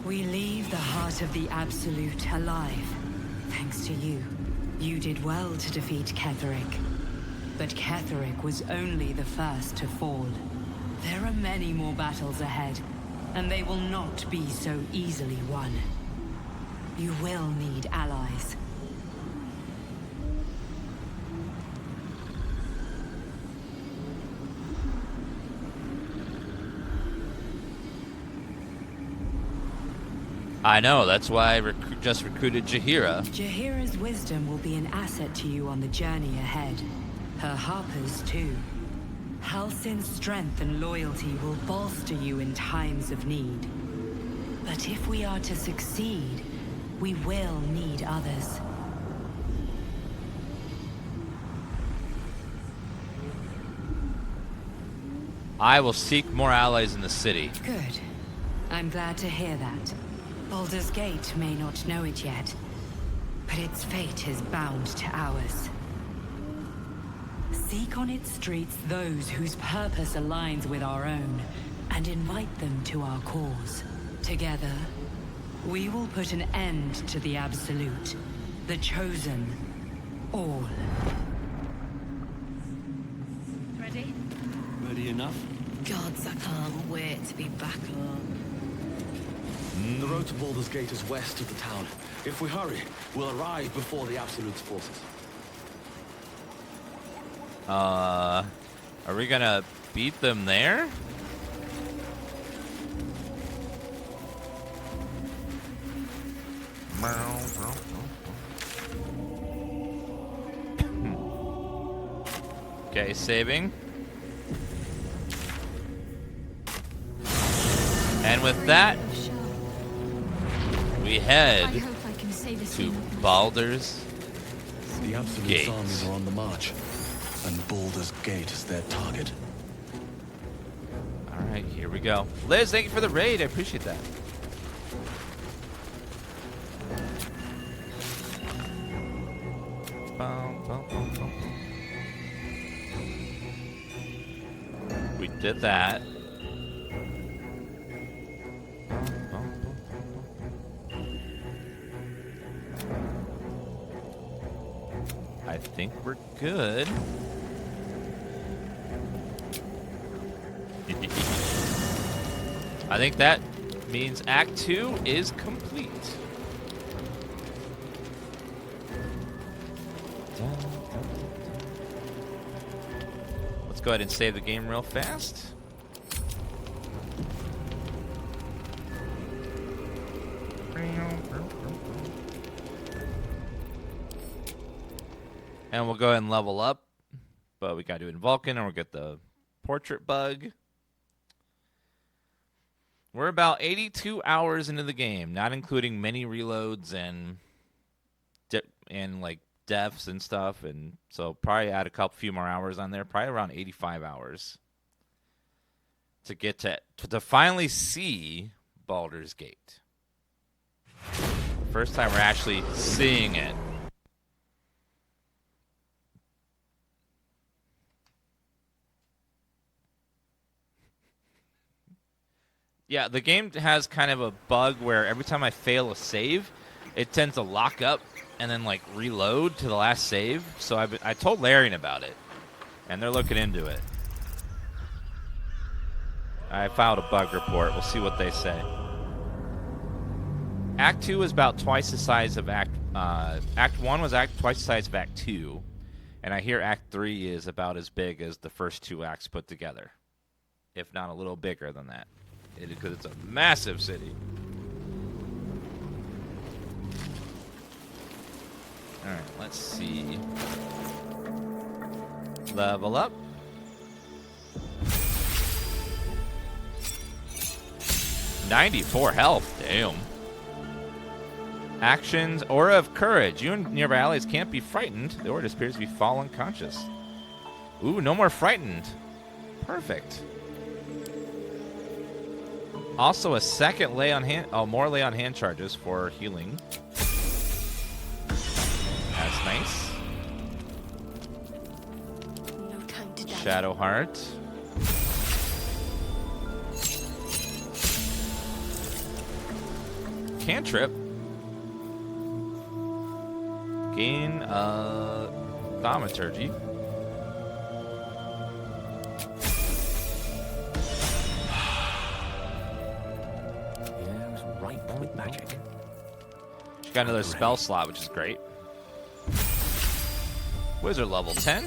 We leave the heart of the Absolute alive, thanks to you. You did well to defeat Ketheric. But Ketheric was only the first to fall. There are many more battles ahead, and they will not be so easily won. You will need allies. I know, that's why I just recruited Jaheira. Jaheira's wisdom will be an asset to you on the journey ahead. Her harpers, too. Halsin's strength and loyalty will bolster you in times of need. But if we are to succeed, we will need others. I will seek more allies in the city. Good. I'm glad to hear that. Baldur's Gate may not know it yet, but its fate is bound to ours. Seek on its streets those whose purpose aligns with our own, and invite them to our cause. Together, we will put an end to the Absolute, the Chosen, all. Ready? Ready enough? Gods, I can't wait to be back home. The road to Baldur's Gate is west of the town. If we hurry, we'll arrive before the Absolute's forces. Are we gonna beat them there? Okay, saving. And with that, we head to Baldur's The Absolute's Gate. armies are on the march, and Baldur's Gate is their target. All right, here we go. Liz, thank you for the raid. I appreciate that. We did that. I think we're good. I think that means Act 2 is complete. Let's go ahead and save the game real fast. And we'll go ahead and level up. But we got to do it in Vulcan, and we'll get the portrait bug. We're about 82 hours into the game, not including many reloads and like deaths and stuff. And so probably add a few more hours on there. Probably around 85 hours to get to finally see Baldur's Gate. First time we're actually seeing it. Yeah, the game has kind of a bug where every time I fail a save, it tends to lock up and then like reload to the last save. So I told Larian about it, and they're looking into it. I filed a bug report. We'll see what they say. Act 2 is about twice the size of Act 1 was twice the size of Act 2, and I hear Act 3 is about as big as the first 2 acts put together, if not a little bigger than that, because it's a massive city. All right, let's see. Level up. $94 health. Damn. Actions. Aura of Courage. You and nearby allies can't be frightened. The aura appears to be fall unconscious. Ooh, no more frightened. Perfect. Also a second lay on hand. Oh, more lay on hand charges for healing. That's nice. No time to die. Shadowheart. Cantrip. Gain thaumaturgy. Air's ripe with magic. She got another spell slot, which is great. Wizard level 10.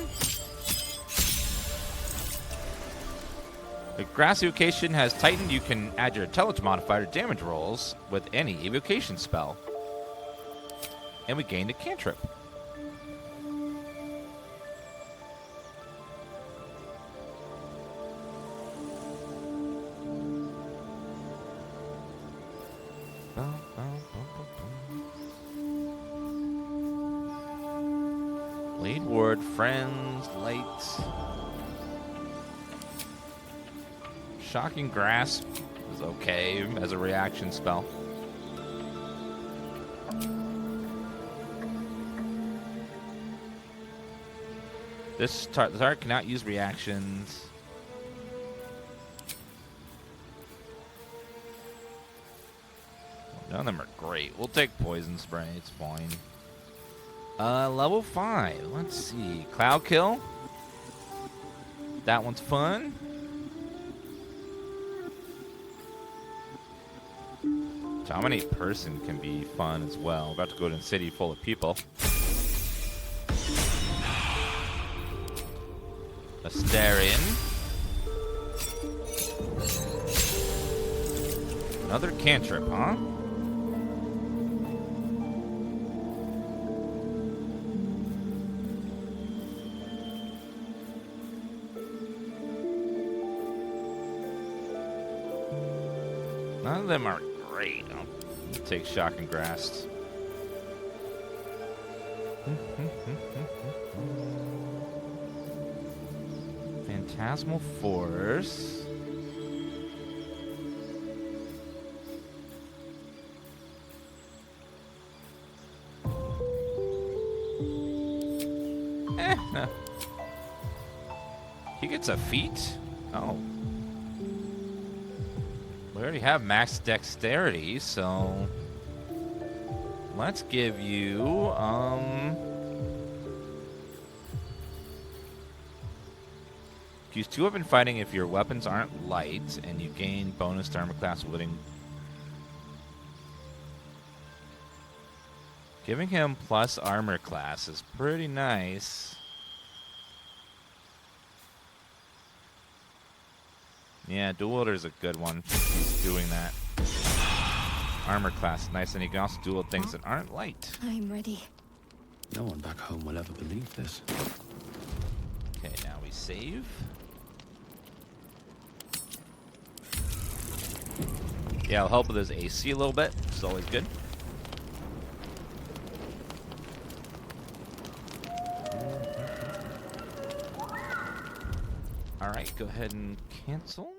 The grassy evocation has tightened. You can add your intelligence modifier to damage rolls with any evocation spell. And we gained a cantrip. Blade Ward, Friends, Lights. Shocking Grasp is okay as a reaction spell. The target cannot use reactions. None of them are great. We'll take Poison Spray. It's fine. Level 5. Let's see. Cloud Kill. That one's fun. Dominate Person can be fun as well. About to go to a city full of people. Astarion. Another cantrip, huh? None of them are great. I'll take Shock and Grasp. Phantasmal Force. No. He gets a feat? Oh. We already have max dexterity, so let's give you use 2 weapon fighting if your weapons aren't light, and you gain bonus to armor class wielding. Giving him plus armor class is pretty nice. Yeah, dual wielder is a good one. He's doing that. Armor class is nice, and he can also dual things that aren't light. I'm ready. No one back home will ever believe this. Okay, now we save. Yeah, I'll help with his AC a little bit. It's always good. Alright, go ahead and cancel.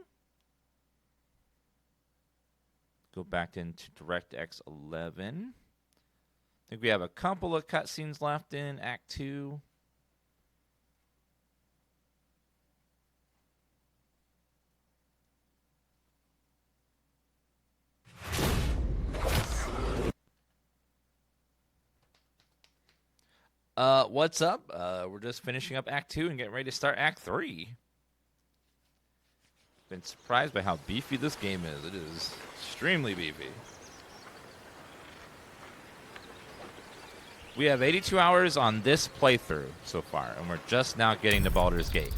Go back into DirectX 11. I think we have a couple of cutscenes left in Act 2. What's up? We're just finishing up Act 2 and getting ready to start Act 3. Been surprised by how beefy this game is. It is extremely beefy. We have 82 hours on this playthrough so far, and we're just now getting to Baldur's Gate.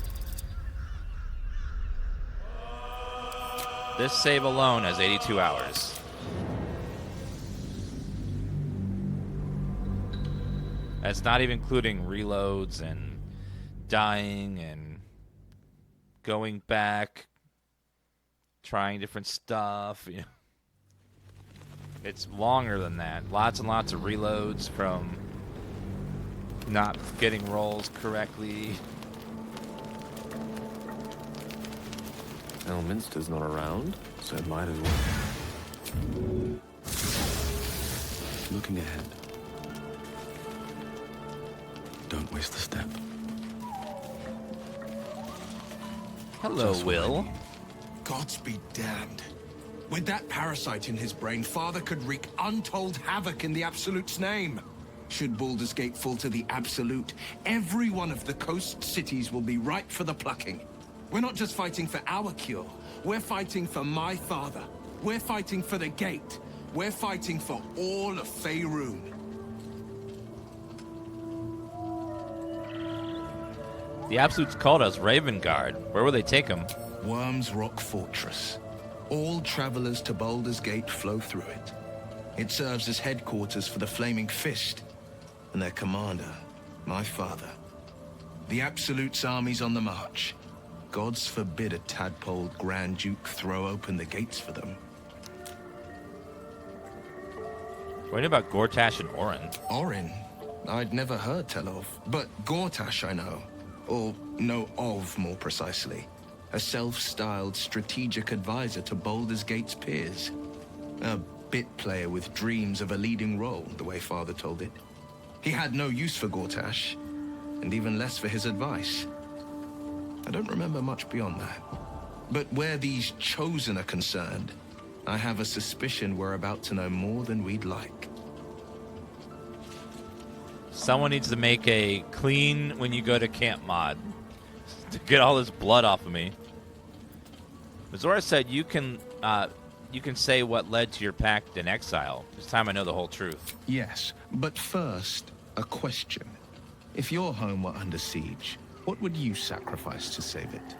This save alone has 82 hours. That's not even including reloads and dying and going back, trying different stuff. You know. It's longer than that. Lots and lots of reloads from not getting rolls correctly. Elminster's not around, so it might as well. Looking ahead. Don't waste a step. Hello, Will. Gods be damned. With that parasite in his brain, Father could wreak untold havoc in the Absolute's name. Should Baldur's Gate fall to the Absolute, every one of the coast cities will be ripe for the plucking. We're not just fighting for our cure. We're fighting for my father. We're fighting for the Gate. We're fighting for all of Faerun. The Absolutes called us Ravengard. Where will they take him? Worm's Rock Fortress. All travelers to Baldur's Gate flow through it. It serves as headquarters for the Flaming Fist and their commander, my father. The Absolute's army's on the march. Gods forbid a Tadpole Grand Duke throw open the gates for them. What about Gortash and Orin? Orin? I'd never heard tell of. But Gortash I know. Or know of, more precisely. A self-styled strategic advisor to Baldur's Gate's peers. A bit player with dreams of a leading role, the way Father told it. He had no use for Gortash, and even less for his advice. I don't remember much beyond that. But where these Chosen are concerned, I have a suspicion we're about to know more than we'd like. Someone needs to make a clean when you go to camp mod to get all this blood off of me. Mazora said you can say what led to your pact in exile. This time I know the whole truth. Yes, but first, a question. If your home were under siege, what would you sacrifice to save it?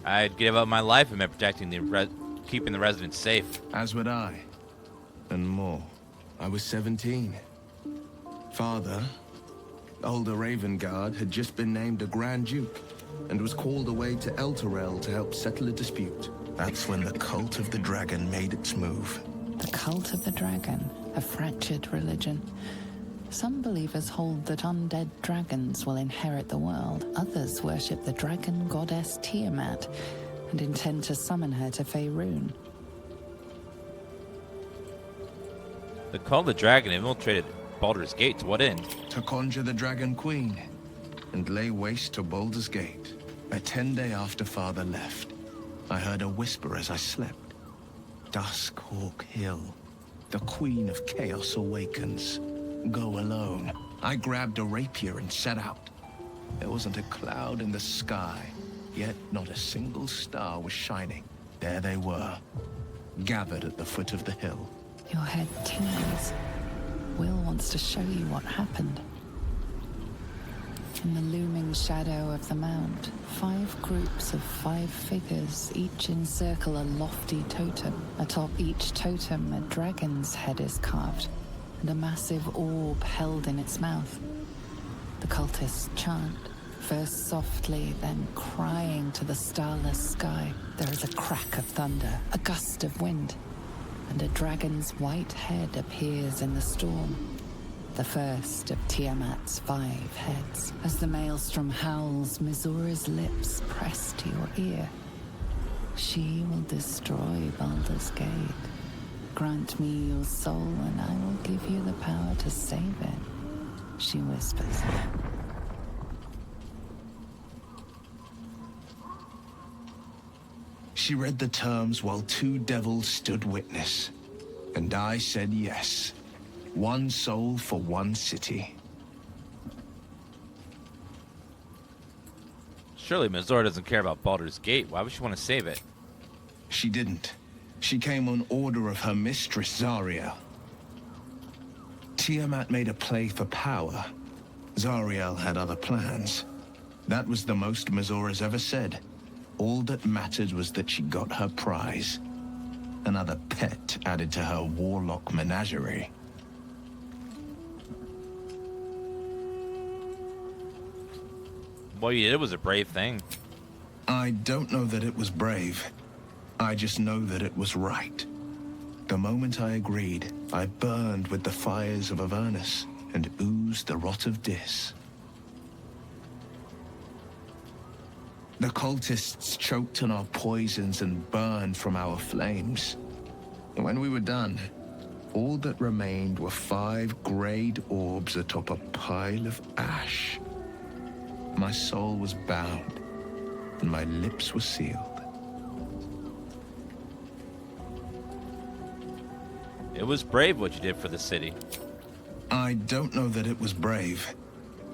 I'd give up my life in protecting keeping the residents safe. As would I. And more. I was 17. Father, older Ravengard, had just been named a Grand Duke and was called away to Elturel to help settle a dispute. That's when the Cult of the Dragon made its move. The Cult of the Dragon, a fractured religion. Some believers hold that undead dragons will inherit the world. Others worship the dragon goddess Tiamat and intend to summon her to Faerun. The Call of the Dragon infiltrated Baldur's Gate. To what end? To conjure the Dragon Queen and lay waste to Baldur's Gate. A 10-day after Father left, I heard a whisper as I slept. Duskhawk Hill. The Queen of Chaos awakens. Go alone. I grabbed a rapier and set out. There wasn't a cloud in the sky, yet not a single star was shining. There they were, gathered at the foot of the hill. Your head tingles. Will wants to show you what happened. In the looming shadow of the mount, 5 groups of 5 figures each encircle a lofty totem. Atop each totem, a dragon's head is carved, and a massive orb held in its mouth. The cultists chant, first softly, then crying to the starless sky. There is a crack of thunder, a gust of wind, and a dragon's white head appears in the storm. The first of Tiamat's 5 heads. As the maelstrom howls, Mizora's lips press to your ear. She will destroy Baldur's Gate. Grant me your soul and I will give you the power to save it, she whispers. She read the terms while 2 devils stood witness. And I said yes. One soul for one city. Surely Mizora doesn't care about Baldur's Gate. Why would she want to save it? She didn't. She came on order of her mistress, Zariel. Tiamat made a play for power. Zariel had other plans. That was the most Mizora's ever said. All that mattered was that she got her prize. Another pet added to her warlock menagerie. What you did was a brave thing. I don't know that it was brave. I just know that it was right. The moment I agreed, I burned with the fires of Avernus and oozed the rot of Dis. The cultists choked on our poisons and burned from our flames. When we were done, all that remained were 5 grayed orbs atop a pile of ash. My soul was bound, and my lips were sealed. It was brave what you did for the city. I don't know that it was brave.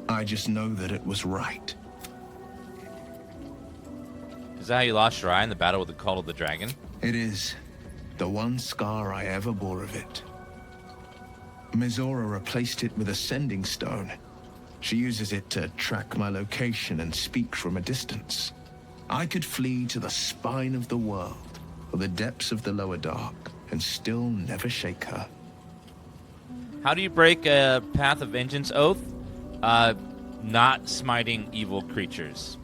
I just know that it was right. Is that how you lost your eye in the battle with the Cult of the Dragon? It is. The one scar I ever bore of it. Mizora replaced it with a sending stone. She uses it to track my location and speak from a distance. I could flee to the spine of the world, or the depths of the lower dark, and still never shake her. How do you break a Path of Vengeance oath? Not smiting evil creatures.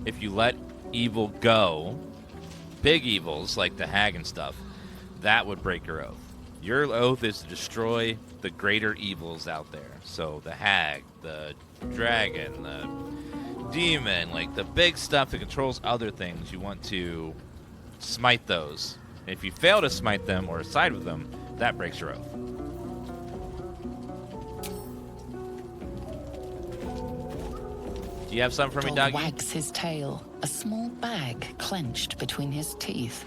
If you let evil go, big evils like the hag and stuff, that would break your oath. Your oath is to destroy the greater evils out there. So the hag, the dragon, the demon, like the big stuff that controls other things, you want to smite those. And if you fail to smite them or side with them, that breaks your oath. Do you have something for me, Dog Doggy? wags his tail, a small bag clenched between his teeth.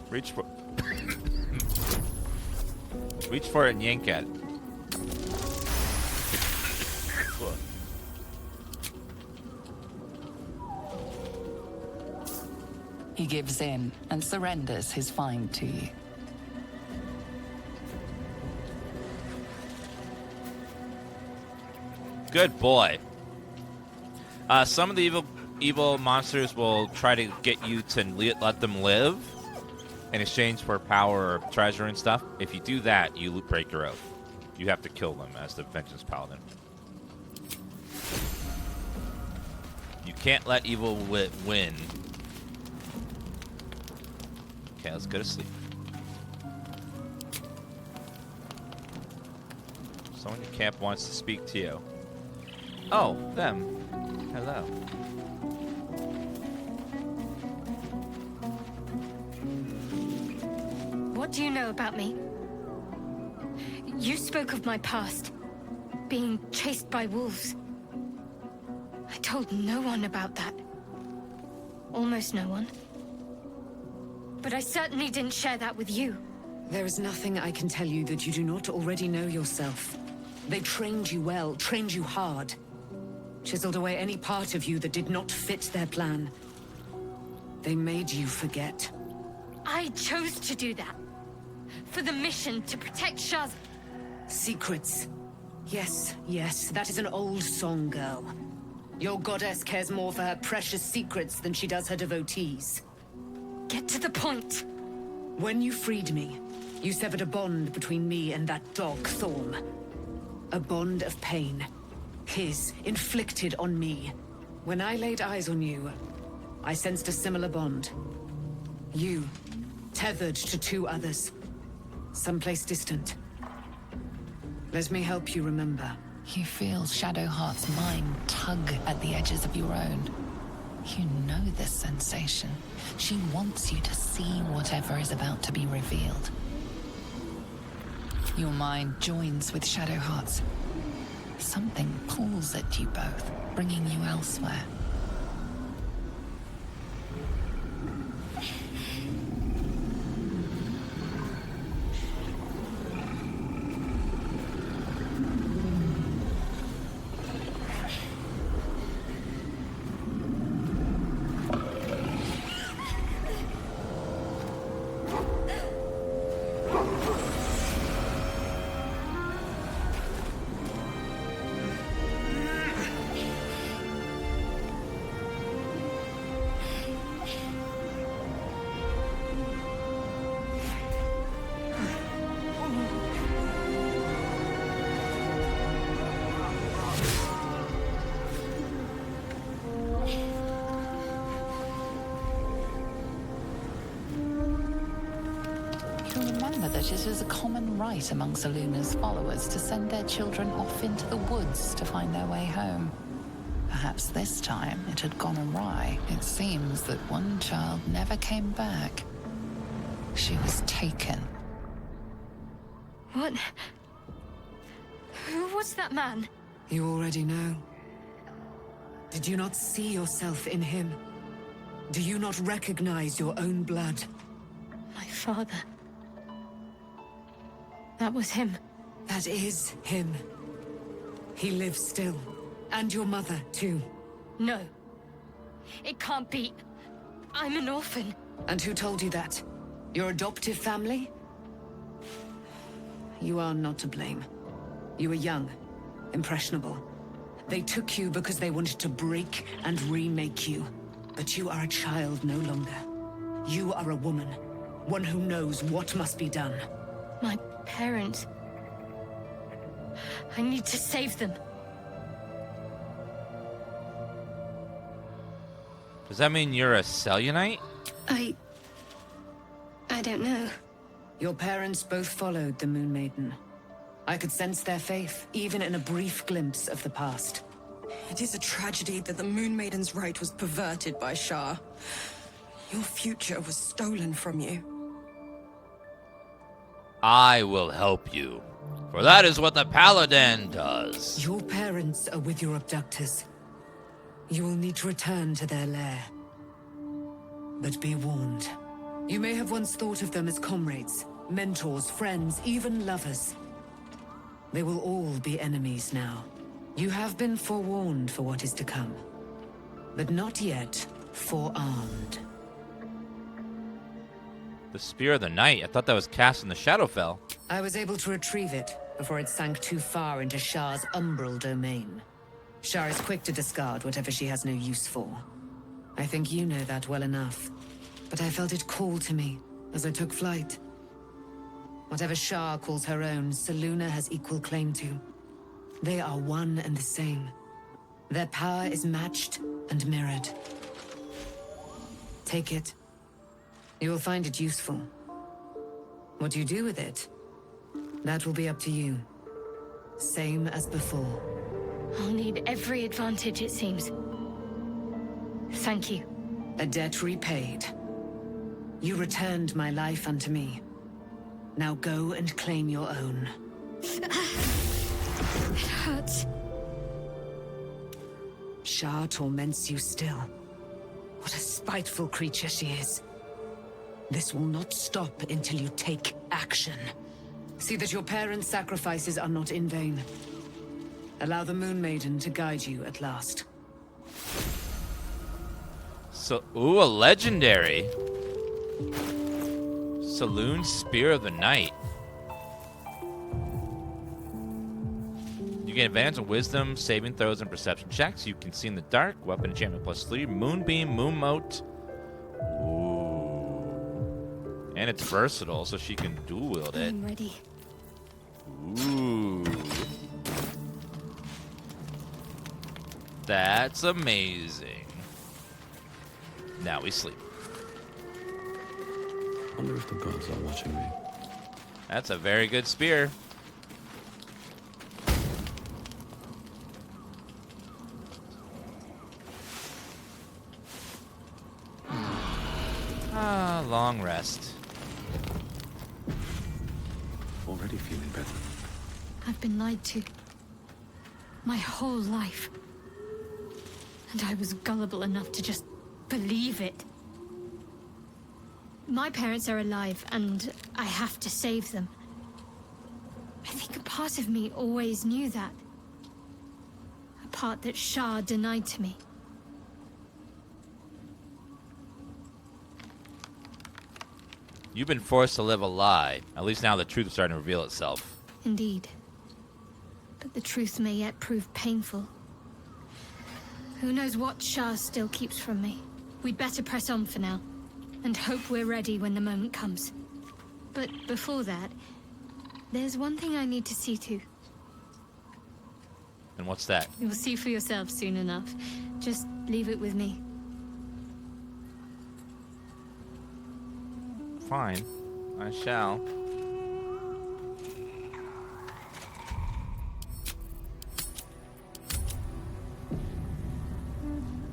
Reach for reach for it and yank at it. He gives in and surrenders his find to you. Good boy. Some of the evil monsters will try to get you to let them live in exchange for power or treasure and stuff. If you do that, you break your oath. You have to kill them as the Vengeance Paladin. You can't let evil win. Okay, let's go to sleep. Someone in camp wants to speak to you. Oh, them. Hello. What do you know about me? You spoke of my past, being chased by wolves. I told no one about that. Almost no one. But I certainly didn't share that with you. There is nothing I can tell you that you do not already know yourself. They trained you well, trained you hard. Chiseled away any part of you that did not fit their plan. They made you forget. I chose to do that. For the mission to protect Shaz. Secrets. Yes, yes, that is an old song, girl. Your goddess cares more for her precious secrets than she does her devotees. Get to the point. When you freed me, you severed a bond between me and that dog, Thorm. A bond of pain. His, inflicted on me. When I laid eyes on you, I sensed a similar bond. You, tethered to 2 others. Someplace distant. Let me help you remember. You feel Shadowheart's mind tug at the edges of your own. You know this sensation. She wants you to see whatever is about to be revealed. Your mind joins with Shadowheart's. Something pulls at you both, bringing you elsewhere. remember that it is a common rite among Selûne's followers to send their children off into the woods to find their way home. Perhaps this time it had gone awry. It seems that one child never came back. She was taken. What? Who was that man? You already know. Did you not see yourself in him? Do you not recognize your own blood? My father. That was him. That is him. He lives still. And your mother, too. No. It can't be. I'm an orphan. And who told you that? Your adoptive family? You are not to blame. You were young, impressionable. They took you because they wanted to break and remake you. But you are a child no longer. You are a woman. One who knows what must be done. My parents. I need to save them. Does that mean you're a Selûnite? I don't know. Your parents both followed the Moon Maiden. I could sense their faith, even in a brief glimpse of the past. It is a tragedy that the Moon Maiden's right was perverted by Shah. Your future was stolen from you. I will help you, for that is what the Paladin does. Your parents are with your abductors. You will need to return to their lair. But be warned. You may have once thought of them as comrades, mentors, friends, even lovers. They will all be enemies now. You have been forewarned for what is to come, but not yet forearmed. The Spear of the Night? I thought that was cast in the Shadowfell. I was able to retrieve it before it sank too far into Shah's umbral domain. Shah is quick to discard whatever she has no use for. I think you know that well enough. But I felt it call to me as I took flight. Whatever Shah calls her own, Selûne has equal claim to. They are one and the same. Their power is matched and mirrored. Take it. You will find it useful. What you do with it, that will be up to you. Same as before. I'll need every advantage, it seems. Thank you. A debt repaid. You returned my life unto me. Now go and claim your own. It hurts. Shah torments you still. What a spiteful creature she is. This will not stop until you take action. See that your parents' sacrifices are not in vain. Allow the Moon Maiden to guide you at last. So, ooh, a legendary. Selûne's Spear of the Night. You get advantage on wisdom, saving throws, and perception checks. You can see in the dark. Weapon enchantment +3. Moonbeam, Moonmote. Ooh. And it's versatile, so she can dual wield it. I'm ready. Ooh. That's amazing. Now we sleep. Wonder if the gods are watching me. That's a very good spear. Long rest. Already feeling better. I've been lied to. My whole life. And I was gullible enough to just believe it. My parents are alive, and I have to save them. I think a part of me always knew that. A part that Shah denied to me. You've been forced to live a lie. At least now the truth is starting to reveal itself. Indeed. But the truth may yet prove painful. Who knows what Shah still keeps from me. We'd better press on for now, and hope we're ready when the moment comes. But before that, there's one thing I need to see to. And what's that? You'll see for yourself soon enough. Just leave it with me. Fine. I shall.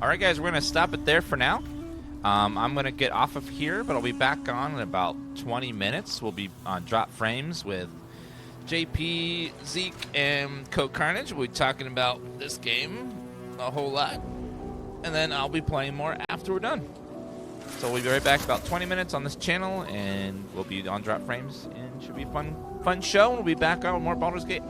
All right, guys, we're going to stop it there for now. I'm going to get off of here, but I'll be back on in about 20 minutes. We'll be on Drop Frames with JP, Zeke, and Code Carnage. We'll be talking about this game a whole lot. And then I'll be playing more after we're done. So we'll be right back about 20 minutes on this channel, and we'll be on Drop Frames, and it should be a fun show. We'll be back on with more Baldur's Gate